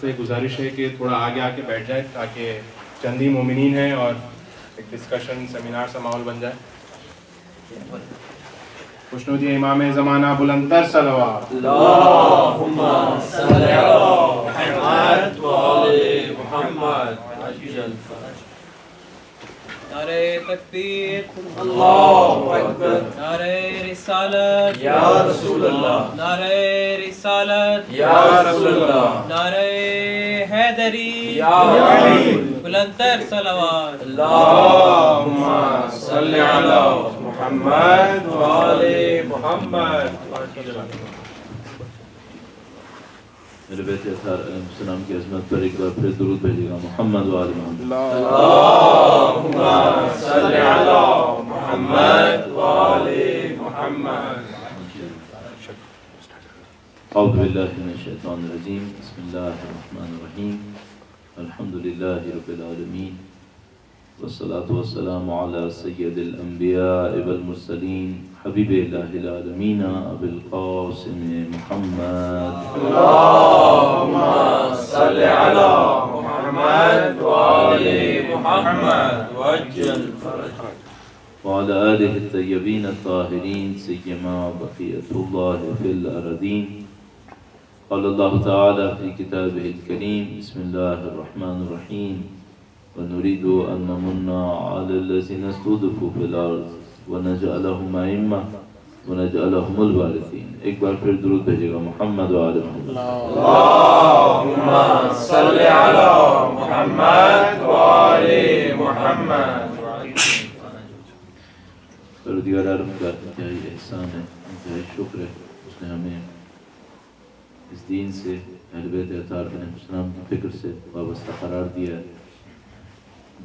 سے گزارش ہے کہ تھوڑا آگے آ کے بیٹھ جائے تاکہ چند ہی مومنین ہیں اور ایک ڈسکشن سیمینار سا ماحول بن جائے. خوشنودی امام زمانہ بلندتر صلوات. اللہم صلی علی محمد و آل محمد عجل فرج. نعرہ تکبیر اللہ اکبر. نعرہ رسالت یا رسول اللہ. نعرہ رسالت یا رسول اللہ. نعرہ حیدری یا علی. بلندتر صلوات. اللہم صلی علی محمد و آل محمد. میرے بیٹے اطہار علیہ السلام کی عظمت پر ایک بار پھر درود بھیجے گا. محمد و آل محمد. اللہم صلی علی محمد و آل محمد. اعوذ باللہ من الشیطان الرجیم. بسم اللہ الرحمن الرحیم. الحمدللہ رب العالمین والصلاة والسلام علی سید الانبیاء والمرسلین حبیب الہ العالمین ابی القاسم محمد. اللہم صلی علی محمد و آل محمد وعجل فرج. وعلى آلہ الطیبین الطاہرین سیما بقیۃ اللہ فی الارضین. قال اللہ تعالی فی کتابہ الکریم. بسم اللہ الرحمن الرحیم. ونريد أن نمن على الذين استضعفوا في الأرض ونجعلهم أئمة ونجعلهم الوارثين. ایک بار پھر درود بھیجے گا. محمد و آل محمد. اللہم صلی علی محمد و آل محمد. پروردگار عالم کا انتہائی احسان ہے، انتہائی شکر ہے. اس نے ہمیں اس دین سے، اہل بیت اطہار علیہ السلام کی فکر سے وابستہ قرار دیا ہے.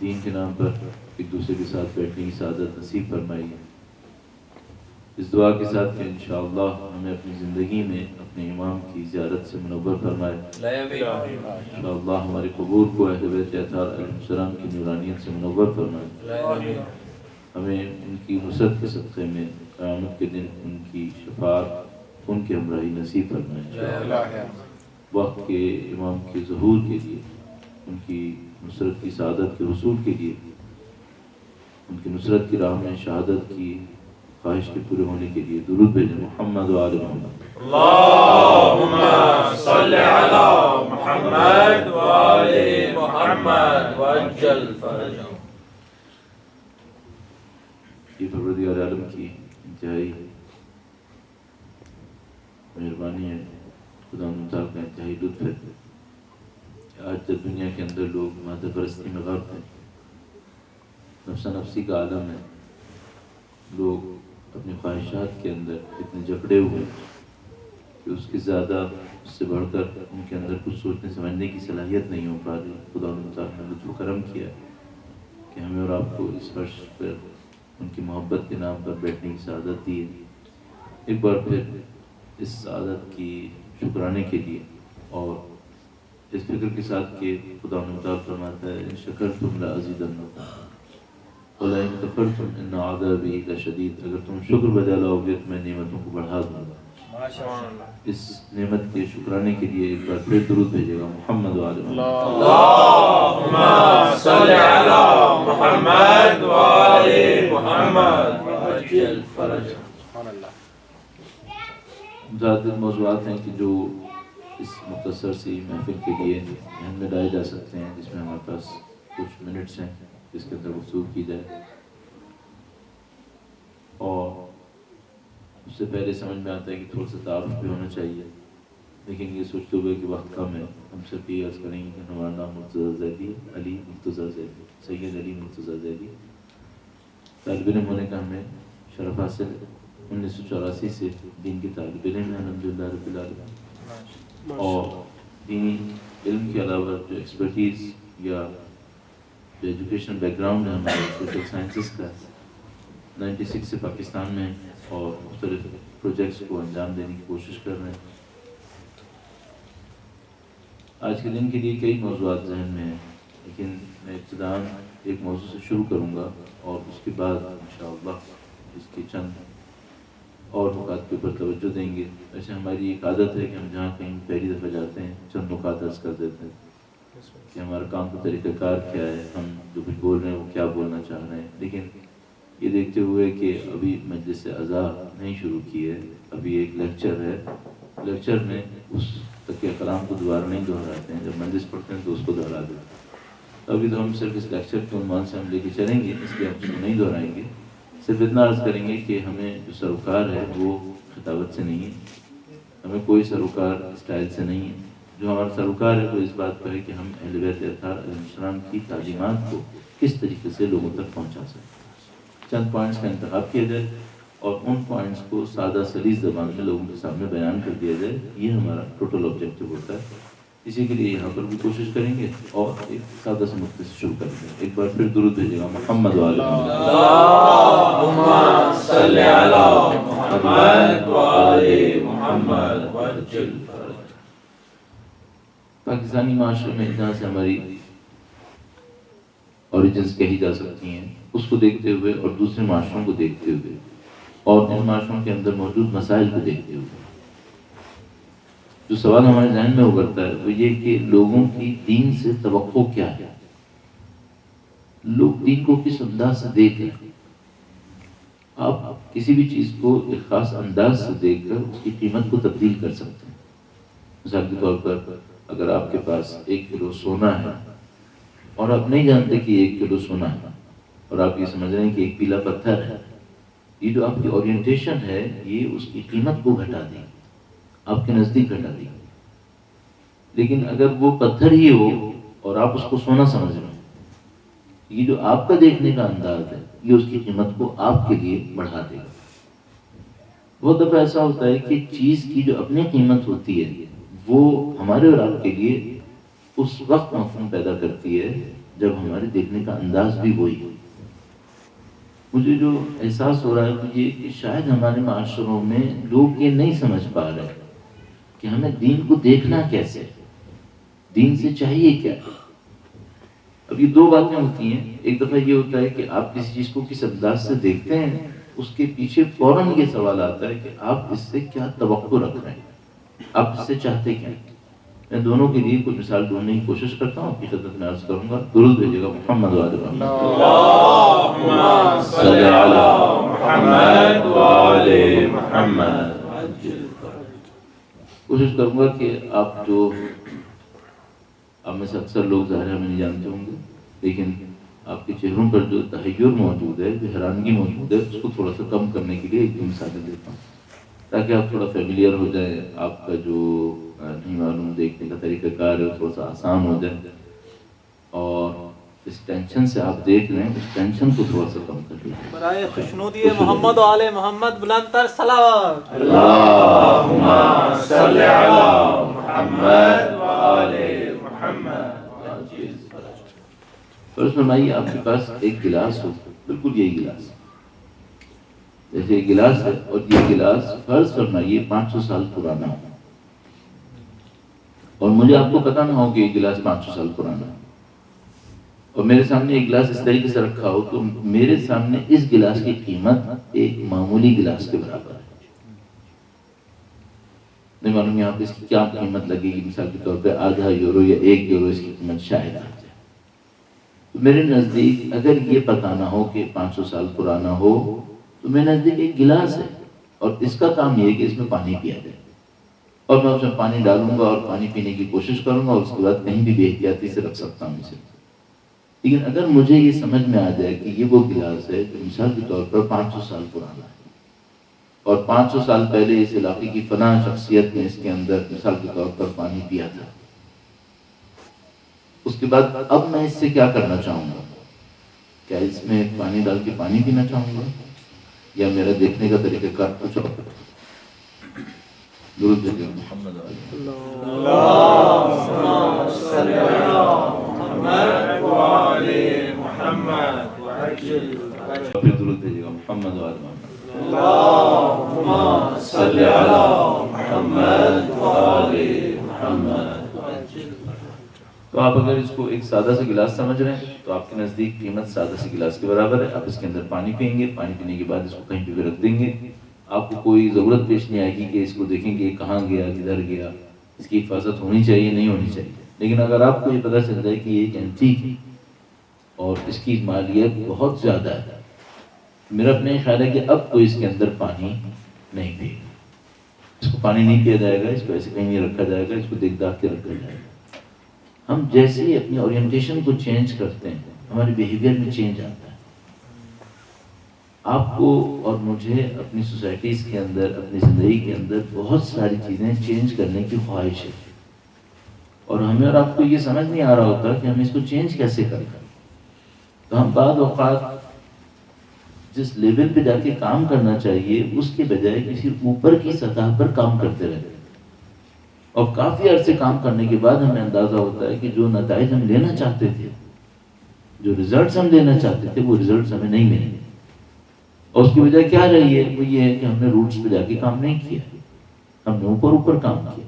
دین کے نام پر ایک دوسرے کے ساتھ بیٹھنے کی سعادت نصیب فرمائی ہے. اس دعا کے ساتھ کہ انشاءاللہ ہمیں اپنی زندگی میں اپنے امام کی زیارت سے منور فرمائے. انشاءاللہ ہمارے قبور کو اہل بیت اطہار علیہ السلام کی نورانیت سے منور فرمائے. ہمیں ان کی نصرت کے صدقے میں قیامت کے دن ان کی شفاعت، ان کی ہمراہی نصیب فرمائے. وقت کے امام کے ظہور کے لیے، ان کی نصرت کی سعادت کے حصول کے لیے، ان کی نصرت کی راہ میں شہادت کی خواہش کے پورے ہونے کے لیے درود بھیجیں. محمد و آل محمد. اللہم صلی علی محمد و آل محمد وعجل فرج. یہ پروردگار عالم کی انتہائی مہربانی ہے، خدا متعال کا انتہائی لطف ہے. آج جب دنیا کے اندر لوگ مادہ پرستی میں غرق ہیں، نفسا نفسی کا عالم ہے، لوگ اپنی خواہشات کے اندر اتنے جکڑے ہوئے کہ اس کے زیادہ، اس سے بڑھ کر ان کے اندر کچھ سوچنے سمجھنے کی صلاحیت نہیں ہو پا رہی. خدا متعال نے لطف و کرم کیا کہ ہمیں اور آپ کو اس فرش پر ان کی محبت کے نام پر بیٹھنے کی سعادت دی ہے. ایک بار پھر اس سعادت کی شکرانے کے لیے اور اس فکر کے ساتھ کہ خدا متعال فرماتا ہے ان شکرتم لازیدنکم ولئن کفرتم ان عذابی لشدید. اگر تم شکر بجا لاؤ گے تو میں نعمتوں کو بڑھا دوں گا. اس نعمت کے شکرانے کے لیے ایک بار پھر درود بھیجے گا. محمد و آل محمد. اللہم صلی علی محمد و آل محمد وعجل فرج. زیادہ موضوعات ہیں کہ جو اس مختصر سی محفل کے لیے ذہن میں لائے جا سکتے ہیں، جس میں ہمارے پاس کچھ منٹس ہیں جس کے اندر گفتگو کی جائے. اور اس سے پہلے سمجھ میں آتا ہے کہ تھوڑا سا تعارف بھی ہونا چاہیے، لیکن یہ سوچتے ہوئے کہ وقت کم ہے ہم سب یہ عرض کریں گے کہ ہمارا نام مرتضیٰ زیدی، علی مرتضیٰ زیدی، سید علی مرتضیٰ زیدی. طالب علم ہونے کا ہمیں شرف حاصل ہے. 1984 سے دین کی طالب علم ہے الحمدللہ رب العالمین. اور دینی علم کے علاوہ جو ایکسپرٹیز یا جو ایجوکیشن بیک گراؤنڈ ہے ہمارے سوشل سائنسز کا، 96 سے پاکستان میں اور مختلف پروجیکٹس کو انجام دینے کی کوشش کر رہے ہیں. آج کے دن کے لیے کئی موضوعات ذہن میں ہیں، لیکن میں ابتداً ایک موضوع سے شروع کروں گا اور اس کے بعد انشاءاللہ اس کے چند اور نکات کے اوپر توجہ دیں گے. ویسے ہماری ایک عادت ہے کہ ہم جہاں کہیں پہلی دفعہ جاتے ہیں چند نکات عرض کر دیتے ہیں کہ ہمارا کام کا طریقہ کار کیا ہے, ہم جو کچھ بول رہے ہیں وہ کیا بولنا چاہ رہے ہیں. لیکن یہ دیکھتے ہوئے کہ ابھی مجلس اعضاء نہیں شروع کی ہے, ابھی ایک لیکچر ہے, لیکچر میں اس تکیہ کلام کو دوبارہ نہیں دہراتے ہیں, جب مجلس پڑھتے ہیں تو اس کو دہرا دیتے ہیں. ابھی تو ہم صرف اس لیکچر کے عنوان سے ہم لے کے چلیں گے, اس لیے ہم اس کو نہیں دہرائیں گے. صرف اتنا عرض کریں گے کہ ہمیں جو سروکار ہے وہ خطابت سے نہیں ہے, ہمیں کوئی سروکار اسٹائل سے نہیں ہے. جو ہمارا سروکار ہے وہ اس بات پر ہے کہ ہم اہل بیت اطہار علیہ السلام کی تعلیمات کو کس طریقے سے لوگوں تک پہنچا سکیں. چند پوائنٹس کا انتخاب کیا جائے اور ان پوائنٹس کو سادہ سلیس زبان میں لوگوں کے سامنے بیان کر دیا جائے, یہ ہمارا ٹوٹل آبجیکٹیو ہوتا ہے. اسی کے لیے یہاں پر بھی کوشش کریں گے اور ایک سادہ سے نقطے سے شروع کریں گے. ایک بار پھر درود بھیجے گا محمد وعلی اللہم صلی علی محمد وعلی محمد وعجل فرج. پاکستانی معاشرے میں جہاں سے ہماری اوریجنز کہی جا سکتی ہیں, اس کو دیکھتے ہوئے اور دوسرے معاشروں کو دیکھتے ہوئے اور ان معاشروں کے اندر موجود مسائل کو دیکھتے ہوئے جو سوال ہمارے ذہن میں ابھرتا ہے وہ یہ کہ لوگوں کی دین سے توقع کیا ہے, لوگ دین کو کس انداز سے دیکھ رہے ہیں. آپ کسی بھی چیز کو ایک خاص انداز سے دیکھ کر اس کی قیمت کو تبدیل کر سکتے ہیں. مثال کے طور پر اگر آپ کے پاس 1 کلو سونا ہے اور آپ نہیں جانتے کہ 1 کلو سونا ہے اور آپ یہ سمجھ رہے ہیں کہ ایک پیلا پتھر ہے, یہ جو آپ کی اورینٹیشن ہے یہ اس کی قیمت کو گھٹا دے, آپ کے نزدیک گھٹا دے. لیکن اگر وہ پتھر ہی ہو اور آپ اس کو سونا سمجھ رہے ہیں, یہ جو آپ کا دیکھنے کا انداز ہے یہ اس کی قیمت کو آپ کے لیے بڑھا دے گا. بہت دفعہ ایسا ہوتا ہے کہ چیز کی جو اپنی قیمت ہوتی ہے وہ ہمارے اور آپ کے لیے اس وقت مفہوم پیدا کرتی ہے جب ہمارے دیکھنے کا انداز بھی وہی ہو. مجھے جو احساس ہو رہا ہے وہ یہ کہ شاید ہمارے معاشروں میں لوگ یہ نہیں سمجھ پا رہے کہ ہمیں دین کو دیکھنا کیسے, دین سے چاہیے کیا. اب یہ 2 باتیں ہوتی ہیں. ایک دفعہ یہ ہوتا ہے کہ آپ کسی چیز کو کس انداز سے دیکھتے ہیں, اس کے پیچھے فوراً یہ سوال آتا ہے کہ آپ اس سے کیا توقع رکھ رہے ہیں, آپ اس سے چاہتے کیا. میں دونوں کے لیے کوئی مثال ڈھونڈنے کی کوشش کرتا ہوں, آپ کی خدمت میں عرض کروں گا. درود بھیجیے گا محمد وعلی اللہم صلی علی محمد وعلی محمد وعجل فرج. کوشش کروں گا کہ آپ جو آپ میں سے اکثر لوگ ظاہر ہمیں نہیں جانتے ہوں گے, لیکن آپ کے چہروں پر جو تحیر موجود ہے, جو حیرانگی موجود ہے, اس کو تھوڑا سا کم کرنے کے لیے ایک دو مثالیں دیتا ہوں تاکہ آپ تھوڑا فیملیئر ہو جائیں. آپ کا جو نہیں معلوم دیکھنے کا طریقہ کار ہے وہ تھوڑا سا آسان ہو جائے اور اس ٹینشن سے آپ دیکھ رہے ہیں اس ٹینشن کو تھوڑا سا کم کر لیجیے. برائے خوشنودی محمد و آل محمد بلند تر صلوات. اللہم صلی علی محمد وعلی محمد وعجل فرج. فرض فرمائیے آپ کے پاس ایک گلاس ہو, بالکل یہی گلاس جیسے ایک گلاس ہے, اور یہ گلاس فرض فرمائیے 500 سال پرانا ہو, اور مجھے آپ کو پتا نہ ہو کہ یہ گلاس 500 سال پرانا ہے, اور میرے سامنے ایک گلاس اس طریقے سے رکھا ہو تو میرے سامنے اس گلاس کی قیمت ایک معمولی گلاس کے برابر ہے. نہیں معلوم یہاں پہ اس کی کیا قیمت لگے گی, مثال کے طور پہ آدھا یورو یا 1 یورو اس کی قیمت شاید آ جائے. تو میرے نزدیک اگر یہ پتہ نہ ہو کہ 500 سال پرانا ہو تو میرے نزدیک ایک گلاس ہے اور اس کا کام یہ ہے کہ اس میں پانی پیا جائے, اور میں اس میں پانی ڈالوں گا اور پانی پینے کی کوشش کروں گا, اور اس کے بعد کہیں بھی بے احتیاطی سے رکھ سکتا ہوں اسے. لیکن اگر مجھے یہ سمجھ میں آ جائے کہ یہ وہ گلاس ہے جو مثال کے طور پر 500 سال پرانا ہے, اور 500 سال پہلے اس علاقے کی فلاں شخصیت نے اس کے اندر مثال کے طور پر پانی پیا تھا, اس کے بعد اب میں اس سے کیا کرنا چاہوں گا, کیا اس میں پانی ڈال کے پانی پینا چاہوں گا یا میرا دیکھنے کا طریقہ کار کچھ اور. درود بھیجیے محمد اللہم صلی علی محمد وعلی محمد وعجل فرج. پھر درود بھیجیے گا محمد وعلی محمد. اللہم صلی علی محمد وعلی محمد وعجل فرج. تو آپ اگر اس کو ایک سادہ سا گلاس سمجھ رہے ہیں تو آپ کے نزدیک قیمت سادہ سے گلاس کے برابر ہے. آپ اس کے اندر پانی پئیں گے, پانی پینے کے بعد اس کو کہیں پہ بھی رکھ دیں گے, آپ کو کوئی ضرورت پیش نہیں آئے گی کہ اس کو دیکھیں کہ یہ کہاں گیا، کدھر گیا، اس کی حفاظت ہونی چاہیے نہیں ہونی چاہیے. لیکن اگر آپ کو یہ پتہ چل جائے کہ یہ ایک اینٹیک ہے اور اس کی مالیت بہت زیادہ ہے، میرا اپنا یہ خیال ہے کہ اب کوئی اس کے اندر پانی نہیں پیے گا. اس کو پانی نہیں پیا جائے گا، اس کو ایسے کہیں نہیں رکھا جائے گا، اس کو دیکھ داکھ کے رکھا جائے گا. ہم جیسے ہی اپنی اورینٹیشن کو چینج کرتے ہیں ہمارے بیہیویئر میں چینج آتا ہے. آپ کو اور مجھے اپنی سوسائٹیز کے اندر، اپنی زندگی کے اندر بہت ساری چیزیں چینج کرنے کی خواہش ہے، اور ہمیں اور آپ کو یہ سمجھ نہیں آ رہا ہوتا کہ ہم اس کو چینج کیسے کریں. تو ہم بعض اوقات جس لیول پہ جا کے کام کرنا چاہیے اس کے بجائے کسی اوپر کی سطح پر کام کرتے رہتے ہیں، اور کافی عرصے کام کرنے کے بعد ہمیں اندازہ ہوتا ہے کہ جو نتائج ہم لینا چاہتے تھے، جو ریزلٹس ہم لینا چاہتے تھے، وہ ریزلٹس ہمیں نہیں ملے. اور اس کی وجہ کیا رہی ہے؟ وہ یہ ہے کہ ہم نے روٹس پہ جا کے کام نہیں کیا، ہم نے اوپر کام کیا.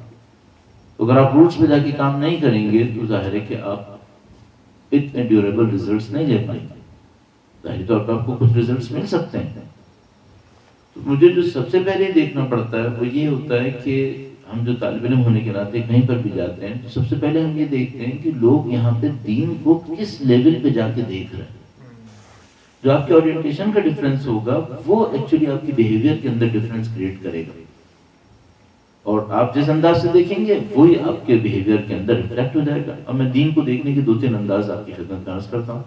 تو اگر آپ روٹس پہ جا کے کام نہیں کریں گے تو ظاہر ہے کہ آپ اتنے ڈیوریبل ریزلٹس نہیں لے پائیں گے. ظاہری طور پر آپ کو کچھ ریزلٹس مل سکتے ہیں. تو مجھے جو سب سے پہلے دیکھنا پڑتا ہے وہ یہ ہوتا ہے کہ ہم جو طالب علم ہونے کے ناطے کہیں پر بھی جاتے ہیں تو سب سے پہلے ہم یہ دیکھتے ہیں کہ لوگ یہاں پہ دین کو کس لیول پہ جا کے دیکھ رہے ہیں. جو آپ کے اورینٹیشن کا ڈفرینس ہوگا وہ ایکچولی آپ کی بیہیویئر کے اندر ڈفرینس کریٹ کرے گا، اور آپ جس انداز سے دیکھیں گے وہی آپ کے بیہیویئر کے اندر ریفلیکٹ ہو جائے گا. اب میں دین کو دیکھنے کے 2-3 انداز آپ کی خدمت میں عرض کرتا ہوں.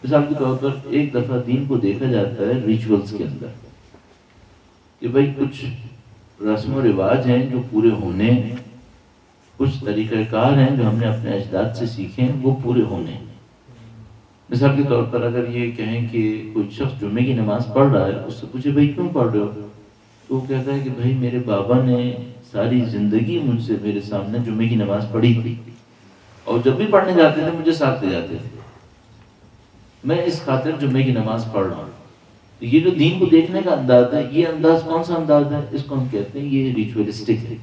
مثال کے طور پر ایک دفعہ دین کو دیکھا جاتا ہے ریچولز کے اندر کہ بھائی کچھ رسم و رواج ہیں جو پورے ہونے ہیں، کچھ طریقہ کار ہیں جو ہم نے اپنے اجداد سے سیکھے ہیں وہ پورے ہونے ہیں. مثال کے طور پر اگر یہ کہیں کہ کوئی شخص جمعے کی نماز پڑھ رہا ہے، اس سے پوچھے بھائی کیوں پڑھ رہے ہو، تو وہ کہتا ہے کہ بھائی میرے بابا نے ساری زندگی مجھ سے میرے سامنے جمعے کی نماز پڑھی تھی، اور جب بھی پڑھنے جاتے تھے مجھے ساتھ لے جاتے تھے، میں اس خاطر جمعے کی نماز پڑھ رہا ہوں. تو یہ جو دین کو دیکھنے کا انداز ہے، یہ انداز کون سا انداز ہے؟ اس کو ہم کہتے ہیں یہ ریچولسٹک ہے.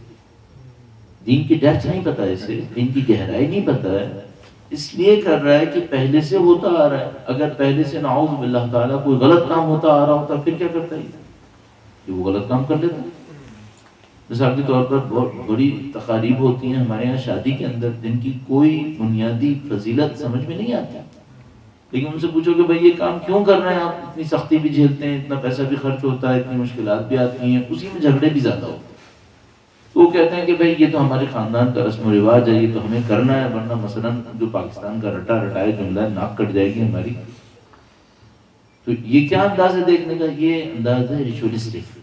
دین کی ڈیپتھ نہیں پتہ ہے، اسے دین کی گہرائی نہیں پتہ ہے، اس لیے کر رہا ہے کہ پہلے سے ہوتا آ رہا ہے. اگر پہلے سے نعوذ باللہ تعالیٰ کوئی غلط کام ہوتا آ رہا ہوتا پھر کیا کرتا ہے کہ وہ غلط کام کر لیتا. مثال کے طور پر بہت بڑی تقاریب ہوتی ہیں ہمارے یہاں شادی کے اندر، جن کی کوئی بنیادی فضیلت سمجھ میں نہیں آتی، لیکن ان سے پوچھو کہ بھائی یہ کام کیوں کر رہے ہیں آپ، اتنی سختی بھی جھیلتے ہیں، اتنا پیسہ بھی خرچ ہوتا ہے، اتنی مشکلات بھی آتی ہیں، اسی میں جھگڑے بھی زیادہ ہوتے ہیں. تو وہ کہتے ہیں کہ بھائی یہ تو ہمارے خاندان کا رسم و رواج ہے، یہ تو ہمیں کرنا ہے، ورنہ مثلاً جو پاکستان کا رٹا رٹایا جملہ ہے ناک کٹ جائے گی ہماری. تو یہ کیا انداز ہے دیکھنے کا؟ یہ انداز ہے ریچولسٹک.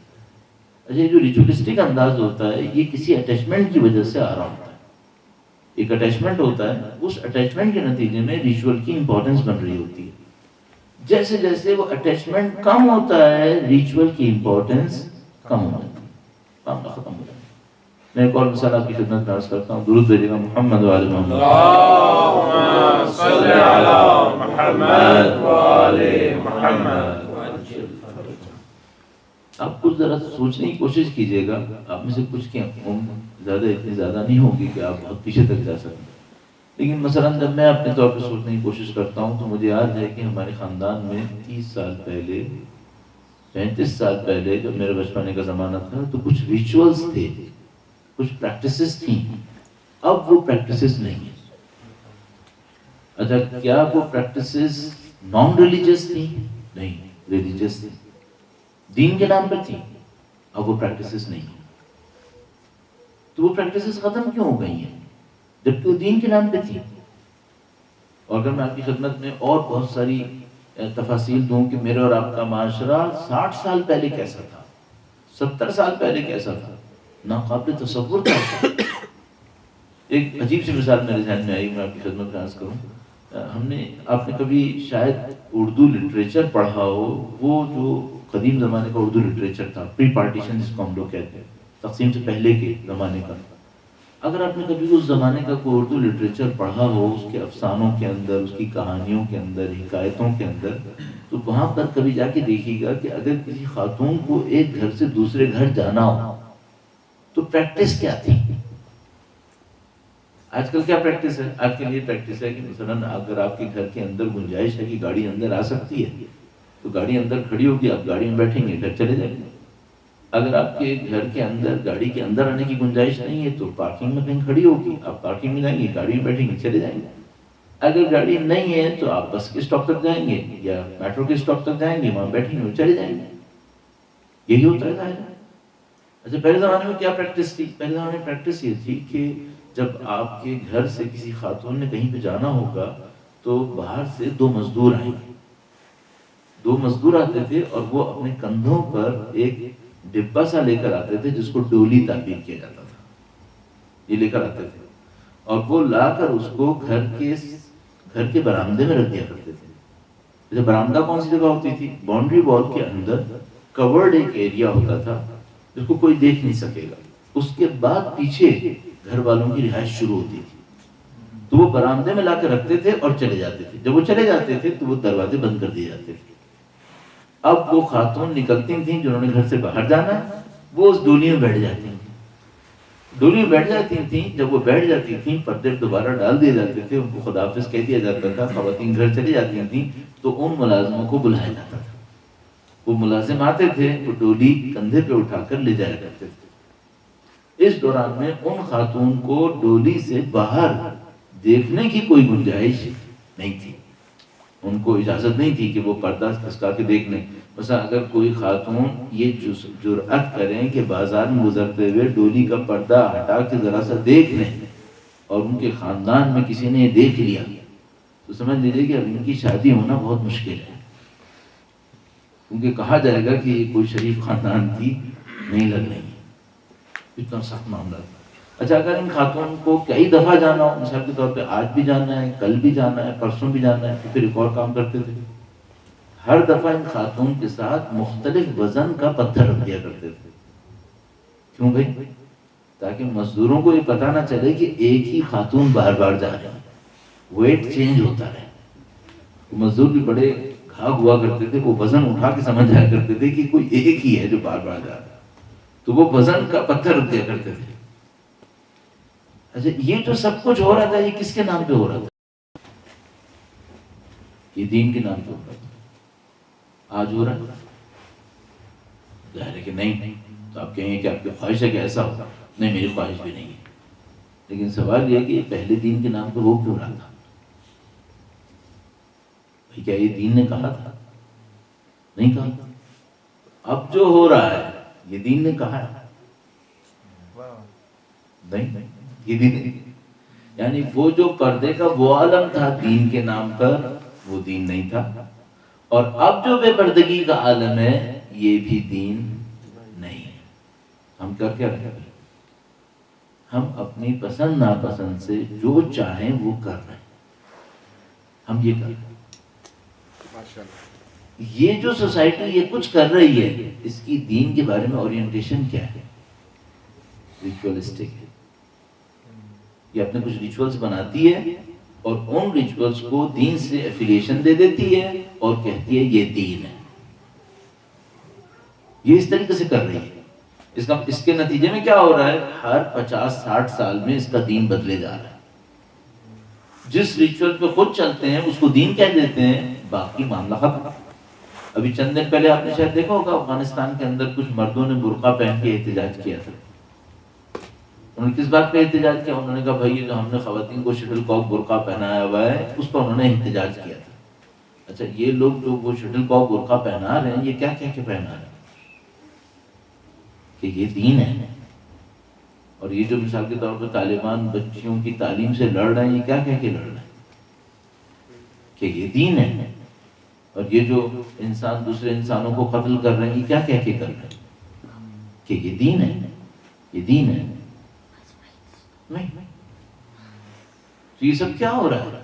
اچھا، جو ریچولسٹک انداز ہوتا ہے یہ کسی اٹیچمنٹ کی وجہ سے آ رہا ہوتا ہے. ایک اٹیچمنٹ ہوتا ہے، اس اٹیچمنٹ کے نتیجے میں ریچول کی امپورٹنس بن رہی ہوتی ہے. جیسے جیسے وہ اٹیچمنٹ کم ہوتا ہے ریچول کی امپورٹنس کم ہو جاتی ہے، معاملہ ختم ہو جاتا ہے. میں ایک اور مثال آپ کی خدمت میں عرض کرتا ہوں. درود بھیجیے گا محمد و آل محمد. اللهم صل على محمد وآل محمد. آپ کچھ ذرا سوچنے کی کوشش کیجئے گا. آپ میں سے کچھ کی اتنی زیادہ نہیں ہوگی کہ آپ بہت پیچھے تک جا سکیں، لیکن مثلاً جب میں اپنے طور پہ سوچنے کی کوشش کرتا ہوں تو مجھے یاد ہے کہ ہمارے خاندان میں 30 سال پہلے، 35 سال پہلے جب میرے بچپنے کا زمانہ تھا تو کچھ ریچولز تھے، کچھ پریکٹسز تھیں. اب وہ پریکٹسز نہیں ہیں. اچھا، کیا وہ پریکٹسز نان ریلیجس تھیں؟ نہیں، ریلیجس تھیں، دین کے نام پر تھیں. اب وہ پریکٹسز نہیں ہیں. تو وہ پریکٹسز ختم کیوں ہو گئی ہیں جبکہ وہ دین کے نام پہ تھیں؟ اور اگر میں آپ کی خدمت میں اور بہت ساری تفاصیل دوں کہ میرے اور آپ کا معاشرہ 60 سال پہلے کیسا تھا، 70 سال پہلے کیسا تھا، ناقابل تصور تھا. ایک عجیب سی مثال میرے ذہن میں آئی، میں آپ کی خدمت میں عرض کروں. آپ نے کبھی شاید اردو لٹریچر پڑھا ہو، وہ جو قدیم زمانے کا اردو لٹریچر تھا، پری پارٹیشن جس کو ہم لوگ کہتے ہیں، تقسیم سے پہلے کے زمانے کا. اگر آپ نے کبھی اس زمانے کا کوئی اردو لٹریچر پڑھا ہو، اس کے افسانوں کے اندر، اس کی کہانیوں کے اندر، حکایتوں کے اندر، تو وہاں پر کبھی جا کے دیکھیے گا کہ اگر کسی خاتون کو ایک گھر سے دوسرے گھر جانا ہو تو پریکٹس کیا تھی. آج کل کیا پریکٹس ہے؟ آج کل یہ پریکٹس ہے کہ مثلاً اگر آپ کے گھر کے اندر گنجائش ہے کہ گاڑی اندر آ سکتی ہے تو گاڑی اندر کھڑی ہوگی، آپ گاڑی میں بیٹھیں گے، گھر چلے جائیں گے. اگر آپ کے گھر کے اندر گاڑی کے اندر آنے کی گنجائش نہیں ہے تو پارکنگ میں کہیں کھڑی ہوگی، آپ پارکنگ میں جائیں گے، گاڑی میں بیٹھیں گے، چلے جائیں گے۔ اگر گاڑی نہیں ہے تو آپ بس کے اسٹاپ تک جائیں گے یا میٹرو کے اسٹاپ تک جائیں گے، وہاں بیٹھیں گے، چلے جائیں گے۔ یہی ہوتا ہے۔ اچھا، پہلے زمانے میں کیا پریکٹس تھی؟ پہلے زمانے میں پریکٹس یہ تھی کہ جب آپ کے گھر سے کسی خاتون نے کہیں پہ جانا ہوگا تو باہر سے 2 مزدور آئیں گے۔ 2 مزدور آتے تھے اور وہ اپنے کندھوں پر ایک ڈبہ سا لے کر آتے تھے جس کو ڈولی تعبیر کیا جاتا تھا، یہ لے کر آتے تھے اور وہ لا کر اس کو گھر کے برآمدے میں رکھ دیا کرتے تھے۔ جیسے برآمدہ کون سی جگہ ہوتی تھی؟ باؤنڈری وال کے اندر کورڈ ایک ایریا ہوتا تھا جس کو کوئی دیکھ نہیں سکے گا، اس کے بعد پیچھے گھر والوں کی رہائش شروع ہوتی تھی، تو وہ برآمدے میں لا کے رکھتے تھے اور چلے جاتے تھے۔ جب وہ چلے جاتے تھے تو وہ دروازے بند کر دیے جاتے تھے۔ اب وہ خاتون نکلتی تھیں جنہوں نے گھر سے باہر جانا ہے، وہ اس ڈولی میں بیٹھ جاتی تھیں۔ ڈولی میں بیٹھ جاتی تھیں، جب وہ بیٹھ جاتی تھیں پردے دوبارہ ڈال دیے جاتے تھے، ان کو خداحافظ کہہ دیا جاتا تھا، خواتین گھر چلی جاتی تھیں تو ان ملازموں کو بلایا جاتا تھا۔ وہ ملازم آتے تھے تو ڈولی کندھے پہ اٹھا کر لے جایا کرتے تھے۔ اس دوران میں ان خاتون کو ڈولی سے باہر دیکھنے کی کوئی گنجائش نہیں تھی، ان کو اجازت نہیں تھی کہ وہ پردہ کھسکا کے دیکھ لیں۔ مثلا اگر کوئی خاتون یہ جرأت کریں کہ بازار میں گزرتے ہوئے ڈولی کا پردہ ہٹا کے ذرا سا دیکھ لیں اور ان کے خاندان میں کسی نے یہ دیکھ لیا تو سمجھ لیجیے کہ اب ان کی شادی ہونا بہت مشکل ہے، کیونکہ کہا جائے گا کہ یہ کوئی شریف خاندان کی نہیں لگ رہی ہے، اتنا سخت معاملہ تھا۔ اچھا، اگر ان خاتون کو کئی دفعہ جانا ہو، مثال کے طور پہ آج بھی جانا ہے، کل بھی جانا ہے، پرسوں بھی جانا ہے، تو پھر ایک اور کام کرتے تھے، ہر دفعہ ان خاتون کے ساتھ مختلف وزن کا پتھر رکھ دیا کرتے تھے۔ کیوں بھائی؟ تاکہ مزدوروں کو یہ پتہ نہ چلے کہ ایک ہی خاتون بار بار جا رہے ہیں، ویٹ چینج ہوتا رہے۔ مزدور بھی بڑے گھاگ ہوا کرتے تھے، وہ وزن اٹھا کے سمجھ جایا کرتے تھے کہ کوئی ایک ہی ہے جو بار بار جا رہا ہے، تو وہ وزن کا پتھر رکھ دیا کرتے تھے۔ اچھا، یہ جو سب کچھ ہو رہا تھا یہ کس کے نام پہ ہو رہا تھا؟ یہ دین کے نام پہ ہو رہا تھا۔ آج ہو رہا ہے؟ ظاہر ہے کہ نہیں۔ تو آپ کہیں گے کہ آپ کی خواہش ہے کہ ایسا ہوگا؟ نہیں، میری خواہش بھی نہیں ہے، لیکن سوال یہ ہے کہ یہ پہلے دین کے نام پہ ہو کیوں رہا تھا؟ بھائی کیا یہ دین نے کہا تھا؟ نہیں کہا تھا۔ اب جو ہو رہا ہے یہ دین نے کہا ہے؟ نہیں، یہ دین نہیں۔ یعنی وہ جو پردے کا وہ عالم تھا دین کے نام پر، وہ دین نہیں تھا، اور اب جو بے پردگی کا عالم ہے یہ بھی دین نہیں ہے۔ ہم کر کیا رہے ہیں؟ ہم اپنی پسند ناپسند سے جو چاہیں وہ کر رہے ہیں، ہم یہ کر رہے ہیں۔ یہ جو سوسائٹی یہ کچھ کر رہی ہے اس کی دین کے بارے میں اورینٹیشن کیا ہے؟ ریچولسٹک ہے۔ یہ اپنے کچھ ریچولز بناتی ہے اور ان ریچولز کو دین سے ایفیلیشن دے دیتی ہے اور کہتی ہے یہ دین ہے۔ یہ اس طریقے سے کر رہی ہے۔ اس کے نتیجے میں کیا ہو رہا ہے؟ ہر 50-60 سال میں اس کا دین بدلے جا رہا ہے۔ جس ریچول پہ خود چلتے ہیں اس کو دین کہہ دیتے ہیں، باقی معاملہ ختم۔ ابھی چند دن پہلے آپ نے شاید دیکھا ہوگا افغانستان کے اندر کچھ مردوں نے برقع پہن کے احتجاج کیا تھا۔ انہوں نے کس بات پہ احتجاج کیا؟ انہوں نے کہا بھائی جو ہم نے خواتین کو شٹل کاک برقع پہنایا ہوا ہے اس پر انہوں نے احتجاج کیا تھا۔ اچھا، یہ لوگ جو وہ شٹل کاک برقع پہنا رہے ہیں یہ کیا کہہ کے پہنا رہے ہیں کہ یہ دین ہے؟ اور یہ جو مثال کے طور پر طالبان بچیوں کی تعلیم سے لڑ رہے ہیں یہ کیا کہہ کے لڑ رہے ہیں کہ یہ دین ہے؟ اور یہ جو انسان دوسرے انسانوں کو قتل کر رہے ہیں یہ کیا کہہ کے کر رہے ہیں کہ یہ دین ہے؟ یہ دین ہے نہیں۔ تو یہ سب کیا ہو رہا ہے؟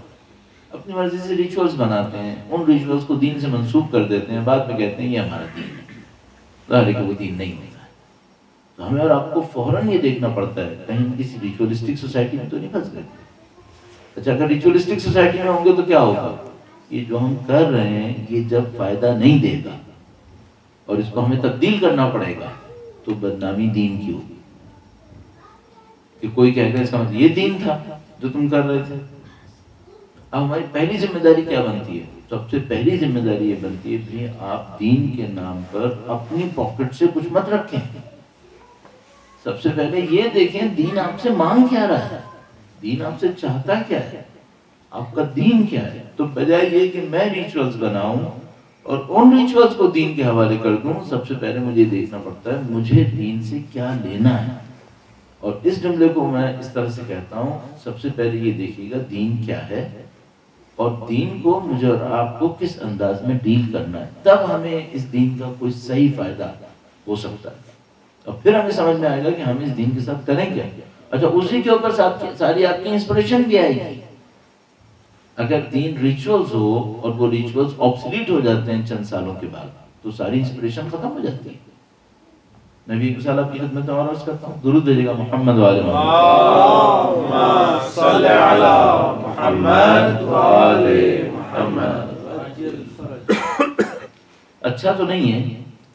اپنی مرضی سے ریچولز بناتے ہیں، ان ریچولز کو دین سے منسوب کر دیتے ہیں، بعد میں کہتے ہیں یہ ہمارا دین ہے، ظاہر ہے کہ وہ دین نہیں ہوتا ہے۔ تو ہمیں اور آپ کو فوراً یہ دیکھنا پڑتا ہے کہیں کسی ریچولسٹک سوسائٹی میں تو نہیں پھنس گئے۔ اچھا، اگر ریچولسٹک سوسائٹی میں ہوں گے تو کیا ہوگا؟ یہ جو ہم کر رہے ہیں یہ جب فائدہ نہیں دے گا اور اس کو ہمیں تبدیل کرنا پڑے گا تو بدنامی دین کی ہوگی، کہ کوئی کہے گا اس کا مطلب یہ دین تھا جو تم کر رہے تھے۔ اب ہماری پہلی ذمہ داری کیا بنتی ہے؟ سب سے پہلی ذمہ داری یہ بنتی ہے کہ آپ دین کے نام پر اپنی پاکٹ سے کچھ مت رکھیں. سب سے پہلے یہ دیکھیں دین آپ سے مانگ کیا رہا ہے، دین آپ سے چاہتا کیا ہے، آپ کا دین کیا ہے. تو بجائے یہ کہ میں ریچولز بناؤں اور ان ریچولز کو دین کے حوالے کر دوں، سب سے پہلے مجھے دیکھنا پڑتا ہے مجھے دین سے کیا لینا ہے. اور اس جملے کو میں اس طرح سے کہتا ہوں، سب سے پہلے یہ دیکھیے گا دین کیا ہے اور دین کو مجھے اور آپ کو کس انداز میں ڈیل کرنا ہے، تب ہمیں اس دین کا کوئی صحیح فائدہ ہو سکتا ہے. اور پھر ہمیں سمجھ میں آئے گا کہ ہم اس دین کے ساتھ کریں کیا. اچھا، اسی کے اوپر ساری آپ کی انسپریشن بھی آئے گی. اگر دین ریچولز ہو اور وہ ریچولز آبسلیٹ ہو جاتے ہیں چند سالوں کے بعد، تو ساری انسپریشن ختم ہو جاتی ہے. میں بھی ایک مثال آپ کی خدمت میں عرض کرتا ہوں. درود بھیجیے گا محمد وآل اللهم صل على محمد وآل محمد. اچھا تو نہیں ہے،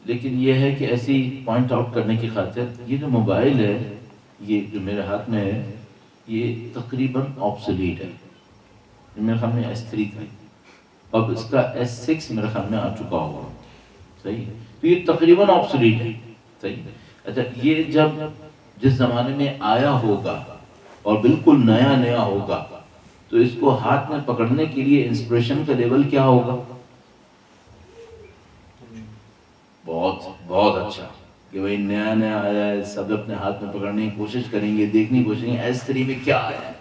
لیکن یہ ہے کہ ایسی پوائنٹ آؤٹ کرنے کی خاطر یہ جو موبائل ہے، یہ جو میرے ہاتھ میں ہے، یہ تقریباً آبسلیٹ ہے. میرے خیال میں S3 تھا، اب اس کا S6 میرے خیال میں آ چکا ہوگا. صحیح ہے، تو یہ تقریباً آبسلیٹ ہے. صحیح ہے. اچھا، یہ جب جس زمانے میں آیا ہوگا اور بالکل نیا نیا ہوگا، تو اس کو ہاتھ میں پکڑنے کے لیے انسپریشن کا لیول کیا ہوگا؟ بہت بہت اچھا کہ بھائی نیا نیا آیا ہے، سب اپنے ہاتھ میں پکڑنے کی کوشش کریں گے، دیکھنے کی کوشش کریں گے S3 میں کیا آیا ہے.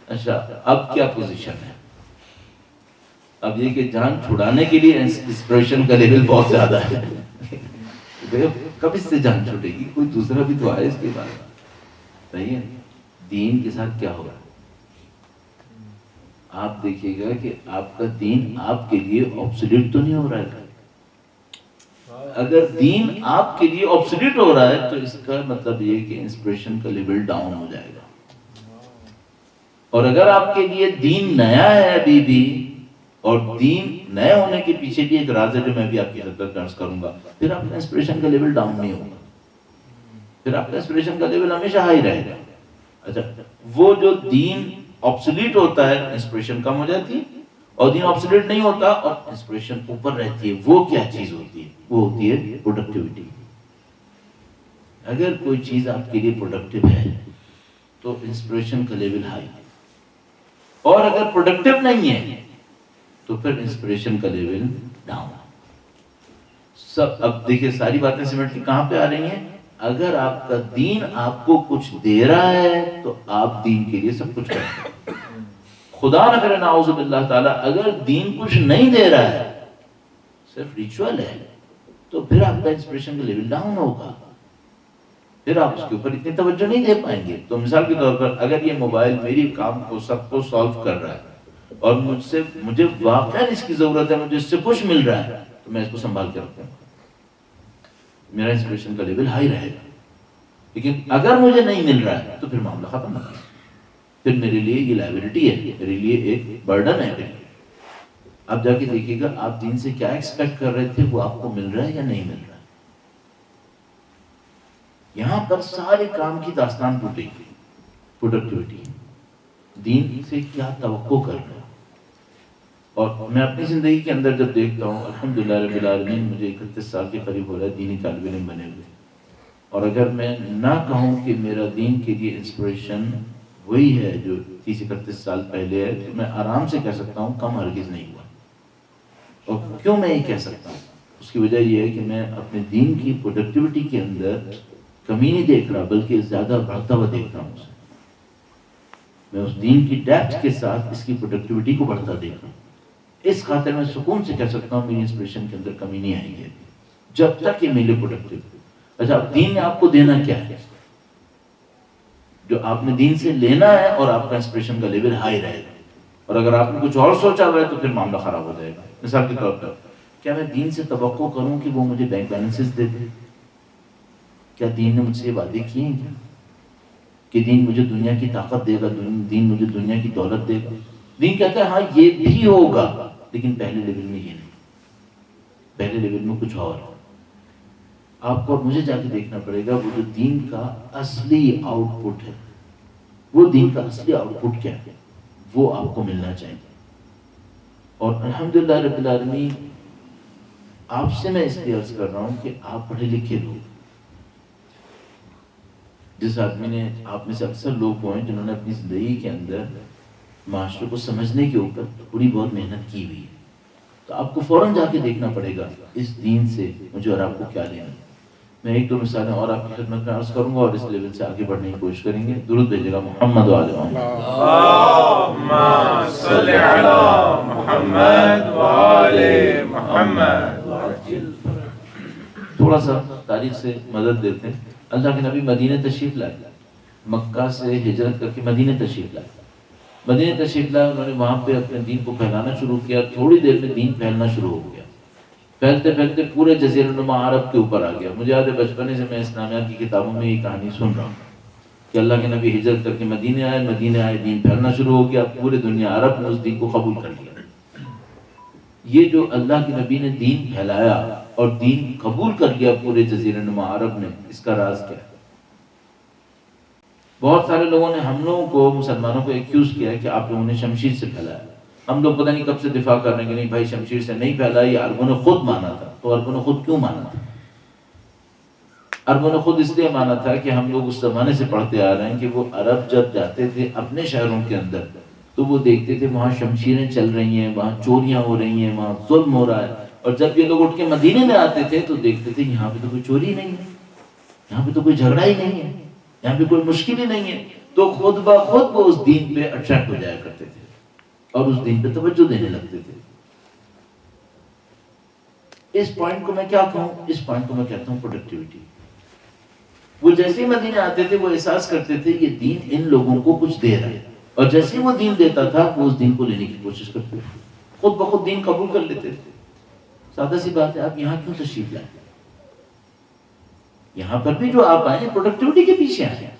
اچھا، اب کیا پوزیشن ہے؟ اب یہ کہ جان چھڑانے کے لیے انسپریشن کا لیول بہت زیادہ ہے. کب اس سے جان چھوٹے گی؟ کوئی دوسرا بھی تو آئے اس کے بعد. صحیح ہے. دین کے ساتھ کیا ہوگا؟ آپ دیکھیے گا کہ آپ کا دین آپ کے لیے آبسلیٹ تو نہیں ہو رہا ہے. اگر دین آپ کے لیے آبسلیٹ ہو رہا ہے تو اس کا مطلب یہ کہ انسپریشن کا لیول ڈاؤن ہو جائے گا. اور اگر آپ کے لیے دین نیا ہے ابھی بھی، اور دین نئے ہونے کے پیچھے بھی ایک راز ہے جو میں بھی آپ کی خدمت میں عرض کروں گا، پھر آپ کا انسپریشن کا لیول ڈاؤن نہیں ہوگا، پھر آپ کا انسپریشن کا لیول ہمیشہ ہائی رہے گا. اچھا، وہ جو دین آبسلیٹ ہوتا ہے انسپریشن کم ہو جاتی ہے، اور دین آبسلیٹ نہیں ہوتا اور انسپریشن اوپر رہتی ہے. وہ کیا چیز ہوتی ہے؟ وہ ہوتی ہے پروڈکٹیوٹی. اگر کوئی چیز آپ کے لیے پروڈکٹیو ہے تو انسپریشن کا لیول ہائی، اور اگر پروڈکٹیو نہیں ہے تو پھر انسپریشن کا لیول ڈاؤن. سب اب دیکھیں ساری باتیں سمٹ کے کہاں پہ آ رہی ہیں؟ اگر آپ کا دین آپ کو کچھ دے رہا ہے تو آپ دین کے لیے سب کچھ کریں. خدا نہ کرے نعوذ باللہ تعالی، اگر دین کچھ نہیں دے رہا ہے، صرف ریچول ہے، تو پھر آپ کا انسپریشن کا لیول ڈاؤن ہوگا، پھر آپ اس کے اوپر اتنی توجہ نہیں دے پائیں گے. تو مثال کے طور پر اگر یہ موبائل میری کام کو سب کو سالو کر رہا ہے اور مجھے واقعا اس کی ضرورت ہے، مجھے اس سے کچھ مل رہا ہے، تو میں اس کو سنبھال کے رکھوں گا، میرا انسپریشن کا لیول ہائی رہے گا. لیکن اگر مجھے نہیں مل رہا ہے تو پھر معاملہ ختم ہوگا، پھر میرے لیے یہ لائبلٹی ہے، میرے لیے ایک برڈن ہے میرے لیے. اب جا کے دیکھیے گا آپ دین سے کیا ایکسپیکٹ کر رہے تھے، وہ آپ کو مل رہا ہے یا نہیں مل رہا ہے. یہاں پر سارے کام کی داستان ٹوٹے گی. پروڈکٹیوٹی، دین سے کیا توقع کر رہے ہیں. اور میں اپنی زندگی کے اندر جب دیکھتا ہوں، الحمدللہ رب العالمین، مجھے 31 سال کے قریب ہو رہا ہے دینی طالب علم بنے ہوئے، اور اگر میں نہ کہوں کہ میرا دین کے لیے انسپریشن وہی ہے جو 30-31 سال پہلے ہے، تو میں آرام سے کہہ سکتا ہوں کم ہرگز نہیں ہوا. اور کیوں میں یہ کہہ سکتا ہوں؟ اس کی وجہ یہ ہے کہ میں اپنے دین کی پروڈکٹیوٹی کے اندر کمی نہیں دیکھ رہا، بلکہ زیادہ بڑھتا ہوا دیکھ رہا ہوں اسے. میں اس دین کی ڈیپتھ کے ساتھ اس کی پروڈکٹیوٹی کو بڑھتا دیکھ رہا ہوں. اس خاطر میں سکون سے کہہ سکتا ہوں میری انسپریشن کے اندر کمی نہیں آئے گی جب تک یہ میرے پروڈکٹیو. اچھا، دین نے آپ کو دینا کیا ہے؟ جو آپ نے دین سے لینا ہے، اور آپ کا انسپریشن کا لیول ہائی رہے گا. اور اگر آپ نے کچھ اور سوچا ہوا ہے تو پھر معاملہ خراب ہو جائے گا. مثال کے طور پر کیا میں دین سے توقع کروں کہ وہ مجھے بینک بیلنسز دے دے؟ کیا دین نے مجھ سے یہ وعدے کیے ہیں کیا کہ دین مجھے دنیا کی طاقت دے گا، دین مجھے دنیا کی دولت دے گا؟ دین کہتا ہے ہاں یہ بھی ہوگا، لیکن پہلے لیول میں یہ نہیں، پہلے لیول میں کچھ اور. آپ کو اور مجھے جا کے دیکھنا پڑے گا وہ جو دین کا اصلی آؤٹ پٹ ہے، وہ دین کا اصلی آؤٹ پٹ کیا ہے، وہ آپ کو ملنا چاہیے. اور الحمدللہ رب العالمین آپ سے میں اس لیے عرض کر رہا ہوں کہ آپ پڑھے لکھے لوگ، جس آدمی نے، آپ میں سے اکثر لوگ وہ ہیں جنہوں نے اپنی زندگی کے اندر معاشرے کو سمجھنے کے اوپر تھوڑی بہت محنت کی ہوئی ہے، تو آپ کو فوراً جا کے دیکھنا پڑے گا اس دین سے مجھے اور آپ کو کیا لینا ہے۔ میں ایک دو مثالیں اور آپ کی خدمت میں عرض کروں گا اور اس لیول سے آگے بڑھنے کی کوشش کریں گے۔ درود بھیجے گا محمد و آل محمد۔ اللهم صل على محمد وآل محمد۔ تھوڑا سا تاریخ سے مدد دیتے ہیں۔ اللہ کے نبی مدینہ تشریف لائے، مکہ سے ہجرت کر کے مدینہ تشریف لائے۔ مدینہ تشریف لائے، انہوں نے وہاں پہ اپنے دین کو پھیلانا شروع کیا۔ تھوڑی دیر میں دین پھیلنا شروع ہو گیا، پھیلتے پھیلتے پورے جزیرہ نما عرب کے اوپر آ گیا۔ مجھے یاد ہے بچپنے سے میں اسلامیات کی کتابوں میں یہ کہانی سن رہا ہوں کہ اللہ کے نبی ہجرت کر کے مدینہ آئے، دین پھیلنا شروع ہو گیا، پورے دنیا عرب نے اس دین کو قبول کر لیا۔ یہ جو اللہ کے نبی نے دین پھیلایا اور دین قبول کر لیا پورے جزیرہ نما عرب نے، اس کا راز کیا ہے؟ بہت سارے لوگوں نے ہم لوگوں کو، مسلمانوں کو ایکیوز کیا ہے کہ آپ لوگوں نے شمشیر سے پھیلایا۔ ہم لوگ پتہ نہیں کب سے دفاع کر رہے ہیں کہ نہیں بھائی شمشیر سے نہیں پھیلا، یہ عربوں نے خود مانا تھا۔ تو عربوں نے خود کیوں مانا تھا؟ عربوں نے خود اس لیے مانا تھا کہ ہم لوگ اس زمانے سے پڑھتے آ رہے ہیں کہ وہ عرب جب جاتے تھے اپنے شہروں کے اندر تو وہ دیکھتے تھے وہاں شمشیریں چل رہی ہیں، وہاں چوریاں ہو رہی ہیں، وہاں ظلم ہو رہا ہے، اور جب یہ لوگ اٹھ کے مدینے میں آتے تھے تو دیکھتے تھے یہاں پہ تو کوئی چوری نہیں ہے، یہاں پہ تو کوئی جھگڑا ہی نہیں ہے، یہاں پہ کوئی مشکل ہی نہیں ہے۔ تو خود بخود وہ اس دین پہ اٹریکٹ ہو جایا کرتے تھے اور اس دین پہ توجہ دینے لگتے تھے۔ اس پوائنٹ کو میں کیا کہوں؟ اس پوائنٹ کو میں کہتا ہوں پروڈکٹیوٹی۔ وہ جیسے ہی مدینے آتے تھے وہ احساس کرتے تھے یہ دین ان لوگوں کو کچھ دے رہا ہے، اور جیسے ہی وہ دین دیتا تھا وہ اس دین کو لینے کی کوشش کرتے تھے، خود بخود دین قبول کر لیتے تھے۔ سادہ سی بات ہے، آپ یہاں کیوں تشریف لائیں؟ یہاں پر بھی جو آپ آئے پروڈکٹیوٹی کے پیچھے آئے،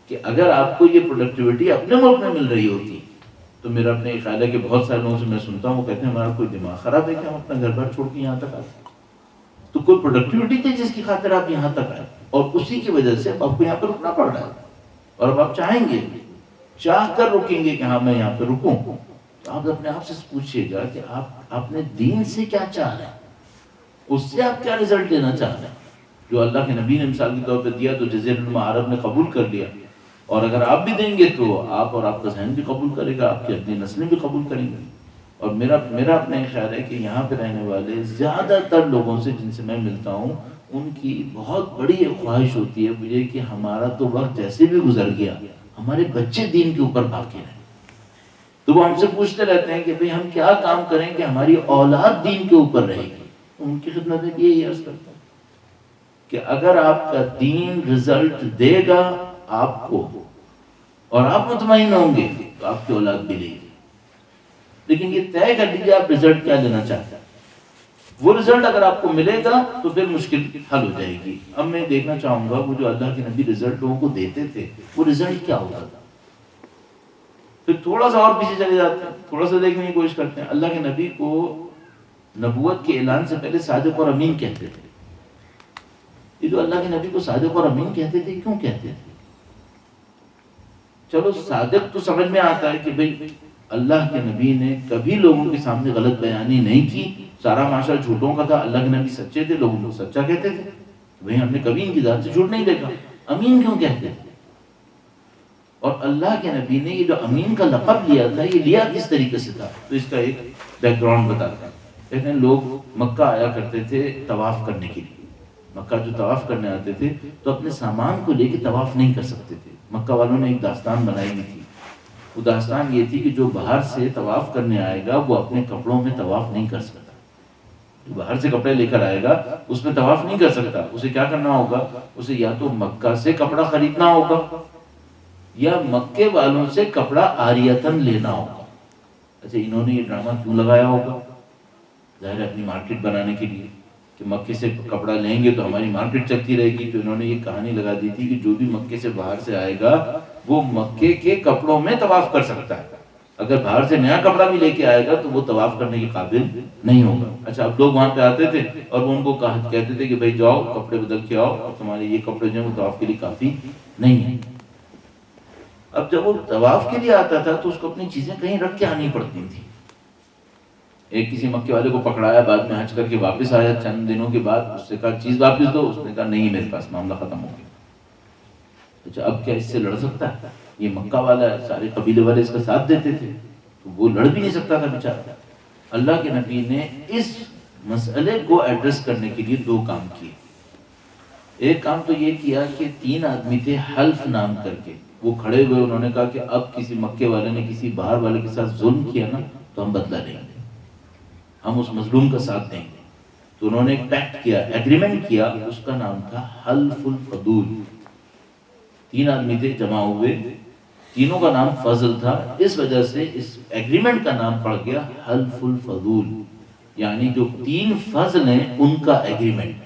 کہ اگر آپ کو یہ پروڈکٹیوٹی اپنے ملک میں مل رہی ہوتی تو میرا اپنے خیال ہے کہ بہت سارے لوگوں سے میں سنتا ہوں وہ کہتے ہیں ہمارا کوئی دماغ خراب ہے کہ ہم اپنا گھر بار چھوڑ کے یہاں تک آئے۔ تو کوئی پروڈکٹیوٹی تھی جس کی خاطر آپ یہاں تک آئے، اور اسی کی وجہ سے اب آپ کو یہاں پر رکنا پڑ رہا ہے، اور اب آپ چاہیں گے، چاہ کر رکیں گے کہ ہاں میں یہاں پہ رکوں۔ تو آپ اپنے آپ سے پوچھئے گا کہ آپ اپنے دین سے کیا چاہ رہے ہیں، اس سے آپ کیا رزلٹ لینا چاہ رہے ہیں؟ جو اللہ کے نبی نے مثال کے طور پہ دیا تو جزیرہ نما عرب نے قبول کر لیا، اور اگر آپ بھی دیں گے تو آپ اور آپ کا ذہن بھی قبول کرے گا، آپ کی اپنی نسلیں بھی قبول کریں گی۔ اور میرا اپنا خیال ہے کہ یہاں پہ رہنے والے زیادہ تر لوگوں سے جن سے میں ملتا ہوں ان کی بہت بڑی ایک خواہش ہوتی ہے مجھے کہ ہمارا تو وقت جیسے بھی گزر گیا، ہمارے بچے دین کے اوپر باقی رہیں۔ تو وہ ہم سے پوچھتے رہتے ہیں کہ بھئی ہم کیا کام کریں کہ ہماری اولاد دین کے اوپر رہے گی۔ ان کی خدمت میں یہی عرض کرتا ہوں کہ اگر آپ کا دین رزلٹ دے گا آپ کو اور آپ مطمئن ہوں گے تو آپ کی اولاد بھی لے گی، لیکن یہ طے کر لیجیے آپ رزلٹ کیا لینا چاہتے ہیں۔ وہ رزلٹ اگر آپ کو ملے گا تو پھر مشکل حل ہو جائے گی۔ اب میں دیکھنا چاہوں گا وہ جو اللہ کے نبی رزلٹ لوگوں کو دیتے تھے وہ رزلٹ کیا ہوتا تھا۔ پھر تھوڑا سا اور پیچھے چلے جاتے ہیں، تھوڑا سا دیکھنے کی کوشش کرتے ہیں۔ اللہ کے نبی کو نبوت کے اعلان سے پہلے صادق اور امین کہتے تھے۔ یہ جو اللہ کے نبی کو صادق اور امین کہتے تھے کیوں کہتے تھے؟ چلو صادق تو سمجھ میں آتا ہے کہ بھئی اللہ کے نبی نے کبھی لوگوں کے سامنے غلط بیانی نہیں کی، سارا معاشرہ جھوٹوں کا تھا، اللہ کے نبی سچے تھے، لوگوں کو سچا کہتے تھے، وہی ہم نے کبھی ان کی ذات سے جھوٹ نہیں دیکھا۔ امین کیوں کہتے تھے؟ اور اللہ کے نبی نے یہ جو امین کا لقب لیا تھا یہ لیا کس طریقے سے تھا؟ تو اس کا ایک بیک گراؤنڈ بتاتا ہے۔ کہتے ہیں لوگ مکہ آیا کرتے تھے طواف کرنے کے لیے، مکہ جو طواف کرنے آتے تھے تو اپنے سامان کو لے کے طواف نہیں کر سکتے تھے۔ مکہ والوں نے ایک داستان بنائی ہوئی تھی، وہ داستان یہ تھی کہ جو باہر سے طواف کرنے آئے گا وہ اپنے کپڑوں میں طواف نہیں کر سکتا، جو باہر سے کپڑے لے کر آئے گا اس میں طواف نہیں کر سکتا۔ اسے کیا کرنا ہوگا؟ اسے یا تو مکہ سے کپڑا خریدنا ہوگا یا مکے والوں سے کپڑا عاریتاً لینا ہوگا۔ اچھا انہوں نے یہ ڈرامہ کیوں لگایا ہوگا؟ ظاہر اپنی مارکیٹ بنانے کے لیے کہ مکے سے کپڑا لیں گے تو ہماری مارکیٹ چلتی رہے گی۔ تو انہوں نے یہ کہانی لگا دی تھی کہ جو بھی مکے سے باہر سے آئے گا وہ مکے کے کپڑوں میں طواف کر سکتا ہے، اگر باہر سے نیا کپڑا بھی لے کے آئے گا تو وہ طواف کرنے کے قابل نہیں ہوگا۔ اچھا اب لوگ وہاں پہ آتے تھے اور وہ ان کو کہتے تھے کہ بھائی جاؤ کپڑے بدل کے آؤ، اور تمہارے یہ کپڑے جو ہیں وہ طواف کے لیے کافی نہیں ہیں۔ اب جب وہ طواف کے لیے آتا تھا تو اس کو اپنی چیزیں کہیں رکھ کے آنی پڑتی تھی، ایک کسی مکے والے کو پکڑایا، بعد میں حج کر کے واپس آیا، چند دنوں کے بعد اس سے کہا چیز واپس دو، اس نے کہا نہیں میرے پاس، معاملہ ختم ہو گیا۔ اچھا اب کیا اس سے لڑ سکتا ہے؟ یہ مکہ والا ہے، سارے قبیلے والے اس کا ساتھ دیتے تھے، تو وہ لڑ بھی نہیں سکتا تھا بیچارہ۔ اللہ کے نبی نے اس مسئلے کو ایڈریس کرنے کے لیے دو کام کیے۔ ایک کام تو یہ کیا کہ 3 آدمی تھے حلف نام کر کے، وہ کھڑے ہوئے، انہوں نے کہا کہ اب کسی مکے والے نے کسی باہر والے کے ساتھ ظلم کیا نا تو ہم بدلہ لیں گے، ہم اس مظلوم کا ساتھ دیں گے۔ تو انہوں نے ایک پیکٹ کیا، ایگریمنٹ کیا، اس کا نام تھا حلف الفضول۔ 3 آدمی تھے جمع ہوئے، تینوں کا نام فضل تھا، اس وجہ سے اس ایگریمنٹ کا نام پڑ گیا حلف الفضول، یعنی جو 3 فضل ہیں ان کا ایگریمنٹ۔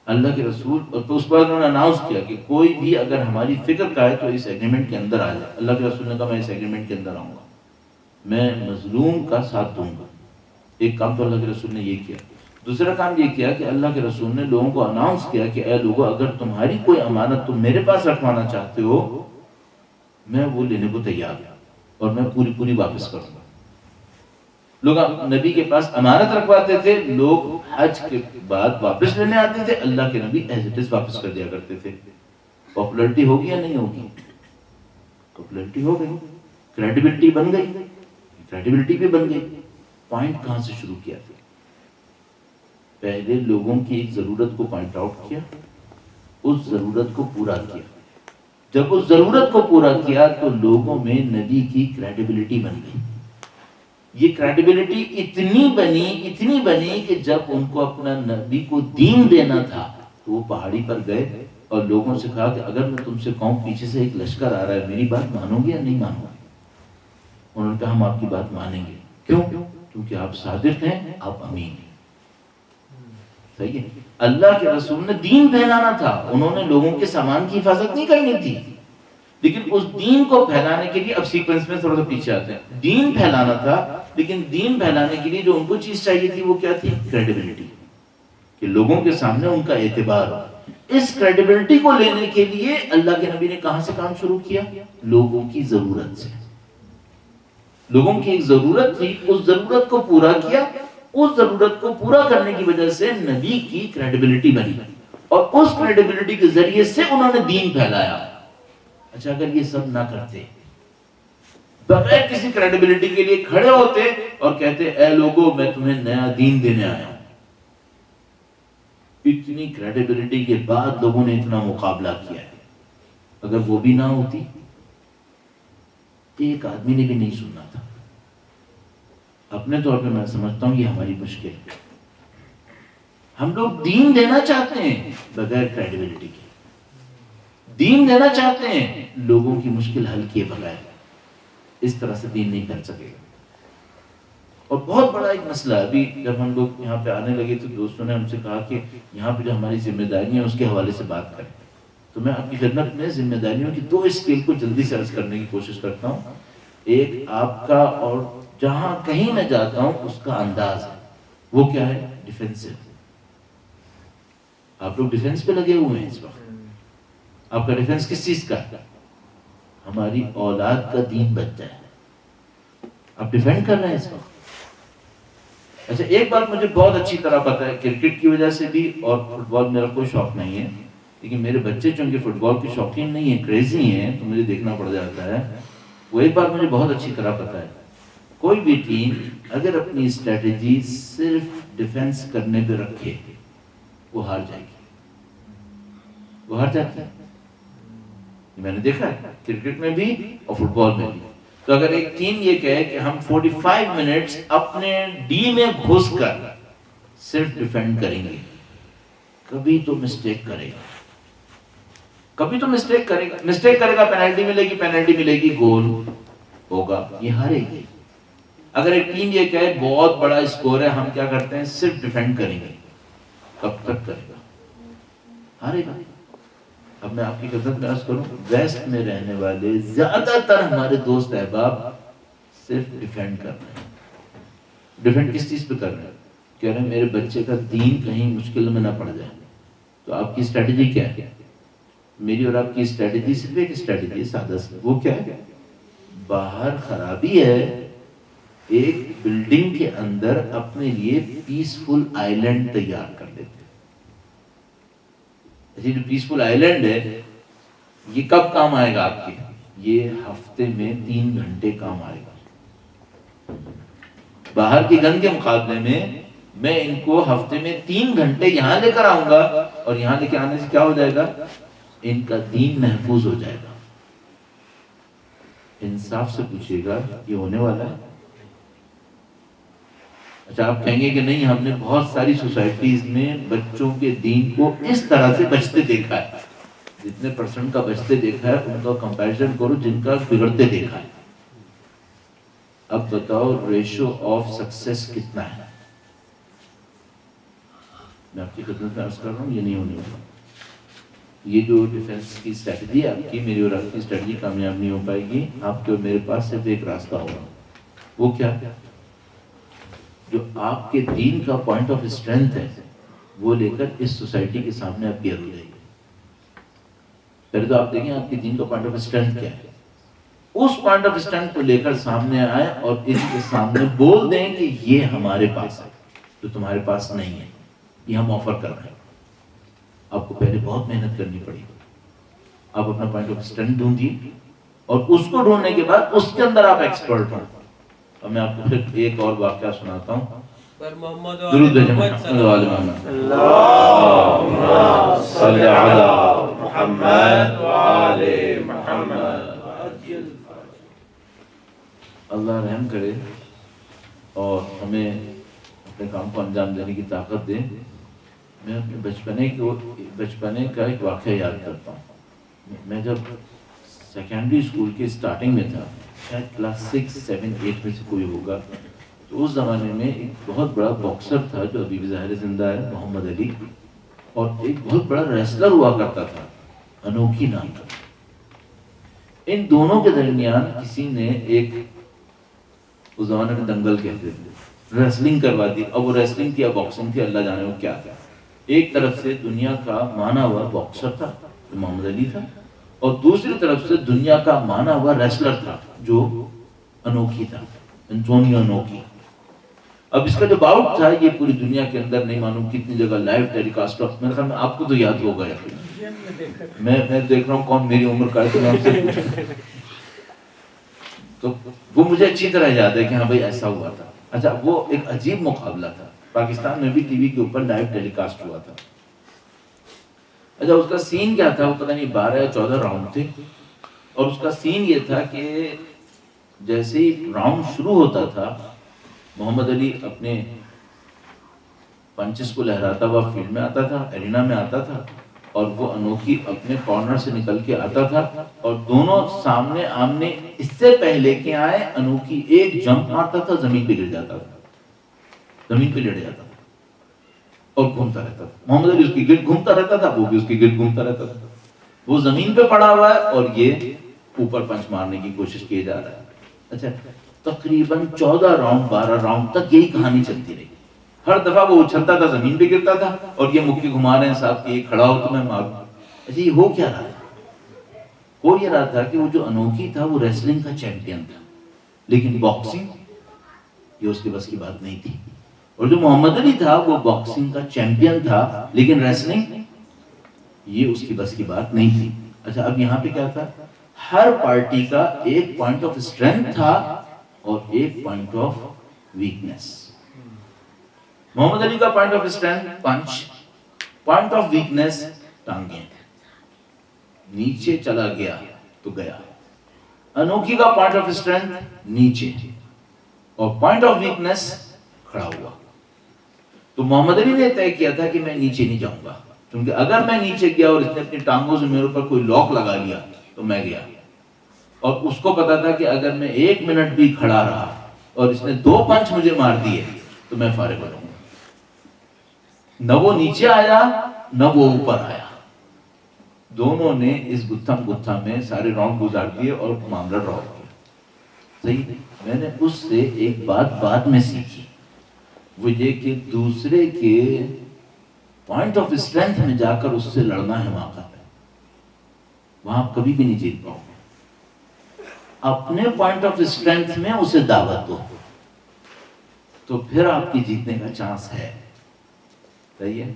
اللہ کے رسول، اور تو اس پر انہوں نے اناؤنس کیا کہ کوئی بھی اگر ہماری فکر کا ہے تو اس ایگریمنٹ کے اندر آ جائے۔ اللہ کے رسول نے کہا میں اس ایگریمنٹ کے اندر آؤں گا، میں مظلوم کا ساتھ دوں گا۔ ایک کام تو اللہ کے رسول نے یہ کیا۔ دوسرا کام یہ کیا کہ اللہ کے رسول نے لوگوں کو اناؤنس کیا کہ اے لوگو، اگر تمہاری کوئی امانت تم میرے پاس رکھوانا چاہتے ہو، میں وہ لینے کو تیار ہوں اور میں پوری واپس کروں گا۔ لوگ نبی کے پاس امانت رکھواتے تھے، لوگ حج کے بعد واپس لینے آتے تھے، اللہ کے نبی ایز اٹ از واپس کر دیا کرتے تھے۔ پاپولرٹی ہوگی یا نہیں ہوگی؟ پاپولرٹی ہو گئی، کریڈیبلٹی بن گئی، کریڈیبلٹی بھی بن گئی۔ پوائنٹ کہاں سے شروع کیا تھا؟ پہلے لوگوں کی ایک ضرورت کو پوائنٹ آؤٹ کیا، اس ضرورت کو پورا کیا۔ جب اس ضرورت کو پورا کیا تو لوگوں میں نبی کی کریڈیبلٹی بن گئی۔ یہ کریڈیبلٹی اتنی بنی کہ جب ان کو اپنا نبی کو دین دینا تھا تو وہ پہاڑی پر گئے اور لوگوں سے کہا کہ اگر میں تم سے کہوں پیچھے سے ایک لشکر آ رہا ہے، میری بات مانو گے یا نہیں مانو گے؟ انہوں نے کہا ہم آپ کی بات مانیں گے۔ کیوں؟ کیونکہ آپ صادق ہیں، آپ امین ہیں۔ صحیح ہے۔ اللہ کے رسول نے دین پھیلانا تھا، انہوں نے لوگوں کے سامان کی حفاظت نہیں کرنی تھی، لیکن اس دین کو پھیلانے کے لیے، اب سیکوینس میں تھوڑا سا پیچھے آتے ہیں، دین پھیلانا تھا، لیکن دین پھیلانے کے لیے جو ان کو چیز چاہیے تھی وہ کیا تھی؟ کریڈیبلٹی، کہ لوگوں کے سامنے ان کا اعتبار ہو۔ اس کریڈیبلٹی کو لینے کے لیے اللہ کے نبی نے کہاں سے کام شروع کیا؟ لوگوں کی ضرورت سے۔ لوگوں کی ایک ضرورت تھی، اس ضرورت کو پورا کیا۔ اس ضرورت کو پورا کرنے کی وجہ سے نبی کی کریڈیبلٹی بنی، اور اس کریڈیبلٹی کے ذریعے سے انہوں نے دین پھیلایا۔ اچھا اگر یہ سب نہ کرتے، بغیر کسی کریڈیبلٹی کے لیے کھڑے ہوتے اور کہتے اے لوگوں میں تمہیں نیا دین دینے آیا ہوں، اتنی کریڈیبلٹی کے بعد لوگوں نے اتنا مقابلہ کیا ہے، اگر وہ بھی نہ ہوتی ایک آدمی نے بھی نہیں سننا تھا۔ اپنے طور پہ میں سمجھتا ہوں یہ ہماری مشکل ہے، ہم لوگ دین دینا چاہتے ہیں بغیر کریڈیبلٹی کے، دین دینا چاہتے ہیں لوگوں کی مشکل حل کیے بغیر، اس طرح سے دین نہیں پھیل سکے گا۔ اور بہت بڑا ایک مسئلہ ہے، ابھی جب ہم لوگ یہاں پہ آنے لگے تو دوستوں نے ہم سے کہا کہ یہاں پہ جو ہماری ذمہ داریاں ہیں اس کے حوالے سے بات کریں، تو میں آپ کی خدمت میں ذمہ داریوں کی 2 اسکیل کو جلدی سے عرض کرنے کی کوشش کرتا ہوں۔ ایک آپ کا، اور جہاں کہیں میں جاتا ہوں اس کا انداز ہے، وہ کیا ہے؟ ڈیفینسو۔ آپ لوگ ڈیفینس پہ لگے ہوئے ہیں اس وقت۔ آپ کا ڈیفینس کس چیز کا ہے؟ ہماری اولاد کا دین بچ جائے، آپ ڈیفینڈ کر رہے ہیں اس وقت۔ اچھا ایک بات مجھے بہت اچھی طرح پتا ہے، کرکٹ کی وجہ سے بھی، اور فٹ بال میرا کوئی شوق نہیں ہے، لیکن میرے بچے چونکہ فٹ بال کے شوقین نہیں ہیں، کریزی ہیں، تو مجھے دیکھنا پڑ جاتا ہے۔ وہ ایک بات مجھے بہت اچھی طرح پتا ہے، کوئی بھی ٹیم اگر اپنی اسٹریٹجی صرف ڈیفینس کرنے پہ رکھے وہ ہار جائے گی، وہ ہار جاتی ہے۔ میں نے دیکھا ہے کرکٹ میں بھی اور فٹ بال میں بھی۔ تو اگر ایک ٹیم یہ کہے کہ ہم 45 منٹس اپنے ڈی میں گھس کر صرف ڈیفینڈ کریں گے، کبھی تو مسٹیک کرے گا، کبھی تو مسٹیک کرے گا، پینلٹی ملے گی، گول ہوگا، یہ ہارے گی۔ اگر ایک ٹیم یہ کہے بہت بڑا اسکور ہے، ہم کیا کرتے ہیں؟ صرف ڈیفینڈ کریں گے، کب تک کرے گا؟ ہارے گا۔ اب میں آپ کی خدمت میں عرض کروں، ویسٹ میں رہنے والے زیادہ تر ہمارے دوست احباب صرف ڈیفینڈ کر رہے ہیں۔ ڈیفینڈ کس چیز پہ کر رہے ہیں؟ کہہ رہے ہیں میرے بچے کا دین کہیں مشکل میں نہ پڑ جائے۔ تو آپ کی اسٹریٹجی کیا ہے؟ میری اور آپ کی اسٹریٹجی صرف ایک اسٹریٹجی ہے، سادہ سی، وہ کیا ہے؟ باہر خرابی ہے ایک بلڈنگ کے اندر اپنے لیے پیسفل آئیلینڈ تیار کر لیتے ہیں. جو پیسفل آئیلینڈ ہے یہ کب کام آئے گا آپ کے؟ یہ ہفتے میں 3 گھنٹے کام آئے گا. باہر کی گند کے مقابلے میں ان کو ہفتے میں 3 گھنٹے یہاں لے کر آؤں گا, اور یہاں لے کے آنے سے کیا ہو جائے گا؟ ان کا دین محفوظ ہو جائے گا. انصاف سے پوچھیے گا یہ ہونے والا ہے؟ اچھا آپ کہیں گے کہ نہیں, ہم نے بہت ساری سوسائٹیز میں بچوں کے دین کو اس طرح سے بچتے دیکھا ہے. جتنے پرسنٹ کا بچتے دیکھا ہے ان کا کمپیریزن کرو جن کا بگڑتے دیکھا ہے. اب بتاؤ ریشو آف سکسیس کتنا ہے؟ میں آپ کی خدمت میں عرض کر رہا ہوں یہ نہیں ہونے والا. یہ جو ڈیفنس کی اسٹریٹجی ہے آپ کی, میری اور آپ کی اسٹریٹجی کامیاب نہیں ہو پائے گی. آپ کے اور میرے پاس صرف ایک راستہ ہوگا. وہ کیا؟ جو آپ کے دین کا پوائنٹ آف اسٹرینتھ ہے وہ لے کر اس سوسائٹی کے سامنے آپ گیئر ہو جائیے. پہلے تو آپ دیکھیں آپ کے دین کا پوائنٹ آف اسٹرینتھ کیا ہے. اس پوائنٹ آف اسٹرینتھ کو لے کر سامنے آئے اور اس کے سامنے بول دیں کہ یہ ہمارے پاس ہے جو تمہارے پاس نہیں ہے, یہ ہم آفر کر رہے ہیں. آپ کو پہلے بہت محنت کرنی پڑی. آپ اپنا پوائنٹ آف اسٹرینتھ ڈھونڈیے اور اس کو ڈھونڈنے کے بعد اس کے اندر آپ ایکسپرٹ ہوں. اب میں آپ کو پھر ایک اور واقعہ سناتا ہوں. درود بھیجیں محمد و آل محمد. اللہم صلی علی محمد و آل محمد. اللہ رحم کرے اور ہمیں اپنے کام کو انجام دینے کی طاقت دے. میں اپنے بچپنے کا ایک واقعہ یاد کرتا ہوں. میں جب سیکنڈری اسکول کے اسٹارٹنگ میں تھا, شاید کلاس 6, 7, 8 میں سے کوئی ہوگا, تو اس زمانے میں ایک بہت بڑا باکسر تھا جو ابھی بھی ظاہر زندہ ہے, محمد علی, اور ایک بہت بڑا ریسلر ہوا کرتا تھا انوکھی نام کا. ان دونوں کے درمیان کسی نے ایک, اس زمانے میں دنگل کہتے تھے, ریسلنگ کروا دی. اب وہ ریسلنگ تھی یا باکسنگ تھی اللہ جانے وہ کیا تھا. ایک طرف سے دنیا کا مانا ہوا باکسر تھا جو محمد علی تھا, اور دوسری طرف سے دنیا کا مانا ہوا ریسلر تھا جو انوکھی تھا, انٹونیو انوکھی. اب اس کا جو باؤٹ تھا یہ پوری دنیا کے اندر نہیں معلوم کتنی جگہ لائیو ٹیلی کاسٹ. میرے خیال میں آپ کو تو یاد ہوگا, میں دیکھ رہا ہوں کون میری عمر کا ہے تو وہ مجھے اچھی طرح یاد ہے کہ ہاں بھائی ایسا ہوا تھا. اچھا وہ ایک عجیب مقابلہ تھا, پاکستان میں بھی ٹی وی کے اوپر لائیو ٹیلی کاسٹ ہوا تھا. اچھا اس کا سین کیا تھا, وہ پتہ نہیں 12 یا 14 راؤنڈ تھے, اور اس کا سین یہ تھا کہ جیسے ہی راؤنڈ شروع ہوتا تھا محمد علی اپنے پنچز کو لہراتا ہوا فیلڈ میں آتا تھا, ایرینا میں آتا تھا, اور وہ انوکھی اپنے کارنر سے نکل کے آتا تھا, اور دونوں سامنے آمنے. اس سے پہلے کہ آئے انوکھی ایک جمپ مارتا تھا, زمین پہ گر جاتا تھا, زمین پہ لیٹ جاتا تھا اور گھومتا رہتا تھا. محمد علی اس کی گرد گھومتا رہتا تھا, وہ بھی اس کی گرد گھومتا رہتا تھا. وہ زمین پہ پڑا ہوا ہے اور یہ اوپر پنچ مارنے کی کوشش کی جا رہا ہے. اچھا تقریباً 14 راؤنڈ 12 راؤنڈ تک یہی کہانی چلتی رہی. ہر دفعہ وہ اچھلتا تھا, زمین پہ گرتا تھا, اور یہ مکھی گھما رہے ہیں صاحب کہ یہ کھڑا ہو تو میں ماروں. اچھا یہ ہو کیا رہا تھا؟ ہو یہ رہا تھا کہ وہ جو انوکھی تھا وہ ریسلنگ کا چیمپئن تھا, لیکن باکسنگ یہ اس کے بس کی بات نہیں تھی. اور جو محمد علی تھا وہ باکسنگ کا چیمپئن تھا, لیکن ریسلنگ یہ اس کی بس کی بات نہیں تھی. اچھا اب یہاں پہ کیا تھا, ہر پارٹی کا ایک پوائنٹ آف اسٹرینتھ تھا اور ایک point of weakness. Muhammad Ali کا point of strength punch, point of weakness ٹانگیں, نیچے چلا گیا تو گیا. انوکھی کا پوائنٹ آف اسٹرینتھ نیچے اور پوائنٹ آف ویکنیس کھڑا ہوا. تو محمد علی نے طے کیا تھا کہ میں نیچے نہیں جاؤں گا, کیونکہ اگر میں نیچے گیا اور اس نے اپنی ٹانگوں سے میرے اوپر کوئی لاک لگا لیا تو میں گیا. اور اس کو پتا تھا کہ اگر میں 1 منٹ بھی کھڑا رہا اور اس نے 2 پنچ مجھے مار دیے تو میں فارغ ہو جاؤں گا. نہ وہ نیچے آیا نہ وہ اوپر آیا, دونوں نے اس گتھم گتھا میں سارے راؤنڈ گزار دیے اور معاملہ ڈرا کیا. صحیح. میں نے اس سے ایک بات بعد میں سیکھی, وہ یہ کہ دوسرے کے پوائنٹ آف اسٹرینتھ میں جا کر اس سے لڑنا حماقت ہے, وہاں آپ کبھی بھی نہیں جیت پاؤ گے. اپنے پوائنٹ آف اسٹرینتھ میں اسے دعوت دو, تو پھر آپ کی جیتنے کا چانس ہے. صحیح ہے.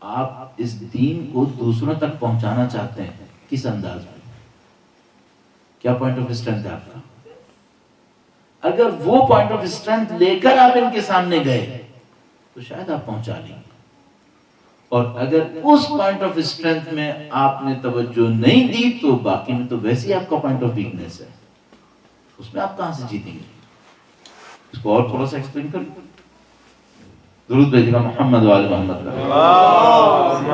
آپ اس دین کو دوسروں تک پہنچانا چاہتے ہیں, کس انداز میں؟ کیا پوائنٹ آف اسٹرینتھ ہے آپ کا؟ اگر وہ پوائنٹ آف اسٹرینتھ لے کر آپ ان کے سامنے گئے تو شاید آپ پہنچا لیں گے. اور اگر اس پوائنٹ آف اسٹرینتھ میں آپ نے توجہ نہیں دی تو باقی میں تو ویسے ہی آپ کا پوائنٹ آف ویکنیس ہے, اس میں آپ کہاں سے جیتیں گے؟ اس کو اور تھوڑا سا ایکسپلین کر لیں. درود بھیجیے گا محمد وآل محمد. اللهم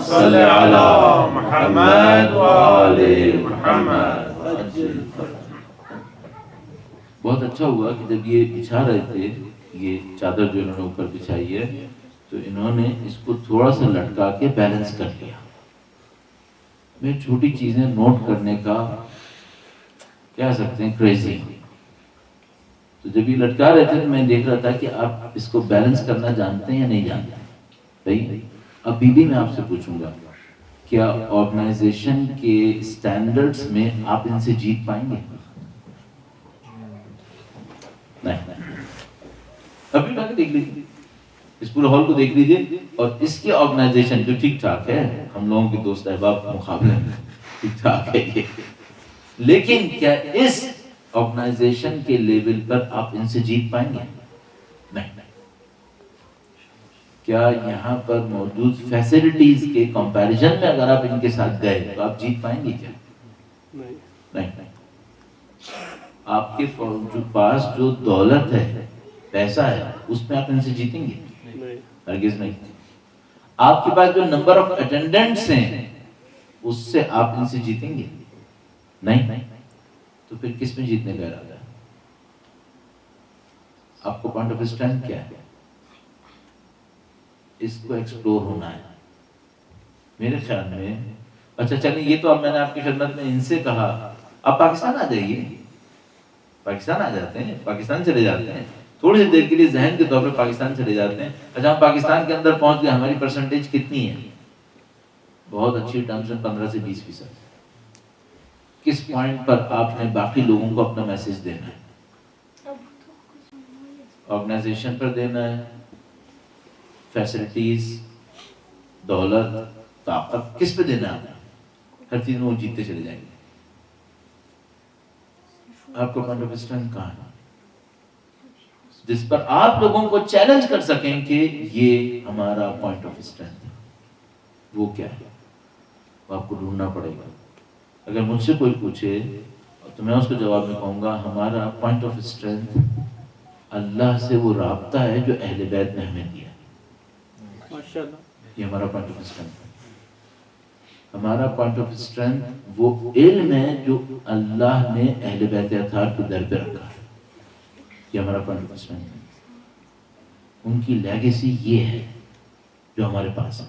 صل على محمد وآل محمد. بہت اچھا ہوا کہ جب یہ بچھا رہے تھے, یہ چادر جو انہوں نے اوپر بچھائی ہے, تو انہوں نے اس کو تھوڑا سا لٹکا کے بیلنس کر لیا. میں چھوٹی چیزیں نوٹ کرنے کا کہہ سکتے ہیں کریزی. تو جب یہ لٹکا رہے تھے تو میں دیکھ رہا تھا کہ آپ اس کو بیلنس کرنا جانتے ہیں یا نہیں جانتے. صحیح. ابھی بھی میں آپ سے پوچھوں گا, کیا آرگنائزیشن کے سٹینڈرڈز میں آپ ان سے جیت پائیں گے؟ نہیں. ابھی اٹھا کے دیکھ لیجیے, اس پورے ہال کو دیکھ لیجیے, اور اس کے آرگنائزیشن جو ٹھیک ٹھاک ہے, ہم لوگوں کے دوست احباب کے مقابلے میں ٹھیک ٹھاک ہے یہ, لیکن کیا اس آرگنائزیشن کے لیول پر آپ ان سے جیت پائیں گے؟ نہیں. کیا یہاں پر موجود فیسلٹیز کے کمپیریزن میں اگر آپ ان کے ساتھ گئے تو آپ جیت پائیں گے کیا؟ نہیں. آپ کے پاس جو دولت ہے, پیسہ ہے, اس میں آپ ان سے جیتیں گے؟ ہرگز نہیں. آپ کے پاس جو نمبر آف اٹینڈنٹس ہیں, اس سے آپ ان سے جیتیں گے؟ نہیں. تو پھر کس میں جیتنے کا ارادہ ہے؟ آپ کو پوائنٹ آف اسٹرینتھ کیا ہے؟ اس کو ایکسپلور ہونا ہے میرے خیال میں. اچھا چلیے, یہ تو اب میں نے آپ کی خدمت میں ان سے کہا, آپ پاکستان آ جائیے. پاکستان آ جاتے ہیں, پاکستان چلے جاتے ہیں, تھوڑی سی دیر کے لیے ذہن کے طور پہ پاکستان چلے جاتے ہیں. اچھا ہم پاکستان کے اندر پہنچ گئے, ہماری پرسنٹیج کتنی ہے؟ بہت اچھی ٹرمز میں 15 سے 20%. کس پوائنٹ پر آپ نے باقی لوگوں کو اپنا میسج دینا ہے؟ آرگنائزیشن پر دینا ہے, فیسلٹیز, دولت, طاقت, کس پہ دینا ہے؟ ہر چیز میں وہ جیتتے چلے جائیں گے. آپ کا پوائنٹ آف اسٹرینتھ کہاں ہے جس پر آپ لوگوں کو چیلنج کر سکیں کہ یہ ہمارا پوائنٹ آف اسٹرینتھ ہے؟ وہ کیا ہے؟ وہ آپ کو ڈھونڈنا پڑے گا. اگر مجھ سے کوئی پوچھے تو میں اس کو جواب میں کہوں گا ہمارا پوائنٹ آف اسٹرینتھ اللہ سے وہ رابطہ ہے جو اہل بیت نے ہمیں دیا. یہ ہمارا پوائنٹ آف اسٹرینتھ ہے. ہمارا پوائنٹ آف اسٹرینتھ وہ علم ہے جو اللہ نے اہل بیت اطہار کے در پہ رکھا ہے. یہ ہمارا پوائنٹ آف اسٹرینتھ ہے. ان کی لیگیسی یہ ہے جو ہمارے پاس ہے.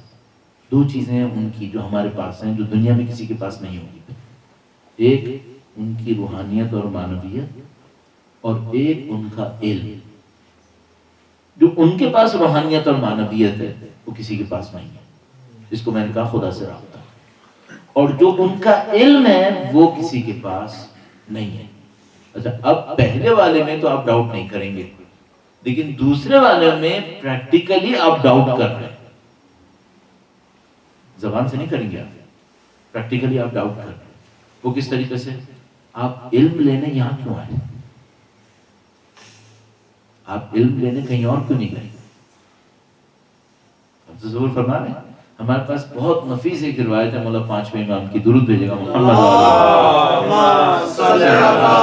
دو چیزیں ہیں ان کی جو ہمارے پاس ہیں, جو دنیا میں کسی کے پاس نہیں ہوگی. ایک ان کی روحانیت اور معنویت, اور ایک ان کا علم. جو ان کے پاس روحانیت اور معنویت ہے وہ کسی کے پاس نہیں ہے, اس کو میں نے کہا خدا سے رابطہ. اور جو ان کا علم ہے وہ کسی کے پاس نہیں ہے. اچھا اب پہلے والے میں تو آپ ڈاؤٹ نہیں کریں گے, لیکن دوسرے والے میں پریکٹیکلی آپ ڈاؤٹ کر رہے ہیں. زبان سے نہیں کریں گے آپ, پریکٹیکلی آپ ڈاؤٹ کر رہے ہیں. وہ کس طریقے سے؟ آپ علم لینے یہاں کیوں آئے؟ آپ علم لینے کہیں اور کیوں نہیں گئے؟ آپ تصور فرما رہے ہیں. ہمارے پاس بہت نفیس ایک روایت ہے مولا پانچویں امام کی, درود بھیجے گا محمد صلی علی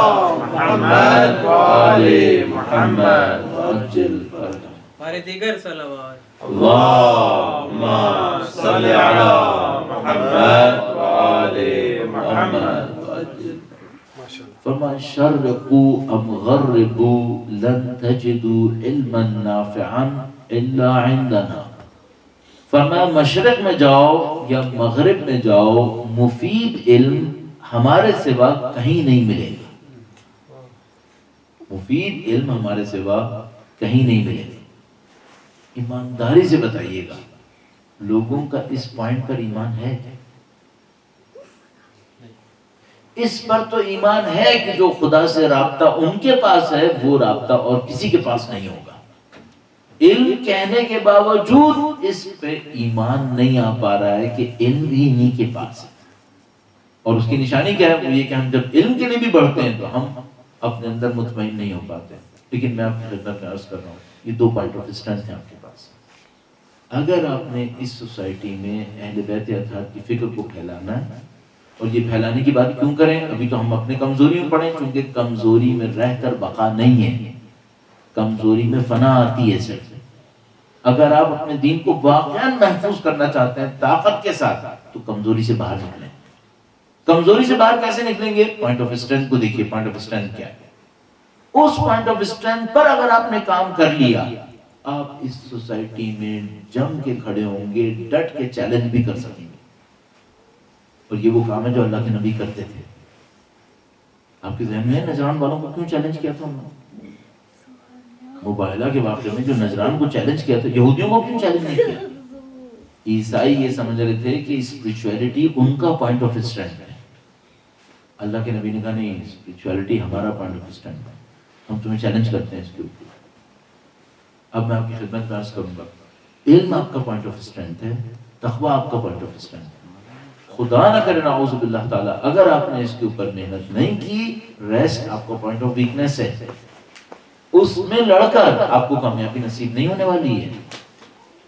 محمد وآل محمد عجل ہمارے دیگر صلوات. اللهم صل على محمد وآل محمد. فرمائے شرقوا ام غربوا لن تجدوا علما نافعا الا عندنا. فرمایا مشرق میں جاؤ یا مغرب میں جاؤ, مفید علم ہمارے سوا کہیں نہیں ملے گا. مفید علم ہمارے سوا کہیں نہیں ملے گا. ایمانداری سے بتائیے گا, لوگوں کا اس پوائنٹ پر ایمان ہے اس پر تو ایمان ہے کہ جو خدا سے رابطہ ان کے پاس ہے وہ رابطہ اور کسی کے پاس نہیں ہوگا. علم کہنے کے باوجود اس پہ ایمان نہیں آ پا رہا ہے کہ علم بھی انہی کے پاس ہے. اور اس کی نشانی کیا ہے؟ وہ یہ کہ ہم جب علم کے لیے بھی بڑھتے ہیں تو ہم اپنے اندر مطمئن نہیں ہو پاتے. لیکن میں آپ کی خدمت میں عرض کر رہا ہوں یہ 2 پوائنٹ آف اسٹرینتھ ہیں آپ کے پاس. اگر آپ نے اس سوسائٹی میں اہل بیت اطہار کی فکر کو پھیلانا ہے، اور یہ پھیلانے کی بات کیوں کریں؟ ابھی تو ہم اپنے کمزوری میں پڑھیں، کیونکہ کمزوری میں رہ کر بقا نہیں ہے، کمزوری میں فنا آتی ہے. صرف اگر آپ اپنے دین کو واقعا محفوظ کرنا چاہتے ہیں طاقت کے ساتھ تو کمزوری سے باہر نکلیں. کمزوری سے باہر کیسے نکلیں گے؟ پوائنٹ آف اسٹرینتھ کو دیکھیے. پوائنٹ آف اسٹرینتھ کیا ہے؟ اس پوائنٹ آف اسٹرینتھ پر اگر آپ نے کام کر لیا، آپ اس سوسائٹی میں جم کے کھڑے ہوں گے، ڈٹ کے چیلنج بھی کر سکیں گے. اور یہ وہ کام ہے جو اللہ کے نبی کرتے تھے. آپ کے ذہن میں ہے نجران والوں کو کیوں چیلنج کیا تھا انہوں نے؟ مباہلہ کے واقعے میں جو نجران کو چیلنج کیا تھا، یہودیوں کو کیوں چیلنج نہیں کیا؟ عیسائی یہ سمجھ رہے تھے کہ اسپرچویلٹی ان کا پوائنٹ آف اسٹرینتھ ہے. اللہ کے نبی نے کہا نہیں، اسپرچویلٹی ہمارا پوائنٹ آف اسٹرینتھ ہے، ہم تمہیں چیلنج کرتے ہیں اس کے اوپر. اب میں آپ کی خدمت میں عرض کروں گا، علم آپ کا پوائنٹ آف اسٹرینتھ ہے، تقویٰ آپ کا پوائنٹ آف اسٹرینتھ ہے. خدا نہ کرے نعوذ باللہ تعالیٰ اگر آپ نے اس کے اوپر محنت نہیں کی، ریسٹ آپ کا پوائنٹ آف ویکنیس ہے. اس میں لڑ کر آپ کو کامیابی نصیب نہیں ہونے والی ہے.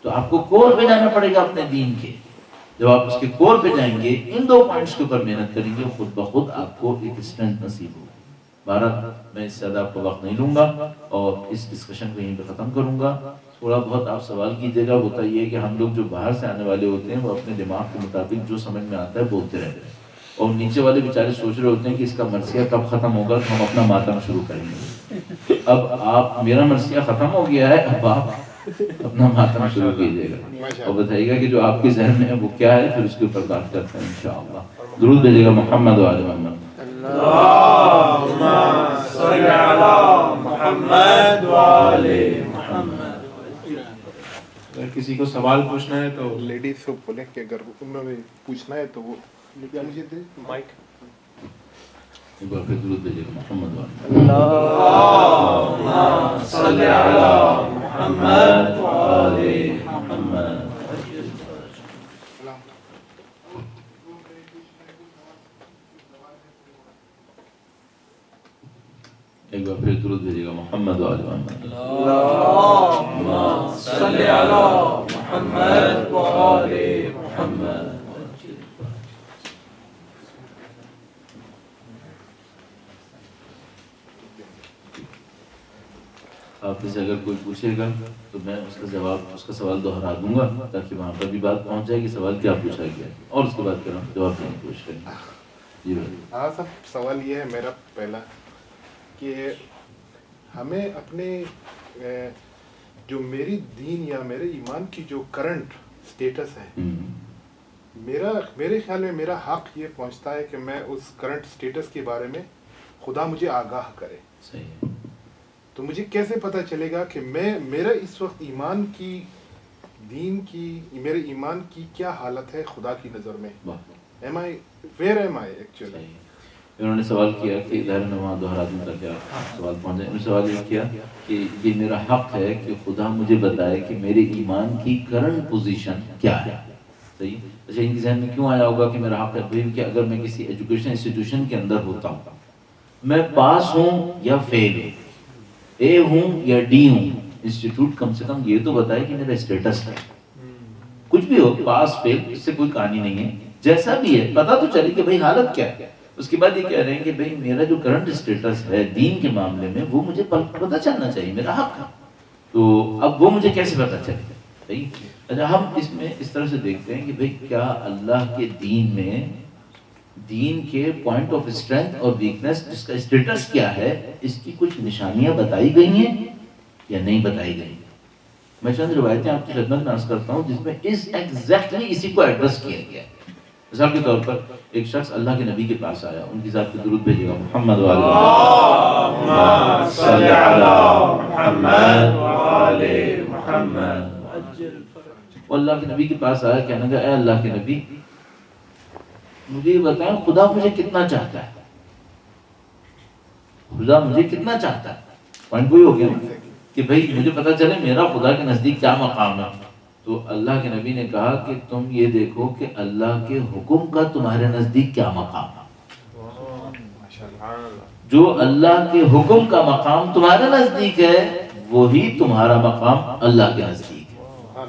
تو آپ کو کور پہ جانا پڑے گا اپنے دین کے. جب آپ اس کے کور پہ جائیں گے، ان 2 پوائنٹس کے اوپر محنت کریں گے، خود بخود آپ کو ایک اسٹرینتھ نصیب ہوگی. بہرحال میں اس سے زیادہ آپ کو وقت نہیں لوں گا اور اس ڈسکشن کو یہیں پہ ختم کروں گا. تھوڑا بہت آپ سوال کیجیے گا. ہوتا یہ ہے کہ ہم لوگ جو باہر سے آنے والے ہوتے ہیں وہ اپنے دماغ کے مطابق جو سمجھ میں آتا ہے بولتے رہتے ہیں، اور نیچے والے بیچارے سوچ رہے ہوتے ہیں کہ اس کا مرثیہ کب ختم ہوگا تو ہم اپنا ماتم شروع کریں گے. اب آپ، میرا مرثیہ ختم ہو گیا ہے، اب آپ اپنا ماتم شروع کیجیے گا اور بتائیے گا کہ جو آپ کے ذہن میں ہے وہ کیا ہے، پھر اس کے اوپر بات کرتے ہیں انشاءاللہ. درود بھیجیے گا محمد و آل محمد. اللهم صل على محمد وآل محمد. اگر کسی کو سوال پوچھنا ہے تو لیڈیز کو بولیں کہ اگر انہوں نے پوچھنا ہے تو وہ مجھے دے مائک. ایک بار پھر درود بھیجیے گا محمد و آل. اللهم صل على محمد وآل محمد. ایک بار پھر درود بھیجیے گا محمد و آل محمد. اللهم صل على محمد وآل محمد. آپ سے اگر کوئی پوچھے گا تو میں اس کا جواب، اس کا سوال دوہرا دوں گا تاکہ وہاں پر بھی بات پہنچ جائے کہ سوال کیا پوچھا گیا، اور اس کے بعد پھر ہم جواب نہیں پوچھ رہے ہیں. جی بھائی. ہاں صاحب، سوال یہ ہے میرا پہلا کہ ہمیں اپنے جو میری دین یا میرے ایمان کی جو کرنٹ سٹیٹس ہے، میرے خیال میں میرا حق یہ پہنچتا ہے کہ میں اس کرنٹ سٹیٹس کے بارے میں خدا مجھے آگاہ کرے. صحیح. تو مجھے کیسے پتہ چلے گا کہ میرا اس وقت ایمان کی، دین کی، میرے ایمان کی کیا حالت ہے خدا کی نظر میں؟ where am I actually؟ انہوں نے سوال کیا کہ ظاہر نماز دوہرا دوں تاکہ آپ سوال پہنچ جائے. انہوں نے سوال یہ کیا کہ یہ میرا حق ہے کہ خدا مجھے بتائے کہ میرے ایمان کی کرنٹ پوزیشن کیا ہے. صحیح. اچھا، ان کے ذہن میں کیوں آیا ہوگا کہ میرا حق ہے؟ کہ اگر میں کسی ایجوکیشن انسٹیٹیوشن کے اندر ہوتا ہوں، میں پاس ہوں یا فیل ہوں، اے ہوں یا ڈی ہوں، انسٹیٹیوٹ کم سے کم یہ تو بتائے کہ میرا اسٹیٹس ہے. کچھ بھی ہو، پاس فیل، اس سے کوئی کہانی نہیں ہے، جیسا بھی ہے پتہ تو چلے کہ بھئی حالت کیا ہے. اس کے بعد یہ کہہ رہے ہیں کہ بھئی میرا جو کرنٹ اسٹیٹس ہے دین کے معاملے میں وہ مجھے پتہ چلنا چاہیے، میرا حق ہے. تو اب وہ مجھے کیسے پتہ چلے گا؟ صحیح. اچھا، ہم اس میں اس طرح سے دیکھتے ہیں کہ بھئی کیا اللہ کے دین میں، دین کے پوائنٹ آف اسٹرینتھ اور ویکنس، جس کا اسٹیٹس کیا ہے، اس کی کچھ نشانیاں بتائی گئی ہیں یا نہیں بتائی گئی. میں چند روایتیں آپ کی خدمت میں عرض کرتا ہوں جس میں ایگزیکٹلی اسی کو ایڈریس کیا گیا ہے. مثال کے طور پر ایک شخص اللہ کے نبی کے پاس آیا، ان کی ذات پہ درود بھیجے گا محمد و آل اللهم صل على محمد وآل محمد. وہ اللہ کے نبی کے پاس آیا، کہنے لگا اے اللہ کے نبی، مجھے یہ بتائیں خدا مجھے کتنا چاہتا ہے. خدا مجھے کتنا چاہتا ہے. پوائنٹ وہی ہو گیا نا کہ بھائی مجھے پتا چلے میرا خدا کے نزدیک کیا مقام ہے. تو اللہ کے نبی نے کہا کہ تم یہ دیکھو کہ اللہ کے حکم کا تمہارے نزدیک کیا مقام ہے. جو اللہ کے حکم کا مقام تمہارے نزدیک ہے وہی تمہارا مقام اللہ کے نزدیک ہے.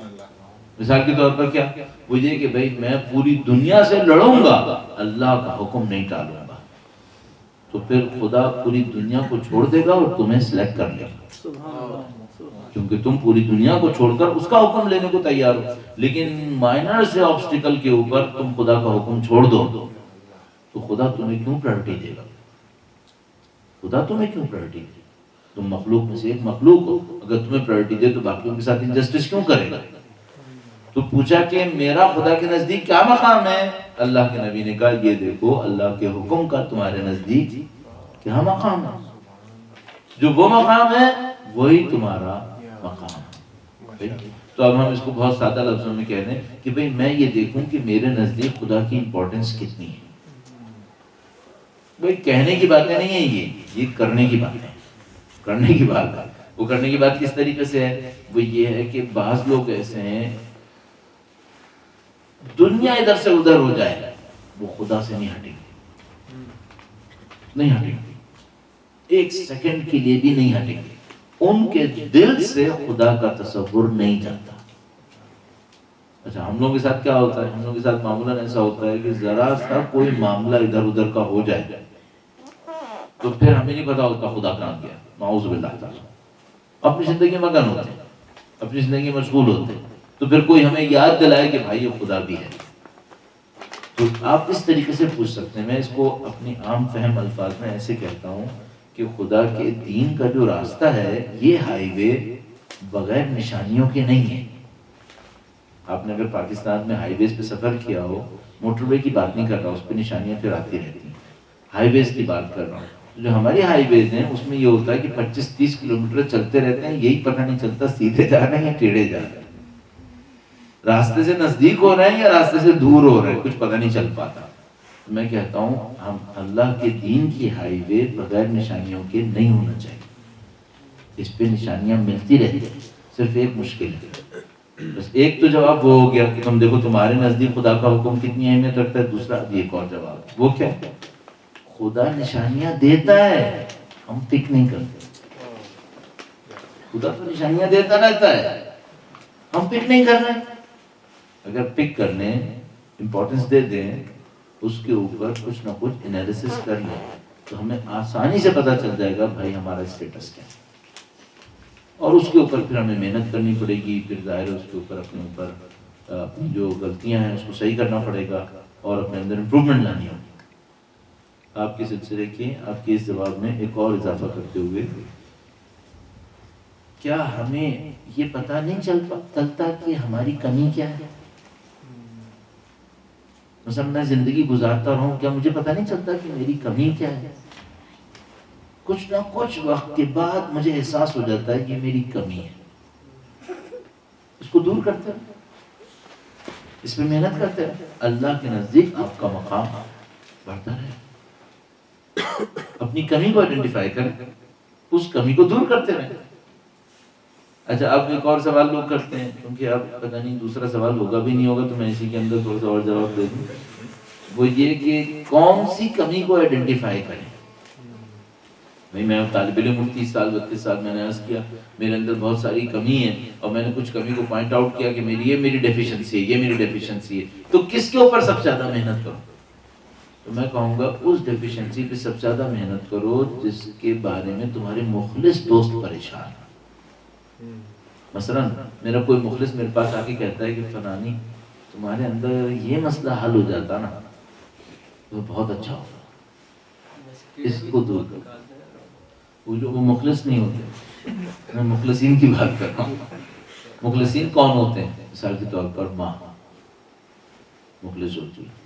مثال کے طور پر کیا وہ یہ کہ بھائی میں پوری دنیا سے لڑوں گا اللہ کا حکم نہیں ٹالوں گا, تو پھر خدا پوری دنیا کو چھوڑ دے گا اور تمہیں سلیکٹ کر لے گا, کیونکہ تم پوری دنیا کو چھوڑ کر اس کا حکم لینے کو تیار ہو. لیکن مائنر سے آبسٹیکل کے اوپر تم خدا کا حکم چھوڑ دو تو خدا تمہیں کیوں پرائرٹی دے گا؟ خدا تمہیں کیوں پرائرٹی دے؟ تم مخلوق میں سے ایک مخلوق ہو, اگر تمہیں پرائرٹی دے تو باقیوں کے ساتھ انجسٹس کیوں کرے گا؟ تو پوچھا کہ میرا خدا کے نزدیک کیا مقام ہے؟ اللہ کے نبی نے کہا یہ دیکھو اللہ کے حکم کا تمہارے نزدیک کیا مقام ہے. جو وہ مقام ہے وہی تمہارا مقام ہے. تو اب ہم اس کو بہت سادہ لفظوں میں کہہ دیں کہ بھئی میں یہ دیکھوں کہ میرے نزدیک خدا کی امپورٹنس کتنی ہے. بھئی کہنے کی باتیں نہیں ہیں, یہ کرنے کی باتیں ہیں. کرنے کی بات ہے. وہ کرنے کی بات کس طریقے سے ہے؟ وہ یہ ہے کہ بعض لوگ ایسے ہیں دنیا ادھر سے ادھر ہو جائے وہ خدا سے نہیں ہٹیں گے, نہیں ہٹیں گے, ایک سیکنڈ کے لیے بھی نہیں ہٹیں گے. ان کے دل سے خدا کا تصور نہیں جاتا. اچھا ہم لوگوں کے ساتھ کیا ہوتا ہے؟ ہم لوگوں کے ساتھ معمولاً ایسا ہوتا ہے کہ ذرا سا کوئی معاملہ ادھر ادھر کا ہو جائے تو پھر ہمیں نہیں پتا ہوتا خدا کہاں گیا. نعوذ باللہ تعالیٰ. اپنی زندگی میں مگن ہوتے ہیں, اپنی زندگی میں مشغول ہوتے ہیں, تو پھر کوئی ہمیں یاد دلائے کہ بھائی یہ خدا بھی ہے. تو آپ اس طریقے سے پوچھ سکتے ہیں. میں اس کو اپنی عام فہم الفاظ میں ایسے کہتا ہوں کہ خدا کے دین کا جو راستہ ہے یہ ہائی وے بغیر نشانیوں کے نہیں ہے. آپ نے اگر پاکستان میں ہائی ویز پہ سفر کیا ہو, موٹر وے کی بات نہیں کر رہا, اس پہ نشانیاں پھر آتی رہتی ہیں, ہائی ویز کی بات کر رہا ہوں. جو ہماری ہائی ویز ہیں اس میں یہ ہوتا ہے کہ 25-30 کلومیٹر چلتے رہتے ہیں, یہی پتہ نہیں چلتا سیدھے جا رہے ہیں یا ٹیڑھے جا رہے ہیں, راستے سے نزدیک ہو رہے ہیں یا راستے سے دور ہو رہے ہیں, کچھ پتہ نہیں چل پاتا. میں کہتا ہوں ہم اللہ کے دین کی ہائی وے بغیر نشانیوں کے نہیں ہونا چاہیے. اس پہ نشانیاں ملتی رہتی ہیں, صرف ایک مشکل ہے. بس ایک تو جواب وہ ہو گیا کہ تم دیکھو تمہارے نزدیک خدا کا حکم کتنی اہمیت رکھتا ہے. دوسرا ایک اور جواب, وہ کیا؟ خدا نشانیاں دیتا ہے, ہم پک نہیں کرتے. خدا تو نشانیاں دیتا رہتا ہے, ہم پک نہیں کر رہے. اگر پک کر لیں, امپورٹنس دے دیں, اس کے اوپر کچھ نہ کچھ انالیسس کر لیں تو ہمیں آسانی سے پتہ چل جائے گا بھائی ہمارا اسٹیٹس کیا ہے. اور اس کے اوپر پھر ہمیں محنت کرنی پڑے گی. پھر ظاہر ہے اس کے اوپر اپنی جو غلطیاں ہیں اس کو صحیح کرنا پڑے گا اور اپنے اندر امپروومنٹ لانی ہوگی. آپ کے سلسلے کے آپ کے اس جواب میں ایک اور اضافہ کرتے ہوئے, کیا ہمیں یہ پتہ نہیں چلتا کہ ہماری کمی کیا ہے؟ مثلا میں زندگی گزارتا رہا ہوں, کیا مجھے پتہ نہیں چلتا کہ میری کمی کیا ہے؟ کچھ نہ کچھ وقت کے بعد مجھے احساس ہو جاتا ہے کہ میری کمی ہے. اس کو دور کرتے ہیں, اس پہ محنت کرتے ہیں. اللہ کے نزدیک آپ کا مقام بڑھتا رہے. اپنی کمی کو آئیڈینٹیفائی کریں, اس کمی کو دور کرتے رہیں. اچھا اب ایک اور سوال لوگ کرتے ہیں, کیونکہ اب پتہ نہیں دوسرا سوال ہوگا بھی نہیں ہوگا تو میں اسی کے اندر تھوڑا سا اور جواب دے دوں. وہ یہ کہ کون سی کمی کو آئیڈینٹیفائی کریں. بھائی میں طالب علم ہوں, 30 سال 32 سال, میں نے عرض کیا میرے اندر بہت ساری کمی ہے اور میں نے کچھ کمی کو پوائنٹ آؤٹ کیا کہ یہ میری ڈیفیشنسی ہے, یہ میری ڈیفیشنسی ہے. تو کس کے اوپر سب سے زیادہ محنت کروں؟ تو میں کہوں گا اس ڈیفیشنسی پہ سب سے زیادہ محنت کرو جس کے بارے میں تمہارے مخلص دوست پریشان ہیں. مثلا میرا کوئی مخلص میرے پاس آ کے کہتا ہے کہ فلانی تمہارے اندر یہ مسئلہ حل ہو جاتا نا تو بہت اچھا ہوتا. اس کو دور کرو. وہ مخلص نہیں ہوتے, میں مخلصین کی بات کر رہا ہوں. مخلصین کون ہوتے ہیں؟ مثال کے طور پر ماں مخلص ہوتی ہے,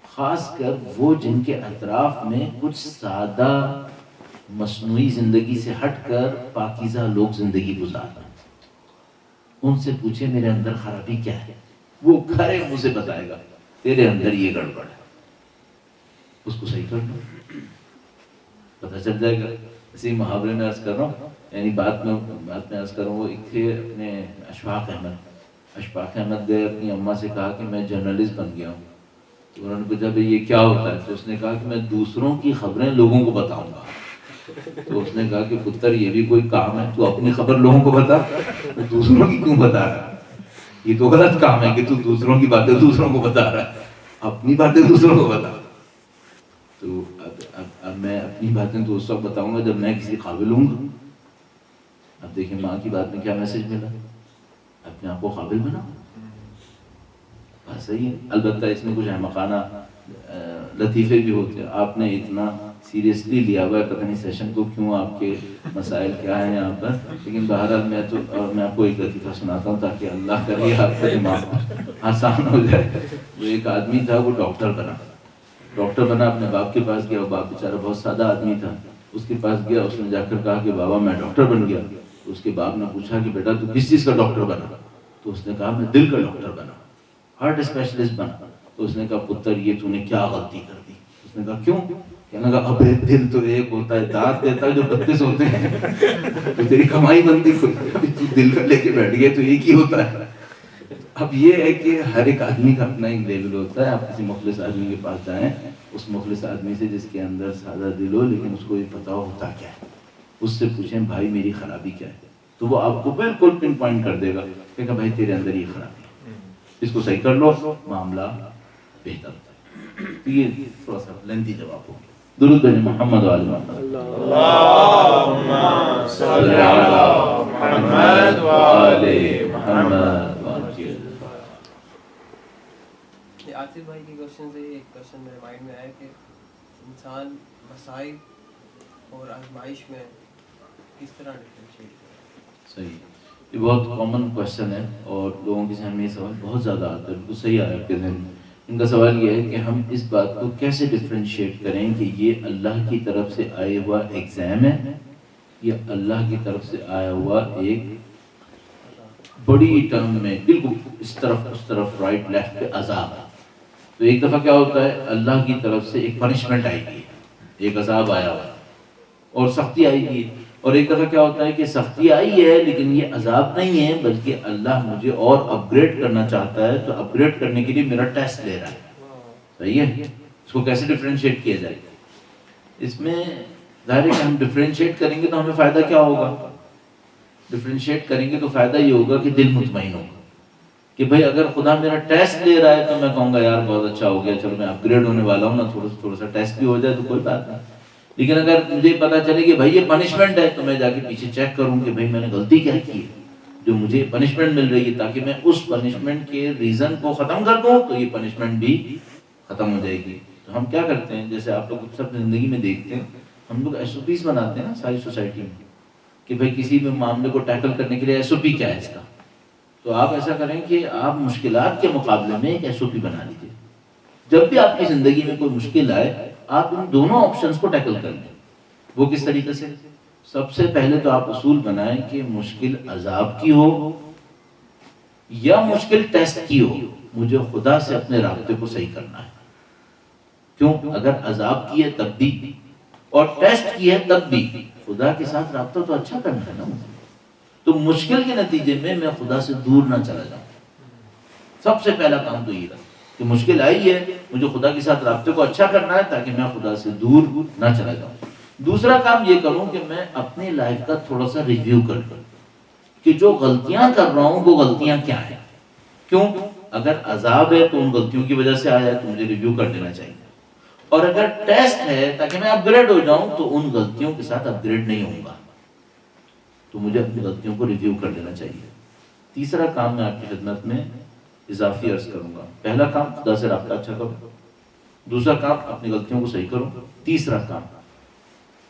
خاص کر وہ جن کے اطراف میں کچھ سادہ مصنوعی زندگی سے ہٹ کر پاکیزہ لوگ زندگی گزارنا. ان سے پوچھے میرے اندر خرابی کیا ہے, وہ کھرے منہ سے بتائے گا تیرے اندر یہ گڑبڑ ہے, اس کو صحیح کر دو. پتہ چل جائے گا. اسی محاورے میں عرض کر رہا ہوں، یعنی بات میں عرض کر رہا ہوں. وہ ایک تھے اپنے اشفاق احمد گئے، اپنی اماں سے کہا کہ میں جرنلسٹ بن گیا ہوں. تو انہوں نے پوچھا بھائی یہ کیا ہوتا ہے؟ تو اس نے کہا کہ میں دوسروں کی خبریں لوگوں کو بتاؤں گا. تو اس نے کہا کہ پتر یہ بھی کوئی کام ہے؟ تو اپنی خبر لوگوں کو بتا، تو دوسروں کی کیوں بتا رہا ہے؟ یہ تو غلط کام ہے کہ تو دوسروں کی باتیں دوسروں کو بتا رہا ہے، اپنی باتیں دوسروں کو بتا. تو اب میں اپنی باتیں تو اس وقت بتاؤں گا جب میں کسی قابل ہوں گا. اب دیکھیں ماں کی بات میں کیا میسج ملا، اپنے آپ کو قابل بناؤ. بات صحیح ہے. البتہ اس میں کچھ احمقانہ لطیفے بھی ہوتے ہیں. آپ نے اتنا سیریسلی لیا ہوا ہے، پتہ نہیں سیشن کو کیوں، آپ کے مسائل کیا ہیں یہاں پر. لیکن بہرحال میں آپ کو ایک لطیفہ سناتا ہوں تاکہ اللہ کرے آپ کا دماغ آسان ہو جائے. وہ ایک آدمی تھا، وہ ڈاکٹر بنا اپنے باپ کے پاس گیا. وہ باپ بیچارہ بہت سادہ آدمی تھا. اس کے پاس گیا، اس نے جا کر کہا کہ بابا میں ڈاکٹر بن گیا. اس کے باپ نے پوچھا کہ بیٹا تو کس چیز کا ڈاکٹر بنا؟ تو اس نے کہا میں دل کا ڈاکٹر بنا، ہارٹ اسپیشلسٹ بنا. تو اس نے کہا پتر یہ تو نے کیا غلطی کر دی؟ اس نے کہا کیوں؟ کہنے لگا ابے دل تو ایک ہوتا ہے، دانت دیتا ہے جو 32 ہوتے ہیں، تو تیری کمائی بنتی کوئی، تو دل کا لے کے بیٹھ گیا تو ایک ہی ہوتا ہے. اب یہ ہے کہ ہر ایک آدمی کا اپنا ایک لیول ہوتا ہے. آپ کسی مخلص آدمی کے پاس جائیں، اس مخلص آدمی سے جس کے اندر سادہ دل ہو لیکن اس کو یہ پتہ ہوتا کیا ہے، اس سے پوچھیں بھائی میری خرابی کیا ہے، تو وہ آپ کو بالکل پن پوائنٹ کر دے گا کہ بھائی تیرے اندر یہ خرابی ہے، اس کو صحیح کر لو، معاملہ بہتر ہوتا ہے. تو یہ تھوڑا سا لینتھی جواب ہوگا. درود بھیجیں محمد و آل محمد. اللہم صل علی محمد و آل محمد. عاطف بھائی کی کوشچن سے ایک کوشچن میرے مائنڈ میں آیا کہ انسان مسائل اور آزمائش میں کس طرح ڈفرینشیٹ کرے. صحیح، یہ بہت کامن کوشچن ہے اور لوگوں کے ذہن میں یہ سوال بہت زیادہ آتا ہے. بالکل صحیح آیا آپ کے ذہن میں. ان کا سوال یہ ہے کہ ہم اس بات کو کیسے ڈفرینشیٹ کریں کہ یہ اللہ کی طرف سے آیا ہوا ایگزام ہے یا اللہ کی طرف سے آیا ہوا ایک بڑی ٹرم میں بالکل اس طرف رائٹ لیفٹ پہ عذاب ہے. تو ایک دفعہ کیا ہوتا ہے اللہ کی طرف سے ایک پنشمنٹ آئی گی، ایک عذاب آیا ہوا اور سختی آئی گی. اور ایک دفعہ کیا ہوتا ہے کہ سختی آئی ہے لیکن یہ عذاب نہیں ہے بلکہ اللہ مجھے اور اپ گریڈ کرنا چاہتا ہے، تو اپ گریڈ کرنے کے لیے میرا ٹیسٹ لے رہا ہے. صحیح ہے. اس کو کیسے ڈفرینشیٹ کیا جائے گا؟ اس میں ظاہر ہے کہ ہم ڈفرینشیٹ کریں گے تو ہمیں فائدہ کیا ہوگا؟ ڈفرینشیٹ کریں گے تو فائدہ یہ ہوگا کہ دل مطمئن ہوگا کہ بھئی اگر خدا میرا ٹیسٹ لے رہا ہے تو میں کہوں گا یار بہت اچھا ہو گیا، چلو میں اپ گریڈ ہونے والا ہوں نا، تھوڑا سا ٹیسٹ بھی ہو جائے تو کوئی بات نہیں. لیکن اگر مجھے پتا چلے کہ بھائی یہ پنشمنٹ ہے تو میں جا کے پیچھے چیک کروں کہ بھائی میں نے غلطی کیا کی ہے جو مجھے پنشمنٹ مل رہی ہے، تاکہ میں اس پنشمنٹ کے ریزن کو ختم کر دوں تو یہ پنشمنٹ بھی ختم ہو جائے گی. تو ہم کیا کرتے ہیں، جیسے آپ لوگ سب زندگی میں دیکھتے ہیں، ہم لوگ ایس او پیز بناتے ہیں نا ساری سوسائٹی میں کہ بھائی کسی بھی معاملے کو ٹیکل کرنے کے لیے ایس او پی کیا ہے اس کا. تو آپ ایسا کریں کہ آپ مشکلات کے مقابلے میں ایک ایس او پی بنا لیجیے. جب بھی آپ کی زندگی میں کوئی مشکل آئے آپ ان دونوں آپشنز کو ٹیکل کر لیں. وہ کس طریقے سے؟ سب سے پہلے تو آپ اصول بنائیں کہ مشکل عذاب کی ہو یا مشکل ٹیسٹ کی ہو، مجھے خدا سے اپنے رابطے کو صحیح کرنا ہے. کیوں؟ اگر عذاب کی ہے تب بھی اور ٹیسٹ کی ہے تب بھی خدا کے ساتھ رابطہ تو اچھا کرنا ہے نا. تو مشکل کے نتیجے میں میں خدا سے دور نہ چلا جاؤں. سب سے پہلا کام تو یہ رہا کہ مشکل آئی ہے، مجھے خدا کے ساتھ رابطے کو اچھا کرنا ہے تاکہ میں خدا سے دور نہ چلا جاؤں. دوسرا کام یہ کروں کہ میں اپنی لائف کا تھوڑا سا ریویو کر لوں کہ جو غلطیاں کر رہا ہوں وہ غلطیاں کیا ہیں. کیوں؟ اگر عذاب ہے تو ان غلطیوں کی وجہ سے آیا ہے تو مجھے ریویو کر لینا چاہیے. اور اگر ٹیسٹ ہے تاکہ میں اپ گریڈ ہو جاؤں تو ان غلطیوں کے ساتھ اپ گریڈ نہیں ہوں گا، تو مجھے اپنی غلطیوں کو ریویو کر لینا چاہیے. تیسرا کام میں آپ کی خدمت میں اضافی عرض کروں گا. پہلا کام خدا سے رابطہ اچھا کرو، دوسرا کام اپنی غلطیوں کو صحیح کرو، تیسرا کام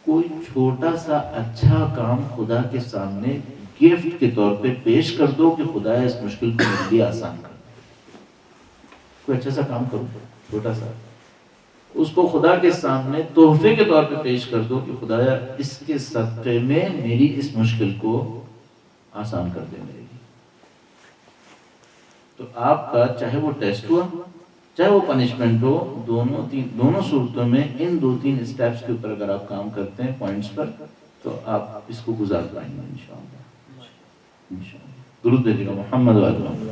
کوئی چھوٹا سا اچھا کام خدا کے سامنے گفٹ کے طور پہ پیش کر دو کہ خدا اس مشکل کو میرے لیے آسان کر. کوئی اچھا سا کام کرو چھوٹا سا، اس کو خدا کے سامنے تحفے کے طور پہ پیش کر دو کہ خدایا اس کے صدقے میں میری اس مشکل کو آسان کر دے میرے لیے. تو آپ کا چاہے وہ ٹیسٹ ہوا، چاہے وہ پنشمنٹ ہو، دونوں صورتوں میں ان 2-3 اسٹیپس کے اوپر اگر آپ کام کرتے ہیں پوائنٹس پر، تو آپ اس کو گزار پائیں گے انشاءاللہ۔ درود بھیجیے گا محمد وعلی محمد۔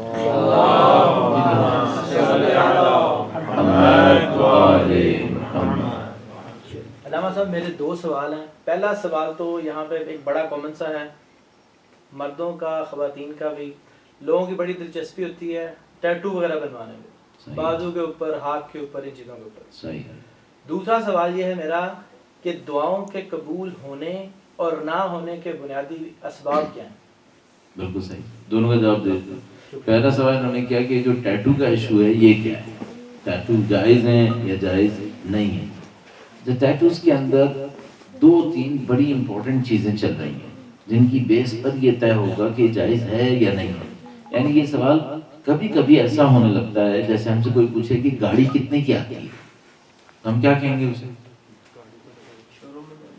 علامہ صاحب میرے 2 سوال ہیں۔ پہلا سوال تو یہاں پہ ایک بڑا کامن سا ہے، مردوں کا خواتین کا بھی، لوگوں کی بڑی دلچسپی ہوتی ہے ٹیٹو وغیرہ بنوانے میں، بازو کے اوپر، ہاتھ کے اوپر، ان چیزوں کے اوپر۔ صحیح ہے۔ دوسرا سوال یہ ہے میرا کہ دعاؤں کے قبول ہونے اور نہ ہونے کے بنیادی اسباب کیا ہیں؟ بالکل صحیح، دونوں کا جواب دیتے ہیں۔ پہلا سوال انہوں نے کیا کہ جو ٹیٹو کا ایشو ہے یہ کیا ہے، ٹیٹو جائز ہیں یا جائز نہیں ہیں؟ جو ٹیٹوز کے اندر 2-3 بڑی امپورٹنٹ چیزیں چل رہی ہیں جن کی بیس پر یہ طے ہوگا کہ جائز ہے یا نہیں ہے۔ یعنی یہ سوال کبھی کبھی ایسا ہونے لگتا ہے جیسے ہم سے کوئی پوچھے کہ گاڑی کتنے کی آتی ہے، تو ہم کیا کہیں گے اسے؟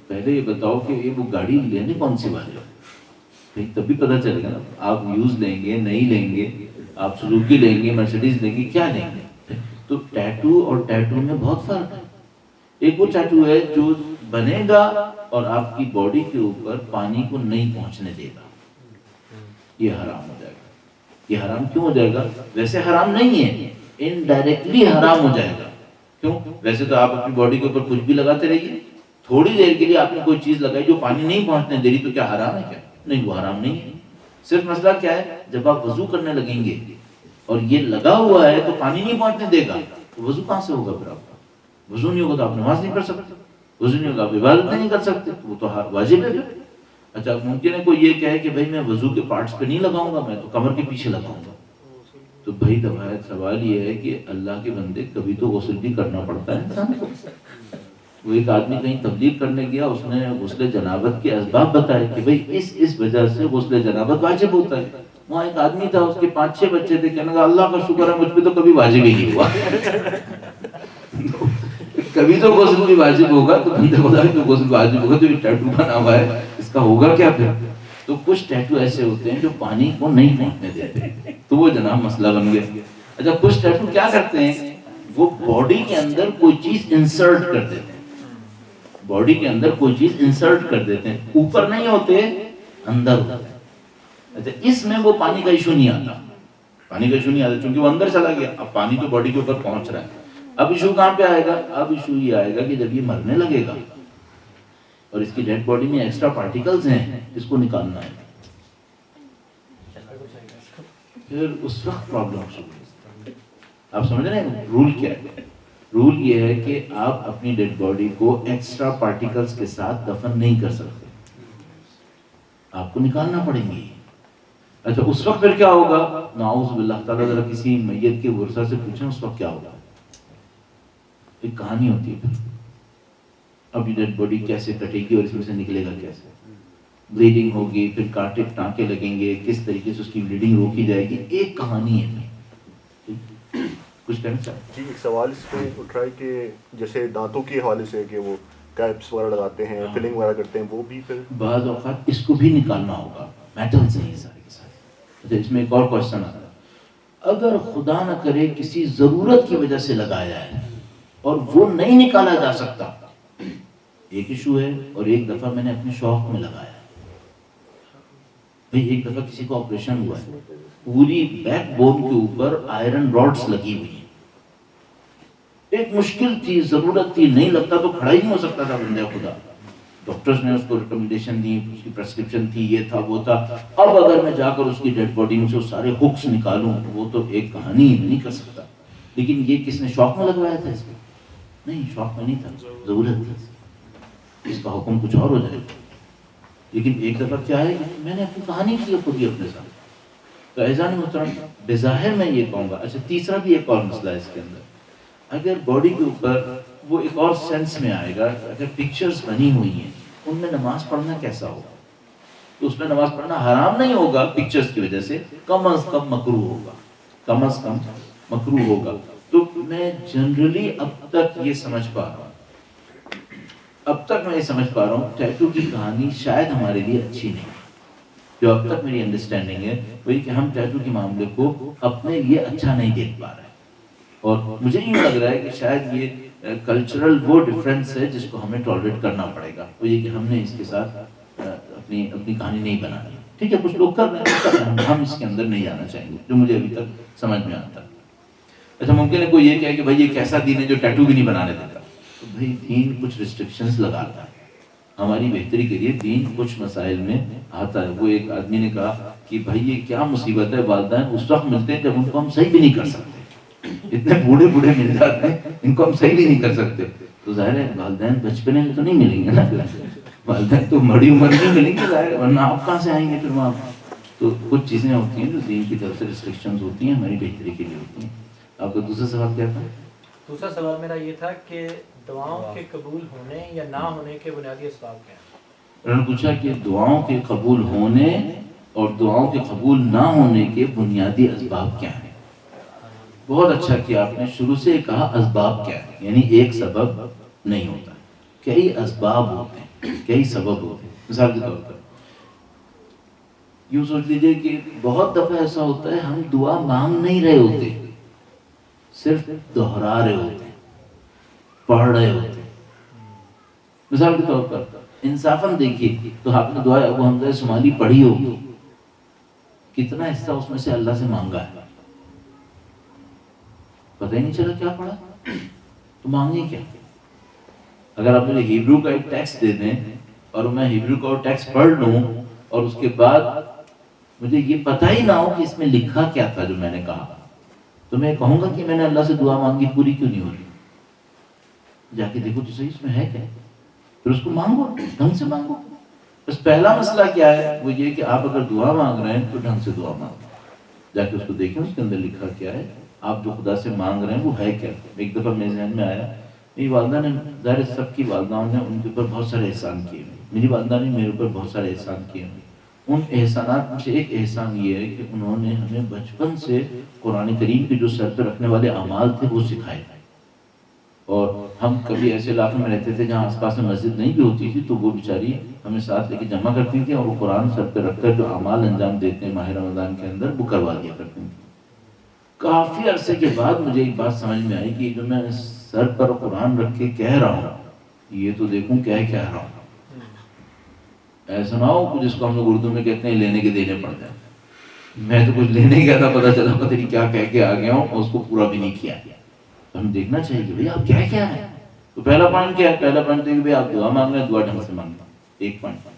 پہلے یہ بتاؤ کہ یہ وہ گاڑی لینے کون سی والی ہے، تبھی پتہ چلے گا نا۔ آپ یوز لیں گے، نہیں لیں گے، آپ سزوکی لیں گے، مرسیڈیز لیں گے، کیا لیں گے؟ تو ٹیٹو اور ٹیٹو میں بہت فرق ہے۔ ایک وہ ٹیٹو ہے جو بنے گا اور آپ کی باڈی کے اوپر پانی کو نہیں پہنچنے دے گا، یہ حرام ہو جائے گا۔ یہ حرام کیوں ہو جائے گا؟ ویسے حرام نہیں ہے، انڈائریکٹلی حرام ہو جائے گا۔ کیوں؟ ویسے تو آپ اپنی باڈی کے اوپر کچھ بھی لگاتے رہیے، تھوڑی دیر کے لیے آپ نے کوئی چیز لگائی جو پانی نہیں پہنچنے دے رہی، تو کیا حرام ہے؟ کیا نہیں، وہ حرام نہیں ہے۔ صرف مسئلہ کیا ہے، جب آپ وضو کرنے لگیں گے اور یہ لگا ہوا ہے تو پانی نہیں پہنچنے دے گا، تو وضو کہاں سے ہوگا؟ پھر آپ کا وضو نہیں ہوگا تو آپ نماز نہیں پڑھ سکتے، وضو نہیں ہوگا آپ عبادت نہیں کر سکتے، وہ تو واجب ہے۔ اچھا ممکن ہے کوئی یہ کہے کہ بھائی میں وضو کے پارٹس پہ نہیں لگاؤں گا، میں تو کمر کے پیچھے لگاؤں گا، تو بھائی سوال یہ ہے کہ اللہ کے بندے کبھی تو غسل بھی کرنا پڑتا ہے انسان کو۔ وہ ایک آدمی کہیں تبلیغ کرنے گیا، اس نے غسل جنابت کے اسباب بتائے کہ بھئی اس وجہ سے غسل جنابت واجب ہوتا ہے۔ وہاں ایک آدمی تھا، اس کے 5-6 بچے تھے، کہنے لگا اللہ کا شکر ہے مجھ پہ تو کبھی واجب ہی نہیں ہوا۔ کبھی تو غسل بھی واجب ہوگا، تو بندے خدا بھی تو غسل واجب ہوگا، تو یہ ٹیٹو بنا ہوا ہے اس کا ہوگا کیا پھر؟ تو کچھ ٹیٹو ایسے ہوتے ہیں جو پانی کو نہیں پہنچنے دیتے، تو وہ جناب مسئلہ بن گیا۔ اچھا کچھ ٹیٹو کیا کرتے ہیں، وہ باڈی کے اندر کوئی چیز انسرٹ کر دیتے ہیں، باڈی کے اندر کوئی چیز انسرٹ کر دیتے ہیں، اوپر نہیں ہوتے اندر ہوتے ہیں۔ اچھا اس میں وہ پانی کا ایشو نہیں آتا، پانی کا ایشو نہیں آتا چونکہ وہ اندر چلا گیا، اب پانی تو باڈی کے اوپر پہنچ رہا ہے۔ اب ایشو کہاں پہ آئے گا؟ اب ایشو یہ آئے گا کہ جب یہ مرنے لگے گا اور اس کی ڈیڈ باڈی میں ایکسٹرا پارٹیکلز ہیں، اس کو نکالنا ہے، پھر اس وقت پرابلم شروع ہے۔ آپ سمجھ رہے ہیں رول کیا ہے؟ رول یہ ہے کہ آپ اپنی ڈیڈ باڈی کو ایکسٹرا پارٹیکلز کے ساتھ دفن نہیں کر سکتے، آپ کو نکالنا پڑیں گے۔ اچھا اس وقت پھر کیا ہوگا؟ نعوذ باللہ تعالیٰ، ذرا کسی میت کے ورثہ سے پوچھیں اس وقت کیا ہوگا۔ ایک کہانی ہوتی ہے، پھر اب یہ ڈیڈ باڈی کیسے کٹے گی اور اس میں سے نکلے گا کیسے، بلیڈنگ ہوگی، پھر کانٹے ٹانکے لگیں گے، کس طریقے سے اس کی بلیڈنگ روکی جائے گی، ایک کہانی ہے۔ کچھ کہنا چاہتے؟ جی ایک سوال اس پہ اٹھ رہا ہے کہ جیسے دانتوں کے حوالے سے کہ وہ کیپس وغیرہ لگاتے ہیں، فلنگ وغیرہ کرتے ہیں، وہ بھی پھر بعض اوقات اس کو بھی نکالنا ہوگا، میٹل سے ہی سارے کے سارے۔ اچھا اس میں ایک اور کوشچن آتا ہے، اگر خدا نہ کرے کسی ضرورت کی وجہ سے لگایا ہے اور وہ نہیں نکالا جا سکتا، ایک ایشو ہے، اور ایک دفعہ میں نے اپنے شوق میں لگایا، بھئی ایک دفعہ کسی کو آپریشن ہوا ہے، پوری بیک بون کے اوپر آئرن راڈز لگی ہوئی ہیں، ایک مشکل تھی، ضرورت تھی، نہیں لگتا تو کھڑا ہی نہیں ہو سکتا تھا بندے خدا، ڈاکٹرز نے اس کو ریکمنڈیشن دی، اس کی پرسکرپشن تھی، یہ تھا وہ تھا۔ اب اگر میں جا کر اس کی ڈیڈ باڈی میں سے سارے ہکس نکالوں، وہ تو ایک کہانی نہیں کر سکتا۔ لیکن یہ کس نے شوق میں لگوایا تھا اس کو؟ نہیں، شوق میں نہیں تھا، ضرورت تھی، اس کا حکم کچھ اور ہو جائے گا۔ لیکن ایک دفعہ کیا ہے، میں نے اپنی کہانی کی خود ہی اپنے ساتھ۔ تو اعزازی محترم، بظاہر میں یہ کہوں گا، اچھا تیسرا بھی ایک اور مسئلہ ہے اس کے اندر، اگر باڈی کے اوپر وہ ایک اور سینس میں آئے گا، اگر پکچرز بنی ہوئی ہیں ان میں نماز پڑھنا کیسا ہوگا؟ تو اس میں نماز پڑھنا حرام نہیں ہوگا پکچرز کی وجہ سے، کم از کم مکروہ ہوگا، کم از کم مکروہ ہوگا۔ تو میں جنرلی اب تک یہ سمجھ پا رہا ہوں ٹیٹو کی کہانی شاید ہمارے لیے اچھی نہیں، جو اب تک میری انڈرسٹینڈنگ ہے وہی کہ ہم ٹیٹو کے معاملے کو اپنے لیے اچھا نہیں دیکھ پا رہے ہیں۔ اور مجھے یوں لگ رہا ہے کہ شاید یہ کلچرل وہ ڈفرینس ہے جس کو ہمیں ٹالریٹ کرنا پڑے گا، وہ یہ کہ ہم نے اس کے ساتھ اپنی کہانی نہیں بنانی. ٹھیک ہے، کچھ لوگ کر رہے ہیں، ہم اس کے اندر نہیں جانا چاہیں گے، جو مجھے ابھی تک سمجھ میں آتا ہے. اچھا ممکن ہے کوئی یہ کہے کہ بھائی یہ کیسا دین ہے جو ٹیٹو بھی نہیں بنانے دیتا. تو بھائی دین کچھ ریسٹرکشنز لگاتا ہے ہماری بہتری کے لیے. دین کچھ مسائل میں آتا ہے. وہ ایک آدمی نے کہا کہ بھائی یہ کیا مصیبت ہے، والدین اس وقت ملتے ہیں جب ان کو ہم صحیح بھی نہیں کر سکتے. اتنے بوڑھے بوڑھے مل جاتے ہیں، ان کو ہم صحیح بھی نہیں کر سکتے. تو ظاہر ہے والدین بچپنے میں تو نہیں ملیں گے نا، والدین تو بڑی عمر میں ملیں گے ظاہر ہے، ورنہ آپ کہاں سے آئیں گے پھر وہاں. تو کچھ چیزیں ہوتی ہیں جو دین کی طرف سے ریسٹرکشنز ہوتی ہیں، ہماری بہتری کے لیے ہوتی ہیں. آپ کا دوسرا سوال کیا تھا؟ دوسرا سوال میرا یہ تھا کہ دعاؤں کے قبول ہونے یا نہ ہونے کے بنیادی اسباب کیا ہیں؟ انہوں نے پوچھا کہ دعاؤں کے قبول ہونے اور دعاؤں کے قبول نہ ہونے کے بنیادی اسباب کیا ہیں. بہت اچھا کیا آپ نے، شروع سے کہا اسباب کیا ہے، یعنی ایک سبب نہیں ہوتا، کئی اسباب ہوتے ہیں، کئی سبب ہوتے ہیں. مثال کے طور پر یوں سوچ لیجئے کہ بہت دفعہ ایسا ہوتا ہے ہم دعا مانگ نہیں رہے ہوتے، صرف دہرا رہے ہوتے ہیں، پڑھ رہے ہوتے ہیں. مثال کے طور پر انصافاً دیکھیے تو آپ نے دعا ابو حمزہ شمالی پڑھی ہوگی، کتنا حصہ اس میں سے اللہ سے مانگا ہے؟ پتہ ہی نہیں چلا کیا پڑھا. تو مانگے کیا؟ اگر آپ مجھے ہیبرو کا ایک ٹیکسٹ دے دیں اور میں ہیبرو کا ٹیکسٹ پڑھ لوں اور اس کے بعد مجھے یہ پتہ ہی نہ ہو کہ اس میں لکھا کیا تھا جو میں نے کہا، تو میں کہوں گا کہ میں نے اللہ سے دعا مانگی، پوری کیوں نہیں ہو رہی؟ جا کے دیکھو تو صحیح اس میں ہے کیا، پھر اس کو مانگو، ڈھنگ سے مانگو. بس پہلا مسئلہ کیا ہے، وہ یہ کہ آپ اگر دعا مانگ رہے ہیں تو ڈھنگ سے دعا مانگو. جا کے اس کو دیکھیں اس کے اندر لکھا کیا ہے، آپ جو خدا سے مانگ رہے ہیں وہ ہے کیا. ایک دفعہ میرے ذہن میں آیا، میری والدہ نے، ظاہر سب کی والداؤں نے ان کے اوپر بہت سارے احسان کیے ہوئے، میری والدہ نے میرے اوپر بہت سارے احسان کیے ہوئے. ان احسانات میں سے ایک احسان یہ ہے کہ انہوں نے ہمیں بچپن سے قرآن کریم کے جو سر پہ رکھنے والے اعمال تھے وہ سکھائے. اور ہم کبھی ایسے علاقے میں رہتے تھے جہاں آس پاس میں مسجد نہیں بھی ہوتی تھی، تو وہ بیچاری ہمیں ساتھ لے کے جمع کرتی تھی اور وہ قرآن سر پہ رکھ کر جو اعمال انجام دیتے ہیں ماہ رمضان کے اندر وہ کروا دیا کرتی تھی. کافی عرصے کے بعد مجھے ایک بات سمجھ میں آئی کہ جو میں سر پر قرآن رکھ کے کہہ رہا ہوں، یہ تو دیکھوں کیا کہہ رہا ہوں. ایسا نہ ہو جس کو ہم لوگ اردو میں کہتے ہیں لینے کے دینے پڑ جائیں. میں تو کچھ لینے گیا تھا، پتہ چلا پتہ نہیں کیا کہہ کے آ گیا ہوں اور اس کو پورا بھی نہیں کیا. ہمیں دیکھنا چاہیے کہ بھئی آپ کیا ہے. تو پہلا پوائنٹ کیا ہے؟ پہلا پوائنٹ ہے کہ بھئی آپ دعا مانگ رہے ہیں، دعا ڈھنگ سے مانگنا، ایک پوائنٹ.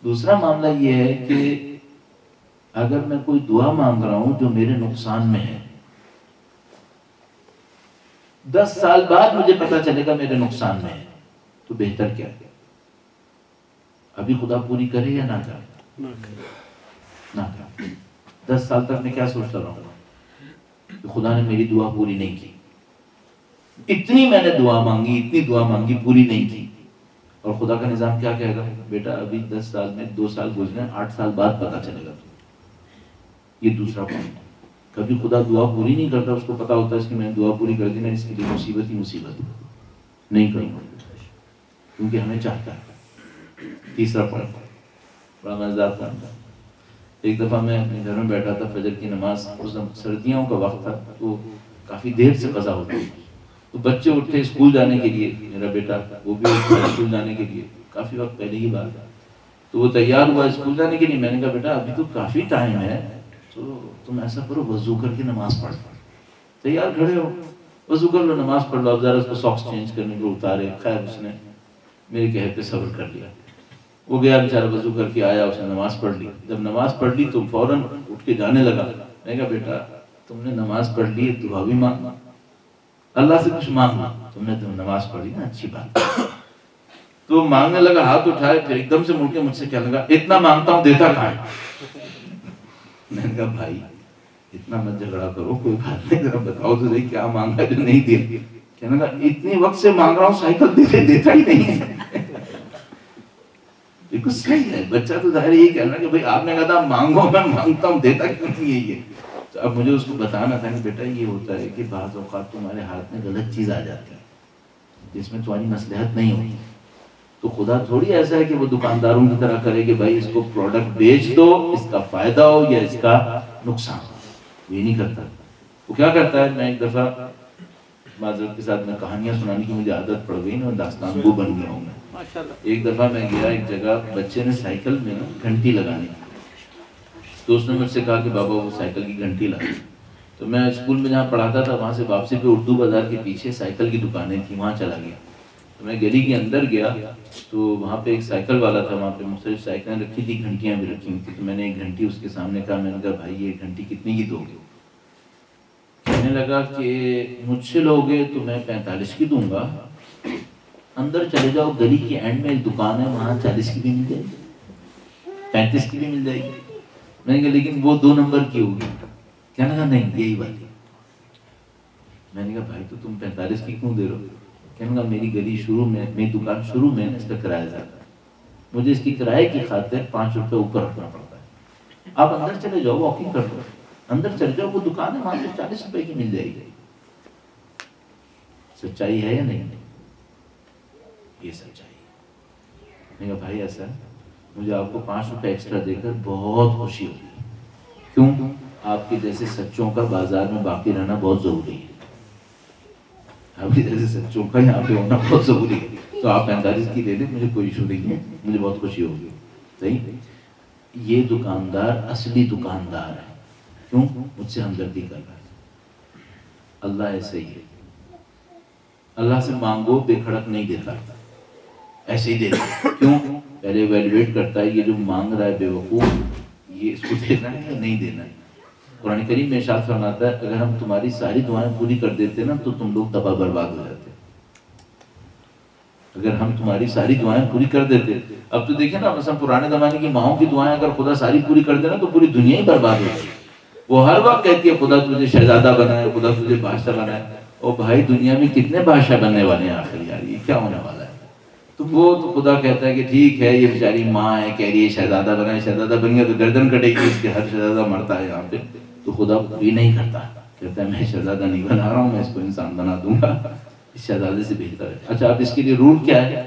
دوسرا معاملہ یہ ہے کہ اگر میں کوئی دعا مانگ رہا ہوں جو میرے نقصان میں ہے، 10 سال بعد مجھے پتا چلے گا میرے نقصان میں ہے، تو بہتر کیا ہے؟ ابھی خدا پوری کرے یا نہ کرے؟ نہ کرے. 10 سال تک میں کیا سوچتا رہوں گا کہ خدا نے میری دعا پوری نہیں کی، اتنی میں نے دعا مانگی، اتنی دعا مانگی، پوری نہیں کی. اور خدا کا نظام کیا کہے گا؟ بیٹا ابھی 10 سال میں 2 سال گزرے، 8 سال بعد پتا چلے گا. یہ دوسرا پوائنٹ. کبھی خدا دعا پوری نہیں کرتا، اس کو پتا ہوتا ہے اس کی میں نے دعا پوری کر دی، میں اس کے لیے مصیبت ہی مصیبت نہیں کروں گا، کیونکہ ہمیں چاہتا ہے. تیسرا پوائنٹ بڑا مزیدار پوائنٹ تھا. ایک دفعہ میں اپنے گھر میں بیٹھا تھا، فجر کی نماز، اس سردیوں کا وقت تھا تو کافی دیر سے قضا ہوتی تھی. تو بچے اٹھے اسکول جانے کے لیے، میرا بیٹا وہ بھی اسکول جانے کے لیے، کافی وقت پہلے کی بات ہے. تو وہ تیار ہوا اسکول جانے کے لیے. میں نے کہا بیٹا ابھی تو کافی ٹائم ہے، تو تم ایسا کرو وضو کر کے نماز پڑھ. تیار کھڑے ہو، وضو کر لو، نماز پڑھ لو. اب ذرا اس کو ساکس چینج کرنے کو اتارے. خیر اس نے میرے کہے پہ صبر کر لیا. وہ گیا بیچارہ وضو کر کے آیا، اس نے نماز پڑھ لی. جب نماز پڑھ لی تو فوراً اٹھ کے جانے لگا. میں نے کہا بیٹا تم نے نماز پڑھ لی، دعا بھی مانگنا، اللہ سے کچھ مانگنا، تم نے نماز پڑھی نا، اچھی بات. تو مانگنے لگا، ہاتھ اٹھائے، پھر ایک دم سے مڑ کے مجھ سے کہنے لگا اتنا مانگتا ہوں دیتا کہاں ہے؟ میں نے کہا بھائی اتنا مت جھگڑا کرو، کوئی بات نہیں، ذرا بتاؤ تو صحیح کیا مانگا جو نہیں دیا. کہنے لگا اتنی وقت سے مانگ رہا ہوں، سائیکل دیتا ہی نہیں ہے. بالکل صحیح ہے، بچہ تو ظاہر یہی کہنا کہ بھائی آپ نے کہا تھا مانگو، میں مانگتا ہوں، دیتا کیوں نہیں ہے یہ. تو اب مجھے اس کو بتانا تھا کہ بیٹا یہ ہوتا ہے کہ بعض اوقات تمہارے ہاتھ میں غلط چیز آ جاتی ہے جس میں تمہاری مصلحت نہیں ہوتی. تو خدا تھوڑی ایسا ہے کہ وہ دکانداروں کی طرح کرے کہ بھائی اس کو پروڈکٹ بیچ دو، اس کا فائدہ ہو یا اس کا نقصان ہو. یہ نہیں کرتا. وہ کیا کرتا ہے، میں ایک دفعہ معذرت کے ساتھ میں کہانیاں سنانے کی مجھے عادت پڑ گئی نا، داستان گو بن گیا ہوں میں. ماشاءاللہ. ایک دفعہ میں گیا ایک جگہ، بچے نے سائیکل میں گھنٹی لگانی تھی، تو اس نے مجھ سے کہا کہ بابا وہ سائیکل کی گھنٹی لا. تو میں اسکول میں جہاں پڑھاتا تھا وہاں سے واپسی پہ اردو بازار کے پیچھے سائیکل کی دکانیں تھیں، وہاں چلا گیا. تو میں گلی کے اندر گیا تو وہاں پہ ایک سائیکل والا تھا، وہاں پہ مختلف سائیکلیں رکھی تھی، گھنٹیاں بھی رکھی ہوئی تھیں. تو میں نے ایک گھنٹی اس کے سامنے کہا، میں نے کہا بھائی یہ گھنٹی کتنے کی دو گے؟ کہنے لگا کہ مجھ سے لوگے تو میں 45 کی دوں گا، اندر چلے جاؤ گلی کے اینڈ میں ایک دکان ہے وہاں 40 کی بھی مل جائے گی، 35 کی بھی مل جائے گی. میں نے کہا لیکن وہ 2 نمبر کی ہوگی. کہنے لگا نہیں یہی والی. میں نے کہا بھائی تو تم 45 کی کیوں دے رہے ہو؟ کہنے لگا میری گلی شروع میں، میری دکان شروع میں اس کا کرایہ زیادہ ہے، مجھے اس کی کرائے کی خاطر 5 روپے اوپر رکھنا پڑتا ہے. آپ اندر چلے جاؤ، واکنگ کر دو، اندر چلے جاؤ، وہ دکان ہے وہاں سے 40 روپے کی مل جائے گی. سچائی ہے یا نہیں؟ یہ سچائی ہے. میں نے کہا بھائی ایسا ہے، مجھے آپ کو 5 روپے ایکسٹرا دے کر بہت خوشی ہوگی. کیوں؟ آپ کے جیسے سچوں کا بازار میں باقی رہنا بہت ضروری ہے، آپ کے جیسے سچوں کا یہاں پہ ہونا بہت ضروری ہے. تو آپ 45 کی لے لیں، مجھے کوئی ایشو نہیں ہے، مجھے بہت خوشی ہوگی. صحیح. یہ دکاندار اصلی دکاندار ہے. کیوں؟ مجھ سے ہمدردی کر رہا ہے. اللہ ایسے ہی ہے، اللہ سے مانگو بے کھڑک نہیں دیتا، ایسے ہی دیتا. کیوں؟ پہلے ایویلویٹ کرتا ہے یہ جو مانگ رہا ہے بے وقوف، یہ اس کو دینا ہے یا نہیں دینا ہے. قرآن کریم میں ارشاد فرماتا ہے اگر ہم تمہاری ساری دعائیں پوری کر دیتے نا تو تم لوگ تباہ برباد ہو جاتے. اگر ہم تمہاری ساری دعائیں پوری کر دیتے. اب تو دیکھیں نا مثلا پرانے زمانے کی ماؤں کی دعائیں اگر خدا ساری پوری کر دے نا تو پوری دنیا ہی برباد ہو جائے. وہ ہر وقت کہتی ہے خدا تجھے شہزادہ بنائے، خدا تجھے بادشاہ بنائے. اور بھائی دنیا میں کتنے بادشاہ بننے والے ہیں آخر یار، یہ کیا ہونے والا ہے؟ تو وہ تو خدا کہتا ہے کہ ٹھیک ہے یہ بیچاری ماں ہے کہہ رہی ہے شہزادہ بنائے، شہزادہ بن گیا تو گردن کٹے گی اس کے، ہر شہزادہ مرتا ہے یہاں پہ. تو خدا بھی نہیں کرتا، کہتا ہے میں شہزادہ نہیں بنا رہا ہوں، میں اس کو انسان بنا دوں گا، اس شہزادے سے بہتر ہے. اچھا اب اس کے لیے رول کیا ہے؟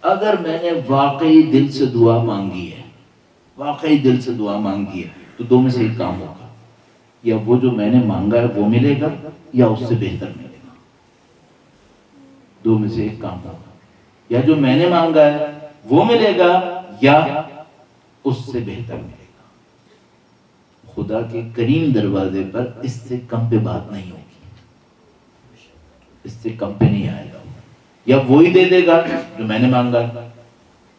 اگر میں نے واقعی دل سے دعا مانگی ہے، واقعی دل سے دعا مانگی ہے تو 2 میں سے ایک کام ہوگا، یا وہ جو میں نے مانگا ہے وہ ملے گا یا اس سے بہتر ملے گا. 2 میں سے ایک کام ہوگا، یا جو میں نے مانگا ہے وہ ملے گا یا اس سے بہتر ملے گا. خدا کے کریم دروازے پر اس سے کم پہ بات نہیں ہوگی، اس سے کم پہ نہیں آئے گا. یا وہی دے دے گا جو میں نے مانگا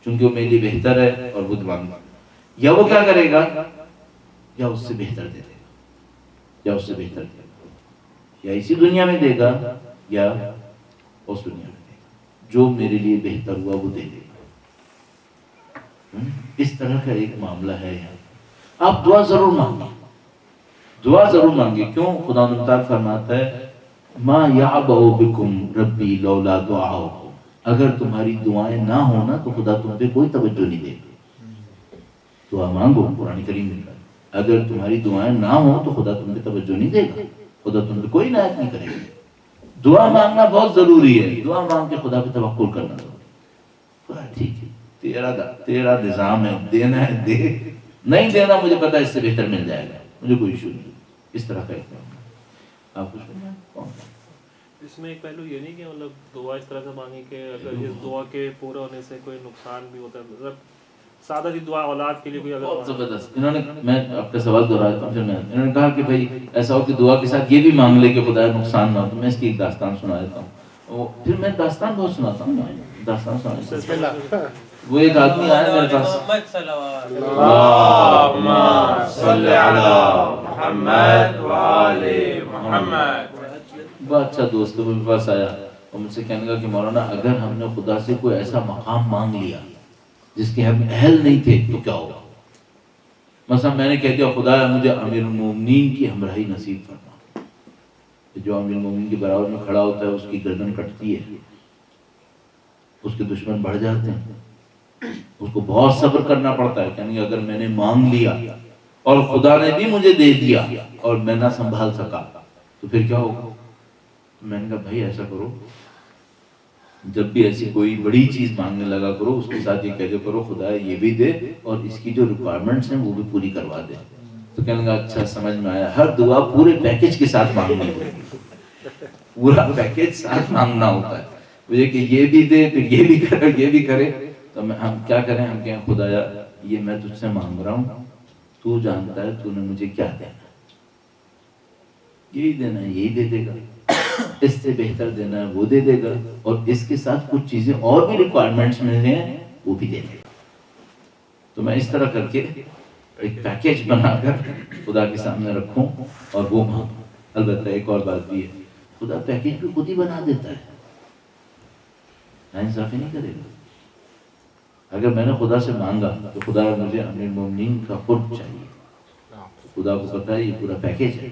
چونکہ وہ میرے لیے بہتر ہے اور وہ مانگا، یا وہ کیا کرے گا، یا اس سے بہتر دے دے گا، یا اس سے بہتر دے گا، یا اسی دنیا میں دے گا یا اس دنیا میں دے گا. جو میرے لیے بہتر ہوا وہ دے دے گا. اس طرح کا ایک معاملہ ہے یہاں. آپ دعا ضرور مانگیں، دعا ضرور مانگیں. کیوں؟ خدا تعالیٰ فرماتا ہے ما یعبأ بکم ربی لولا دعاؤکم. اگر تمہاری دعائیں نہ ہونا تو خدا تم پہ کوئی توجہ نہیں دے گا. دعا مانگو، قرآن کریم میں کہا اگر تمہاری دعائیں نہ ہوں تو خدا تم پہ توجہ نہیں دے گا، خدا تم پہ کوئی عنایت نہیں کرے گا. دعا مانگنا بہت ضروری ہے، دعا مانگ کے خدا پہ توکل کرنا ضروری ہے. ٹھیک ہے تیرا نظام ہے، دینا ہے دے، نہیں دینا مجھے پتا اس سے بہتر مل جائے گا، مجھے کوئی ایشو نہیں. اس طرح کا ایک آپ کچھ اس میں ایک پہلو یہ نہیں کہ مطلب دعا اس طرح سے مانگی کہ اگر اس دعا کے پورا ہونے سے کوئی نقصان بھی ہوتا ہے. مطلب سادہ سی دعا اولاد کے لیے کوئی اگر بہت زبردست. انہوں نے، میں آپ کا سوال دہراتا ہوں، انہوں نے کہا کہ بھائی ایسا ہو کہ دعا کے ساتھ یہ بھی مانگ لے کہ خدا نقصان نہ ہو. تو میں اس کی ایک داستان سنا دیتا ہوں، پھر میں داستان بہت سناتا ہوں، داستان سنا. وہ ایک آدمی آیا میرے پاس، محمد صلی اللہ اللہم صلی علی محمد وآل محمد. بہت اچھا دوست ہے، وہ میرے پاس آیا اور مجھ سے کہنے لگا کہ مولانا اگر ہم نے خدا سے کوئی ایسا مقام مانگ لیا جس کے ہم اہل نہیں تھے تو کیا ہوگا؟ مثلا میں نے کہہ دیا خدا مجھے امیر المومنین کی ہمراہی نصیب فرما. جو امیر المومنین کے برابر میں کھڑا ہوتا ہے اس کی گردن کٹتی ہے، اس کے دشمن بڑھ جاتے ہیں، اس کو بہت صبر کرنا پڑتا ہے. یعنی اگر میں نے مانگ لیا اور خدا نے بھی مجھے دے دیا اور میں نہ سنبھال سکا تو پھر کیا ہوگا؟ میں نے کہا بھائی ایسا کرو، جب بھی ایسی کوئی بڑی چیز مانگنے لگا کرو اس کے ساتھ یہ کہہ دیا کرو خدا یہ بھی دے اور اس کی جو ریکوائرمنٹس ہیں وہ بھی پوری کروا دے. تو کہنے لگا اچھا سمجھ میں آیا، ہر دعا پورے پیکج کے ساتھ مانگنی ہوگی. پورا پیکیج ساتھ مانگنا ہوتا ہے مجھے کہ یہ بھی دے پھر یہ بھی کرے یہ بھی کرے. تو ہم کیا کریں, ہم کہیں خدایا یہ میں تجھ سے مانگ رہا ہوں, تو جانتا ہے تو نے مجھے کیا دینا, یہی دینا ہے یہی دے دے گا, اس سے بہتر دینا ہے وہ دے دے گا, اور اس کے ساتھ کچھ چیزیں اور بھی ریکوائرمنٹس میں ہیں وہ بھی دے دے گا. تو میں اس طرح کر کے ایک پیکیج بنا کر خدا کے سامنے رکھوں اور وہ مانگوں. البتہ ایک اور بات بھی ہے, خدا پیکیج بھی خود ہی بنا دیتا ہے, ناانصافی نہیں کرے گا. اگر میں نے خدا سے مانگا تو خدا مجھے امیر المومنین کا قرب چاہیے, خدا کو پتہ ہے یہ پورا پیکیج ہے,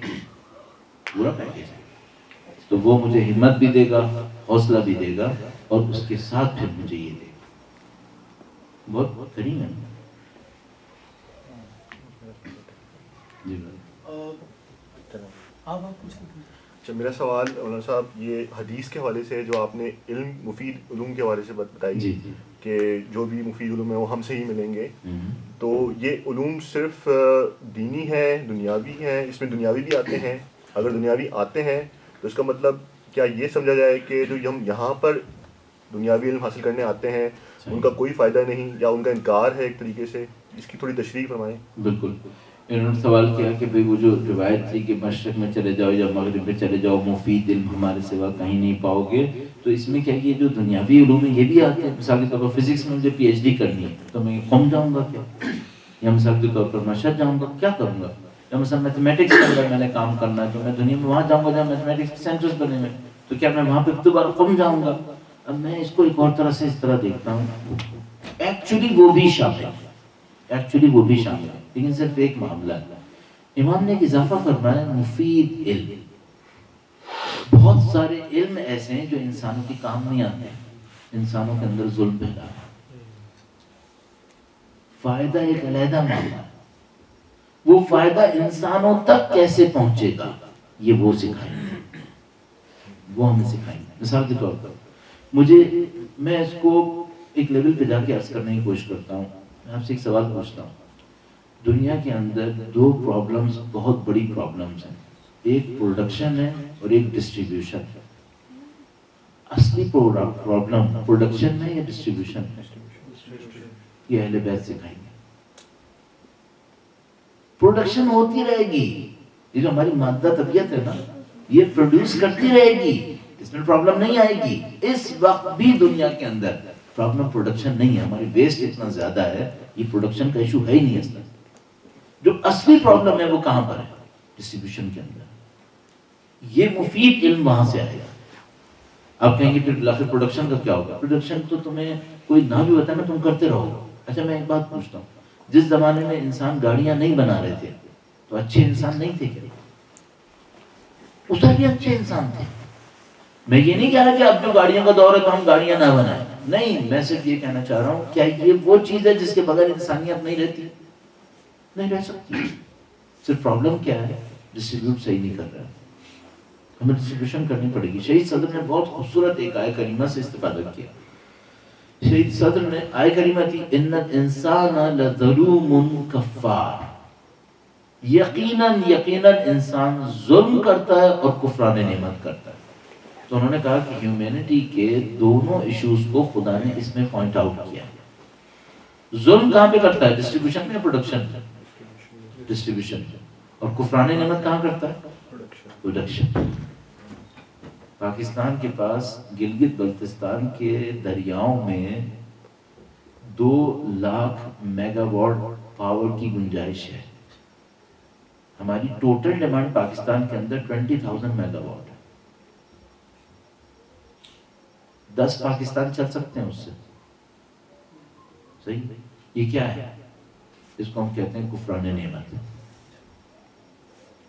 پورا پیکیج ہے, تو وہ مجھے ہمت بھی دے گا, حوصلہ بھی دے گا, اور اس کے ساتھ پھر مجھے یہ دے گا. بہت بہت کریم ہے. جی اچھا, میرا سوال مولانا صاحب یہ حدیث کے حوالے سے جو آپ نے علم مفید علوم کے حوالے سے بتائی کہ جو بھی مفید علوم ہے وہ ہم سے ہی ملیں گے, تو یہ علوم صرف دینی ہے دنیاوی ہے, اس میں دنیاوی بھی آتے ہیں؟ اگر دنیاوی آتے ہیں تو اس کا مطلب کیا یہ سمجھا جائے کہ جو ہم یہاں پر دنیاوی علم حاصل کرنے آتے ہیں ان کا کوئی فائدہ نہیں یا ان کا انکار ہے ایک طریقے سے؟ اس کی تھوڑی تشریح فرمائیں. بالکل, انہوں نے سوال کیا کہ بھئی وہ جو روایت تھی کہ مشرق میں چلے جاؤ یا مغرب میں چلے جاؤ مفید علم ہمارے سوا کہیں نہیں پاؤ گے, تو اس میں کیا یہ جو دنیاوی علوم ہے یہ بھی آتے ہیں؟ مثال کے طور پر فزکس میں مجھے پی ایچ ڈی کرنی ہے تو میں قم جاؤں گا کیا, یا مثال کے طور پر مشہد جاؤں گا کیا کروں گا, یا مثلا میتھمیٹکس کے اندر میں نے کام کرنا ہے تو میں دنیا میں وہاں جاؤں گا جہاں میتھمیٹکس کے سینٹرز بنے ہوئے, تو کیا میں وہاں پہ دوبارہ قم جاؤں گا؟ اب میں اس کو ایک اور طرح سے اس طرح دیکھتا ہوں, ایکچولی وہ بھی شامل ہے, ایکچولی وہ بھی شامل ہے, لیکن صرف ایک معاملہ ہے. امام نے ایک اضافہ فرمایا مفید علم. بہت سارے علم ایسے ہیں جو انسانوں کے کام نہیں آتے, انسانوں کے اندر ظلم پھیلا ہے, فائدہ ایک علیحدہ معاملہ ہے, وہ فائدہ انسانوں تک کیسے پہنچے گا یہ وہ سکھائیں گے, وہ ہمیں سکھائیں گے. مثال کے طور پر میں اس کو ایک لیول پہ جا کے عرض کرنے کی کوشش کرتا ہوں. میں آپ سے ایک سوال پوچھتا ہوں, دنیا کے اندر دو پرابلمز بہت بڑی پرابلمز ہیں, ایک پروڈکشن ہے اور ایک ڈسٹریبیوشن ہے. اصلی پرابلم پروڈکشن ہے یا ڈسٹریبیوشن ہے؟ یہ اہل بیت سکھائیں گے. پروڈکشن ہوتی رہے گی, یہ جو ہماری مادہ طبیعت ہے نا یہ پروڈیوس کرتی رہے گی, اس میں پرابلم نہیں آئے گی. اس وقت بھی دنیا کے اندر پرابلم پروڈکشن نہیں ہے, ہماری ویسٹ اتنا زیادہ ہے, یہ پروڈکشن کا ایشو ہے ہی نہیں. اصلا جو اصلی پرابلم ہے وہ کہاں پر ہے؟ ڈسٹریبیوشن کے اندر. یہ مفید علم وہاں سے آئے گا. آپ کہیں گے پھر بالآخر پروڈکشن کا کیا ہوگا؟ پروڈکشن تو تمہیں کوئی نہ بھی ہوتا ہے نا, تم کرتے رہو. اچھا میں ایک بات پوچھتا ہوں, جس زمانے میں انسان گاڑیاں نہیں بنا رہے تھے تو اچھے انسان نہیں تھے کیا؟ اس طرح بھی اچھے انسان تھے. میں یہ نہیں کہہ رہا کہ اب جو گاڑیوں کا دور ہے تو ہم گاڑیاں نہ بنائیں, نہیں, میں صرف یہ کہنا چاہ رہا ہوں کیا یہ وہ چیز ہے جس کے بغیر انسانیت نہیں رہتی؟ نہیں رہ سکتی. صرف پرابلم کیا ہے؟ ڈسٹریبیوٹ صحیح نہیں کر رہا, ہمیں ڈسٹریبیوشن کرنی پڑے گی. شہید صدر نے بہت خوبصورت ایک آیہ کریمہ سے استفادہ کیا. شہید صدر نے آیہ کریمہ تھی ان الانسان لظلوم کفار, یقیناً انسان ظلم کرتا ہے اور کفران نعمت کرتا ہے. تو انہوں نے کہا کہ ہیومینٹی کے دونوں ایشوز کو خدا نے اس میں پوائنٹ آؤٹ کیا. ظلم کہاں پہ کرتا ہے؟ ڈسٹریبیوشن میں, پروڈکشن میں؟ ڈسٹریبیوشن. اور کفران نعمت کہاں کرتا ہے؟ پروڈکشن. پاکستان کے پاس گلگت بلتستان کے دریاؤں میں 2 لاکھ میگا واٹ پاور کی گنجائش ہے. ہماری ٹوٹل ڈیمانڈ پاکستان کے اندر 20,000 میگا واٹ ہے. 10 پاکستان چل سکتے ہیں اس سے. صحیح. یہ کیا ہے؟ اس کو ہم کہتے ہیں کفران نعمت.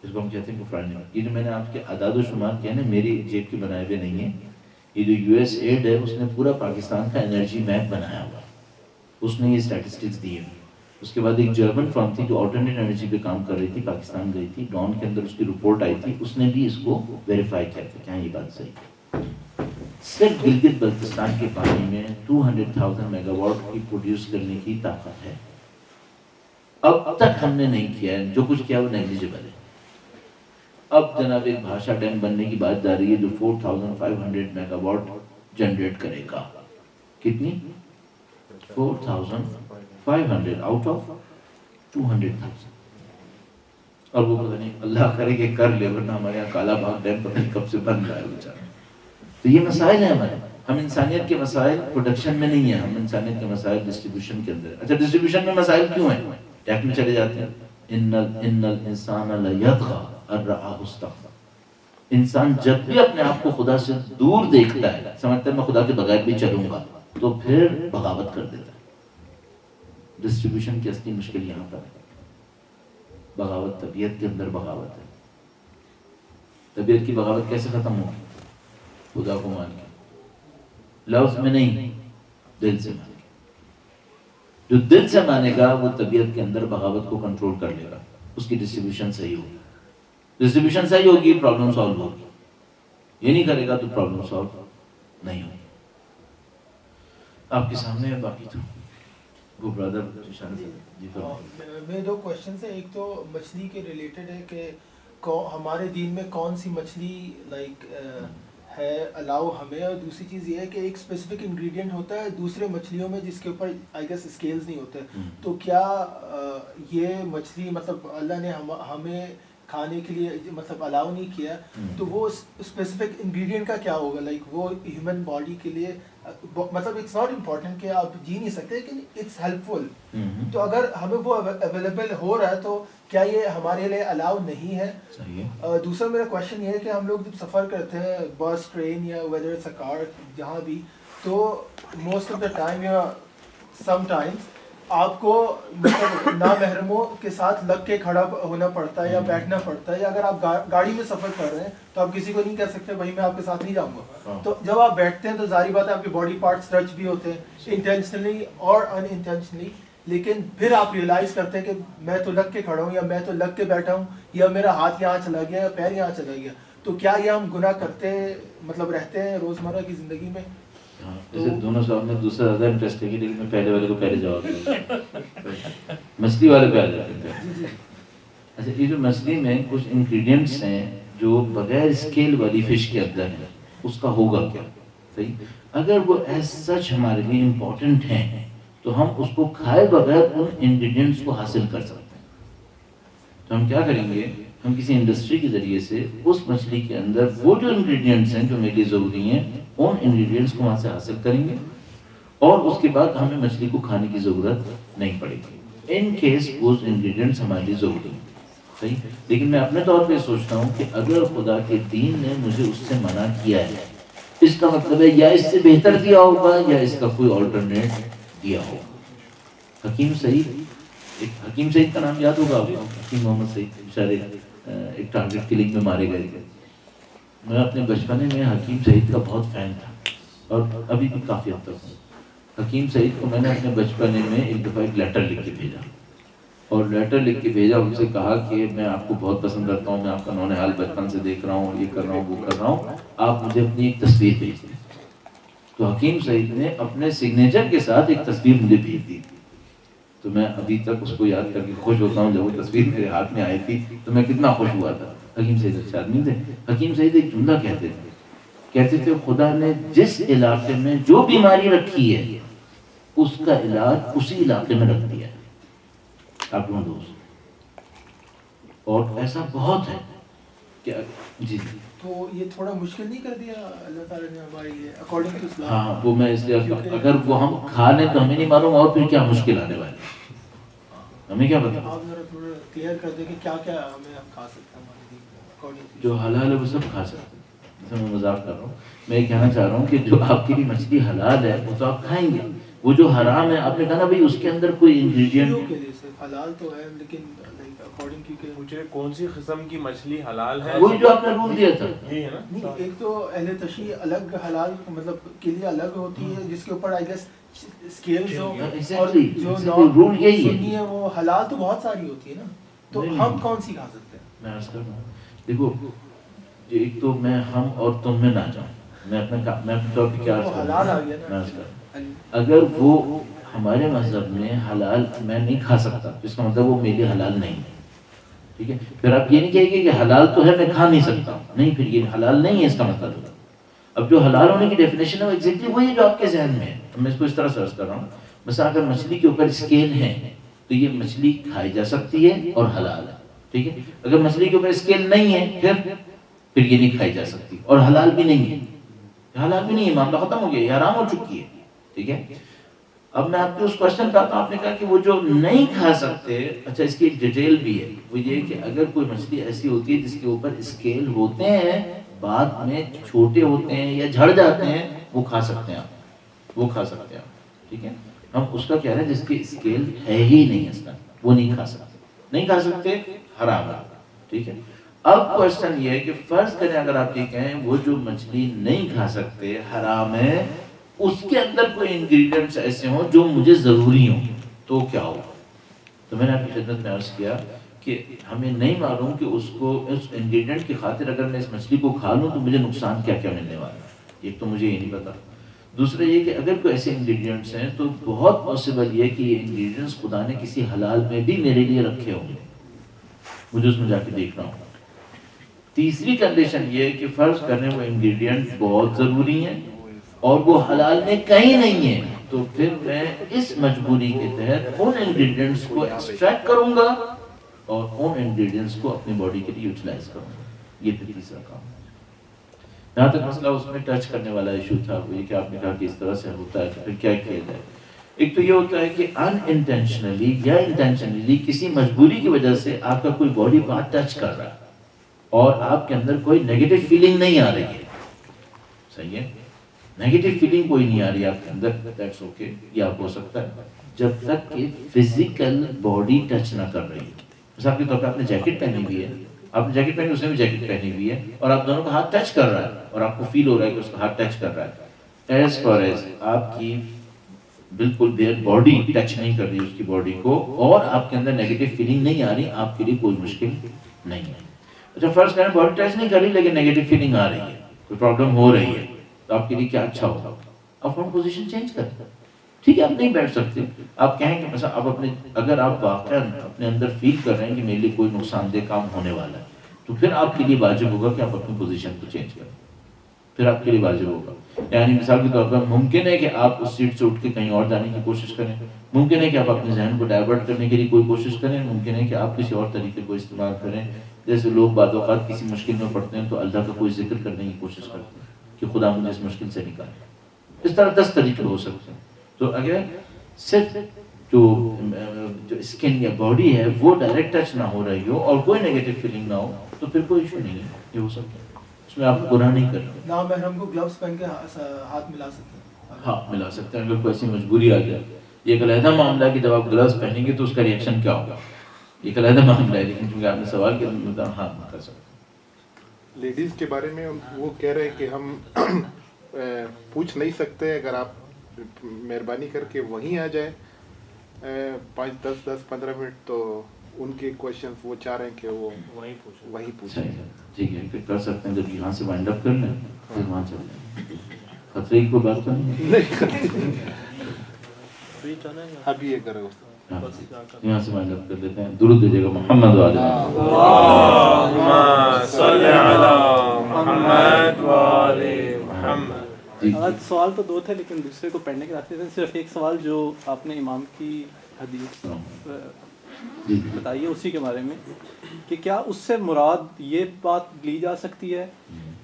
اس کو ہم کہتے ہیں کفران نعمت. یہ جو میں نے آپ کے اعداد و شمار کیا نا, میری جیب کے بنائے ہوئے نہیں ہیں. یہ جو یو ایس ایڈ ہے اس نے پورا پاکستان کا انرجی میپ بنایا ہوا, اس نے یہ اسٹیٹسٹکس دی ہیں. اس کے بعد ایک جرمن فرم تھی جو آلٹرنیٹ انرجی پہ کام کر رہی تھی, پاکستان گئی تھی, ڈان کے اندر اس کی رپورٹ آئی تھی, اس نے بھی اس کو ویریفائی کیا تھا کہ ہاں یہ بات صحیح ہے. صرف گلگت بلتستان کے پانی میں 200,000 میگا واٹ کی پروڈیوس کرنے کی طاقت ہے. اب تک ہم نے نہیں کیا ہے, جو کچھ کیا وہ نیگلیجیبل ہے. اب جناب ایک بھاشا ڈیم بننے کی بات جا رہی ہے جو 4500 میگا واٹ جنریٹ کرے گا. کتنی؟ 4500 آؤٹ آف 200,000. اور وہ پتہ نہیں اللہ کرے کہ کر لے، ورنہ ہمارے یہاں کالا باغ ڈیم پتہ نہیں کب سے بن رہا ہے بیچارہ. تو یہ مسائل ہیں ہمارے. ہم انسانیت کے مسائل پروڈکشن میں نہیں ہیں، ہم انسانیت کے مسائل ڈسٹریبیوشن کے اندر. اچھا ڈسٹریبیوشن میں مسائل کیوں ہیں؟ ٹیک میں چلے جاتے ہیں. ان الانسان لیطغی ان رآہ استغنی. انسان جب بھی اپنے آپ کو خدا سے دور دیکھتا ہے، سمجھتا ہے میں خدا کے بغیر بھی چلوں گا، تو پھر بغاوت کر دیتا ہے. ڈسٹریبیوشن کی اصلی مشکل یہاں پر ہے. بغاوت طبیعت کے اندر بغاوت ہے. طبیعت کی بغاوت کیسے ختم ہوگی؟ خدا کو مان کے، لفظ میں نہیں، دل سے مان کے. جو دل سے مانے گا وہ طبیعت کے اندر بغاوت کو کنٹرول کر لے گا. اس کی ڈسٹریبیوشن صحیح ہوگی. ڈسٹریبیوشن صحیح ہوگی، پرابلم سالو ہوگی. یہ نہیں کرے گا تو پرابلم سالو نہیں ہوگی. آپ کے سامنے ہے. باقی تو وہ برادر میرے دو کوشچنس ہیں. ایک تو مچھلی کے ریلیٹڈ ہے کہ ہمارے دین میں کون سی مچھلی لائک ہے الاؤ ہمیں، اور دوسری چیز یہ ہے کہ ایک اسپیسیفک انگریڈینٹ ہوتا ہے دوسرے مچھلیوں میں جس کے اوپر آئی گیس اسکیلز نہیں ہوتے. تو کیا یہ مچھلی مطلب اللہ نے ہمیں کھانے کے لیے مطلب الاؤ نہیں کیا، تو وہ اسپیسیفک انگریڈینٹ کا کیا ہوگا؟ لائک وہ ہیومن باڈی کے لیے مطلب اٹس ناٹ امپورٹنٹ کہ آپ جی نہیں سکتے لیکن اٹس ہیلپ فل. تو اگر ہمیں وہ اویلیبل ہو رہا ہے تو کیا یہ ہمارے لیے الاؤ نہیں ہے؟ دوسرا میرا کوشچن یہ ہے کہ ہم لوگ جب سفر کرتے ہیں بس، ٹرین یا ویدر اٹس اے کار، جہاں بھی، تو موسٹ آف دا ٹائم یا سم ٹائمس آپ کو مطلب نامحرموں کے ساتھ لگ کے کھڑا ہونا پڑتا ہے یا بیٹھنا پڑتا ہے، یا اگر آپ گاڑی میں سفر کر رہے ہیں تو آپ کسی کو نہیں کہہ سکتے بھائی میں آپ کے ساتھ نہیں جاؤں گا. تو جب آپ بیٹھتے ہیں تو ظاہری بات ہے آپ کے باڈی پارٹس ٹچ بھی ہوتے ہیں انٹینشنلی اور ان انٹینشنلی، لیکن پھر آپ ریئلائز کرتے ہیں کہ میں تو لگ کے کھڑا ہوں یا میں تو لگ کے بیٹھا ہوں یا میرا ہاتھ یہاں چلا گیا یا پیر یہاں چلا گیا. تو کیا یہ ہم گناہ کرتے مطلب رہتے ہیں روزمرہ کی زندگی میں؟ جیسے دونوں سوال میں دوسرا زیادہ انٹرسٹ ہے لیکن میں پہلے والے کو پہلے جواب دوں. مچھلی والے پہ آ جاتے ہیں. اچھا یہ جو مچھلی میں کچھ انگریڈینٹس ہیں جو بغیر اسکیل والی فش کے اندر ہے، اس کا ہوگا کیا؟ صحیح، اگر وہ ایز سچ ہمارے لیے امپورٹنٹ ہیں تو ہم اس کو کھائے بغیر ان انگریڈینٹس کو حاصل کر سکتے ہیں. تو ہم کیا کریں گے؟ ہم کسی انڈسٹری کے ذریعے سے اس مچھلی کے اندر وہ جو انگریڈینٹس ہیں جو میرے لیے ضروری ہیں ان انگریڈینٹس کو وہاں سے حاصل کریں گے، اور اس کے بعد ہمیں مچھلی کو کھانے کی ضرورت نہیں پڑے گی ان کیس وہ انگریڈینٹس ہمارے لیے ضروری ہیں. صحیح، لیکن میں اپنے طور پہ سوچتا ہوں کہ اگر خدا کے دین نے مجھے اس سے منع کیا ہے، اس کا مطلب ہے یا اس سے بہتر دیا ہوگا یا اس کا کوئی آلٹرنیٹ دیا ہوگا. حکیم سعید کا نام یاد ہوگا آپ کو؟ حکیم محمد سعید بیچارے ایک ٹارگٹ کلنگ میں مارے گئے تھے. میں اپنے بچپنے میں حکیم سعید کا بہت فین تھا اور ابھی بھی کافی حد تک ہوں. حکیم سعید کو میں نے اپنے بچپنے میں ایک دفعہ ایک لیٹر لکھ کے بھیجا، اور لیٹر لکھ کے بھیجا، ان سے کہا کہ میں آپ کو بہت پسند کرتا ہوں، میں آپ کا نون حال بچپن سے دیکھ رہا ہوں، یہ کر رہا ہوں وہ کر رہا ہوں، آپ مجھے اپنی ایک تصویر بھیج دیں. تو حکیم سعید نے اپنے سگنیچر کے ساتھ ایک تصویر مجھے بھیج دی. تو میں ابھی تک اس کو یاد کر کے خوش ہوتا ہوں. جب وہ تصویر میرے ہاتھ میں آئی تھی تو میں کتنا خوش ہوا تھا. حکیم سعید اچھے آدمی تھے. حکیم سعید ایک جملہ کہتے تھے خدا نے جس علاقے میں جو بیماری رکھی ہے اس کا علاج اسی علاقے میں رکھ دیا ہے. آپ لوگوں دوست، اور ایسا بہت ہے کہ جی تو یہ تھوڑا مشکل نہیں کر دیا اللہ تعالیٰ نے ہمارے لیے اکارڈنگ ٹو اسلام؟ ہاں وہ میں اس لیے اگر وہ ہم کھا لیں تو ہمیں نہیں معلوم اور پھر کیا مشکل آنے والی ہے، ہمیں کیا پتا. آپ ذرا تھوڑا کلیئر کر دیں کہ کیا کیا ہمیں ہم کھا سکتے ہیں ہمارے دین میں اکارڈنگ ٹو جو حلال ہے وہ سب کھا سکتے ہیں. جیسے میں مذاق کر رہا ہوں، میں یہ کہنا چاہ رہا ہوں کہ جو آپ کے لیے مچھلی حلال ہے وہ تو آپ کھائیں گے. وہ جو حرام ہے آپ نے کہا نا بھائی اس کے اندر کوئی انگریڈینٹ حلال تو ہے لیکن اکارڈنگ ٹو کہ مجھے کون سی قسم کی مچھلی حلال ہے وہی جو آپ نے رول دیا تھا. یہی ہے نا. نہیں، ایک تو اہل تشریع الگ حلال مطلب کے لیے الگ ہوتی ہے جس کے اوپر آئی گیس اسکیلز ہو، اور جو رول یہی سنی ہے وہ حلال تو بہت ساری ہوتی ہے نا. تو ہم کون سی کھا سکتے ہیں؟ میں عرض کر رہا ہوں دیکھو، ایک تو میں ہم اور تم میں نہ جاؤں، میں اپنے طور پہ کیا عرض کر رہا ہوں، میں عرض کر رہا ہوں اگر وہ ہمارے مذہب میں حلال میں نہیں کھا سکتا اس کا مطلب وہ میرے حلال نہیں ہے. ٹھیک ہے. پھر آپ یہ نہیں کہے گے کہ حلال تو ہے میں کھا نہیں سکتا ہوں, نہیں, پھر یہ حلال نہیں ہے اس کا مطلب. اب جو حلال ہونے کی ڈیفینیشن ہے وہ ایگزیکٹلی وہی ہے جو آپ کے ذہن میں ہے. میں اس کو اس طرح سرچ کر رہا ہوں, مثلا اگر مچھلی کے اوپر اسکیل ہے تو یہ مچھلی کھائی جا سکتی ہے اور حلال ہے, ٹھیک ہے. اگر مچھلی کے اوپر اسکیل نہیں ہے پھر یہ نہیں کھائی جا سکتی اور حلال بھی نہیں ہے, حلال بھی نہیں ہے, معاملہ ختم ہو گیا, یہ حرام ہو چکی ہے, ٹھیک ہے. اب میں آپ کو اس کوشچن پہ آتا ہوں, آپ نے کہا کہ وہ جو نہیں کھا سکتے, اچھا اس کی ایک ڈیٹیل بھی ہے, وہ یہ کہ اگر کوئی مچھلی ایسی ہوتی ہے جس کے اوپر اسکیل ہوتے ہیں, بعد میں چھوٹے ہوتے ہیں یا جھڑ جاتے ہیں, وہ کھا سکتے ہیں آپ, وہ کھا سکتے ہیں آپ, ٹھیک ہے. ہم اس کا کہہ رہے ہیں جس کی اسکیل ہے ہی نہیں اس کا, وہ نہیں کھا سکتے, نہیں کھا سکتے, حرام ہے, ٹھیک ہے. اب کوشچن یہ ہے کہ فرض کریں اگر آپ یہ کہیں وہ جو مچھلی نہیں کھا سکتے حرام ہے, اس کے اندر کوئی انگریڈینٹس ایسے ہوں جو مجھے ضروری ہوں, تو کیا ہوگا؟ تو میں نے آپ کی خدمت میں عرض کیا کہ ہمیں نہیں معلوم کہ اس کو اس انگریڈینٹ کی خاطر اگر میں اس مچھلی کو کھا لوں تو مجھے نقصان کیا کیا ملنے والا ہے, ایک تو مجھے یہ نہیں پتا. دوسرا یہ کہ اگر کوئی ایسے انگریڈینٹس ہیں تو بہت پاسبل یہ کہ یہ انگریڈینٹس خدا نے کسی حلال میں بھی میرے لیے رکھے ہوں گے, مجھے اس میں جا کے دیکھنا ہوگا. تیسری کنڈیشن یہ ہے کہ فرض کریں وہ انگریڈینٹ بہت ضروری ہیں اور وہ حلال میں کہیں نہیں ہے, تو پھر میں اس مجبوری کے تحت ان انگریڈینٹس کو ایکسٹریکٹ کروں گا اور ان انگریڈینٹس کو اپنی باڈی کے لیے یوٹیلائز کروں گا. یہ پھر تیسرا کام. یہاں تک مسئلہ اس میں ٹچ کرنے والا ایشو تھا وہ یہ کہ آپ نے کہا کہ اس طرح سے ہوتا ہے تو پھر کیا کیا جائے. ایک تو یہ ہوتا ہے کہ ان انٹینشنلی یا انٹینشنلی کسی مجبوری کی وجہ سے آپ کا کوئی باڈی پارٹ ٹچ کر رہا ہے اور آپ کے اندر کوئی نیگیٹو فیلنگ نہیں آ رہی ہے, صحیح ہے, نیگیٹو فیلنگ کوئی نہیں آ رہی ہے آپ کے اندر, دیٹس اوکے. یہ آپ ہو سکتا ہے جب تک کہ فزیکل باڈی ٹچ نہ کر رہی ہے. مثال کے طور پہ آپ نے جیکٹ پہنی ہوئی ہے, آپ نے جیکٹ پہنی, اس نے بھی جیکٹ پہنی ہوئی ہے, اور آپ دونوں کا ہاتھ ٹچ کر رہا ہے اور آپ کو فیل ہو رہا ہے کہ اس کا ہاتھ ٹچ کر رہا ہے. ایز فار ایز آپ کی بالکل دیر باڈی ٹچ نہیں کر رہی اس کی باڈی کو اور آپ کے اندر نیگیٹو فیلنگ نہیں آ رہی, آپ کے لیے کوئی مشکل نہیں ہے. اچھا فرض کریں باڈی ٹچ نہیں کر رہی لیکن نیگیٹو فیلنگ آ رہی ہے, کوئی پرابلم ہو رہی ہے, تو آپ کے لیے کیا اچھا ہوگا؟ آپ اپنا پوزیشن چینج کر دیں, ٹھیک ہے. آپ نہیں بیٹھ سکتے, آپ کہیں کہ مثلا آپ اپنے, اگر آپ واقعا اپنے اندر فیل کر رہے ہیں کہ میرے لیے کوئی نقصان دہ کام ہونے والا ہے, تو پھر آپ کے لیے واجب ہوگا کہ آپ اپنی پوزیشن کو چینج کریں, پھر آپ کے لیے واجب ہوگا. یعنی مثال کے طور پر ممکن ہے کہ آپ اس سیٹ سے اٹھ کے کہیں اور جانے کی کوشش کریں, ممکن ہے کہ آپ اپنے ذہن کو ڈائیورٹ کرنے کے لیے کوئی کوشش کریں, ممکن ہے کہ آپ کسی اور طریقے کو استعمال کریں. جیسے لوگ بعض اوقات کسی مشکل میں پڑتے ہیں تو اللہ کا کوئی ذکر کرنے کی کوشش کرتے ہیں کہ خدا مجھے اس مشکل سے نکالے. اس طرح 10 طریقے ہو سکتے ہیں. تو اگر صرف جو اسکن یا باڈی ہے وہ ڈائریکٹ ٹچ نہ ہو رہی ہو اور کوئی نیگیٹو فیلنگ نہ ہو تو پھر کوئی ایشو نہیں ہے, یہ ہو سکتا ہے, اس میں آپ گناہ نہیں کر رہے. نامحرم کو گلوز پہن کے ہاتھ ملا سکتے ہیں؟ ہاں ملا سکتے ہیں اگر کوئی ایسی مجبوری آ جائے. یہ ایک علیحدہ معاملہ ہے کہ جب آپ گلوز پہنیں گے تو اس کا ریئیکشن کیا ہوگا, یہ ایک علیحدہ معاملہ ہے, لیکن چونکہ آپ نے سوال کیا ہاں کر سکتے ہیں. لیڈیز کے بارے میں وہ کہہ رہے ہیں کہ ہم پوچھ نہیں سکتے, اگر آپ مہربانی کر کے وہیں آ جائیں 5-10-15 منٹ, تو ان کے کوشچنس وہ چاہ رہے ہیں کہ وہ وہیں پوچھیں. ٹھیک ہے, پھر کر سکتے ہیں, جب یہاں سے وائنڈ اپ کر لیں پھر وہاں چلیں. خطرے کی کوئی بات نہیں, ابھی یہ کرو, یہاں سے وائنڈ اپ کر لیتے ہیں. درود دیجیے گا محمد و آل محمد. آج سوال تو 2 تھے لیکن دوسرے کو پڑھنے کے راستے سے صرف ایک سوال جو آپ نے امام کی حدیث بتائی ہے اسی کے بارے میں کہ کیا اس سے مراد یہ بات لی جا سکتی ہے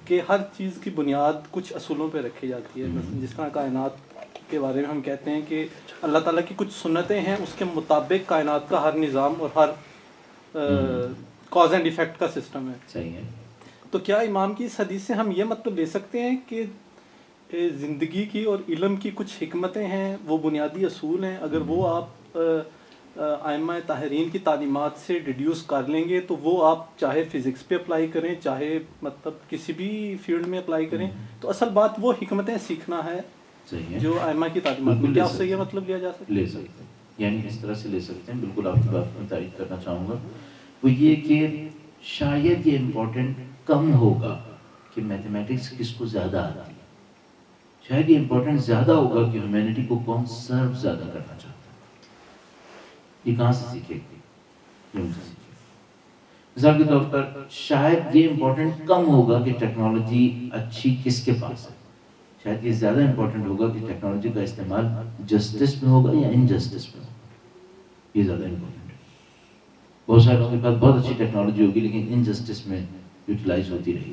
کہ ہر چیز کی بنیاد کچھ اصولوں پہ رکھی جاتی ہے, جس طرح کائنات کے بارے میں ہم کہتے ہیں کہ اللہ تعالیٰ کی کچھ سنتیں ہیں, اس کے مطابق کائنات کا ہر نظام اور ہر کاز اینڈ ایفیکٹ کا سسٹم ہے. صحیح ہے. تو کیا امام کی اس حدیث سے ہم یہ مطلب لے سکتے ہیں کہ زندگی کی اور علم کی کچھ حکمتیں ہیں, وہ بنیادی اصول ہیں, اگر وہ آپ ائمہ طاہرین کی تعلیمات سے ڈیڈیوس کر لیں گے تو وہ آپ چاہے فزکس پہ اپلائی کریں چاہے مطلب کسی بھی فیلڈ میں اپلائی کریں, تو اصل بات وہ حکمتیں سیکھنا ہے جو ائمہ کی تعلیمات میں. کیا اس سے یہ مطلب لیا جا سکتا ہے؟ لے سکتے ہیں, یعنی اس طرح سے لے سکتے ہیں. بالکل آپ کی بات میں تائید کرنا چاہوں گا. وہ یہ کہ شاید یہ امپورٹنٹ کم ہوگا کہ میتھمیٹکس کس کو زیادہ آتی ہے, شاید یہ امپورٹنٹ زیادہ ہوگا کہ ہیومینٹی کو کون سرو زیادہ کرنا چاہتا ہے. یہ کہاں سے سیکھے گی, یہ ان سے سیکھے. مثال کے طور پر شاید یہ امپورٹنٹ کم ہوگا کہ ٹیکنالوجی اچھی کس کے پاس ہے، شاید یہ زیادہ امپورٹنٹ ہوگا کہ ٹیکنالوجی کا استعمال جسٹس میں ہوگا یا انجسٹس میں ہوگا، یہ زیادہ امپورٹنٹ ہے۔ بہت سارے لوگوں کے پاس بہت اچھی ٹیکنالوجی ہوگی لیکن انجسٹس میں یوٹیلائز ہوتی رہے گی۔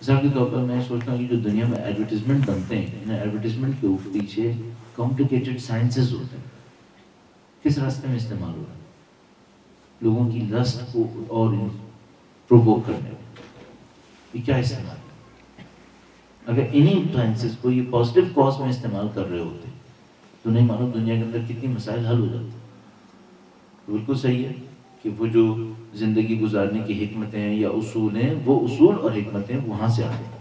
مثال کے طور پر میں سوچتا ہوں کہ جو دنیا میں ایڈورٹیزمنٹ بنتے ہیں، ان ایڈورٹیزمنٹ کے پیچھے کمپلیکیٹڈ سائنسز ہوتے ہیں، کس راستے میں استعمال ہو رہا ہے؟ لوگوں کی لسٹ کو اور پرووک کرنے میں، یہ کیا استعمال ہے؟ اگر انہی سائنسز کو یہ پازیٹیو کاز میں استعمال کر رہے ہوتے تو نہیں مانو دنیا کے اندر کتنی مسائل حل ہو جاتے۔ بالکل صحیح ہے کہ وہ جو زندگی گزارنے کی حکمتیں ہیں یا اصول ہیں، وہ اصول اور حکمتیں وہاں سے آتے ہیں،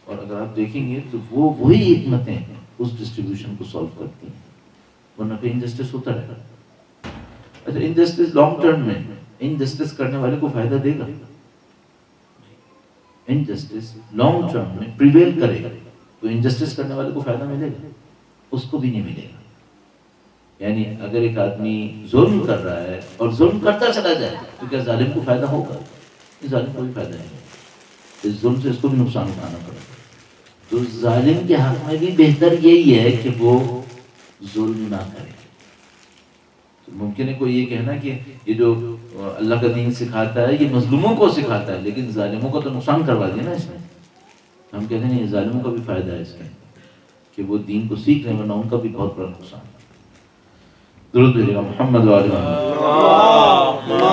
اور اگر آپ دیکھیں گے تو وہ وہی حکمتیں اس ڈسٹریبیوشن کو سالو کرتی ہیں، ورنہ پہ انجسٹس ہوتا رہے گا۔ اچھا انجسٹس لانگ ٹرم میں انجسٹس کرنے والے کو فائدہ دے گا؟ انجسٹس لانگ ٹرم میں پریویل کرے گا تو انجسٹس کرنے والے کو فائدہ ملے گا؟ اس کو بھی نہیں ملے گا۔ یعنی اگر ایک آدمی ظلم کر رہا ہے اور ظلم کرتا چلا جائے تو کیا ظالم کو فائدہ ہوگا؟ ظالم کو بھی فائدہ نہیں ہے، اس ظلم سے اس کو بھی نقصان اٹھانا پڑے گا۔ تو ظالم کے حق میں بھی بہتر یہی ہے کہ وہ ظلم نہ کرے۔ ممکن ہے کوئی یہ کہنا کہ یہ جو اللہ کا دین سکھاتا ہے یہ مظلوموں کو سکھاتا ہے، لیکن ظالموں کو تو نقصان کروا دیا نا اس میں۔ ہم کہتے ہیں نہیں، ظالموں کا بھی فائدہ ہے اس میں کہ وہ دین کو سیکھ رہے ہیں، ورنہ ان کا بھی بہت بڑا نقصان ہے۔ درود بھیجیے گا محمد و آل محمد۔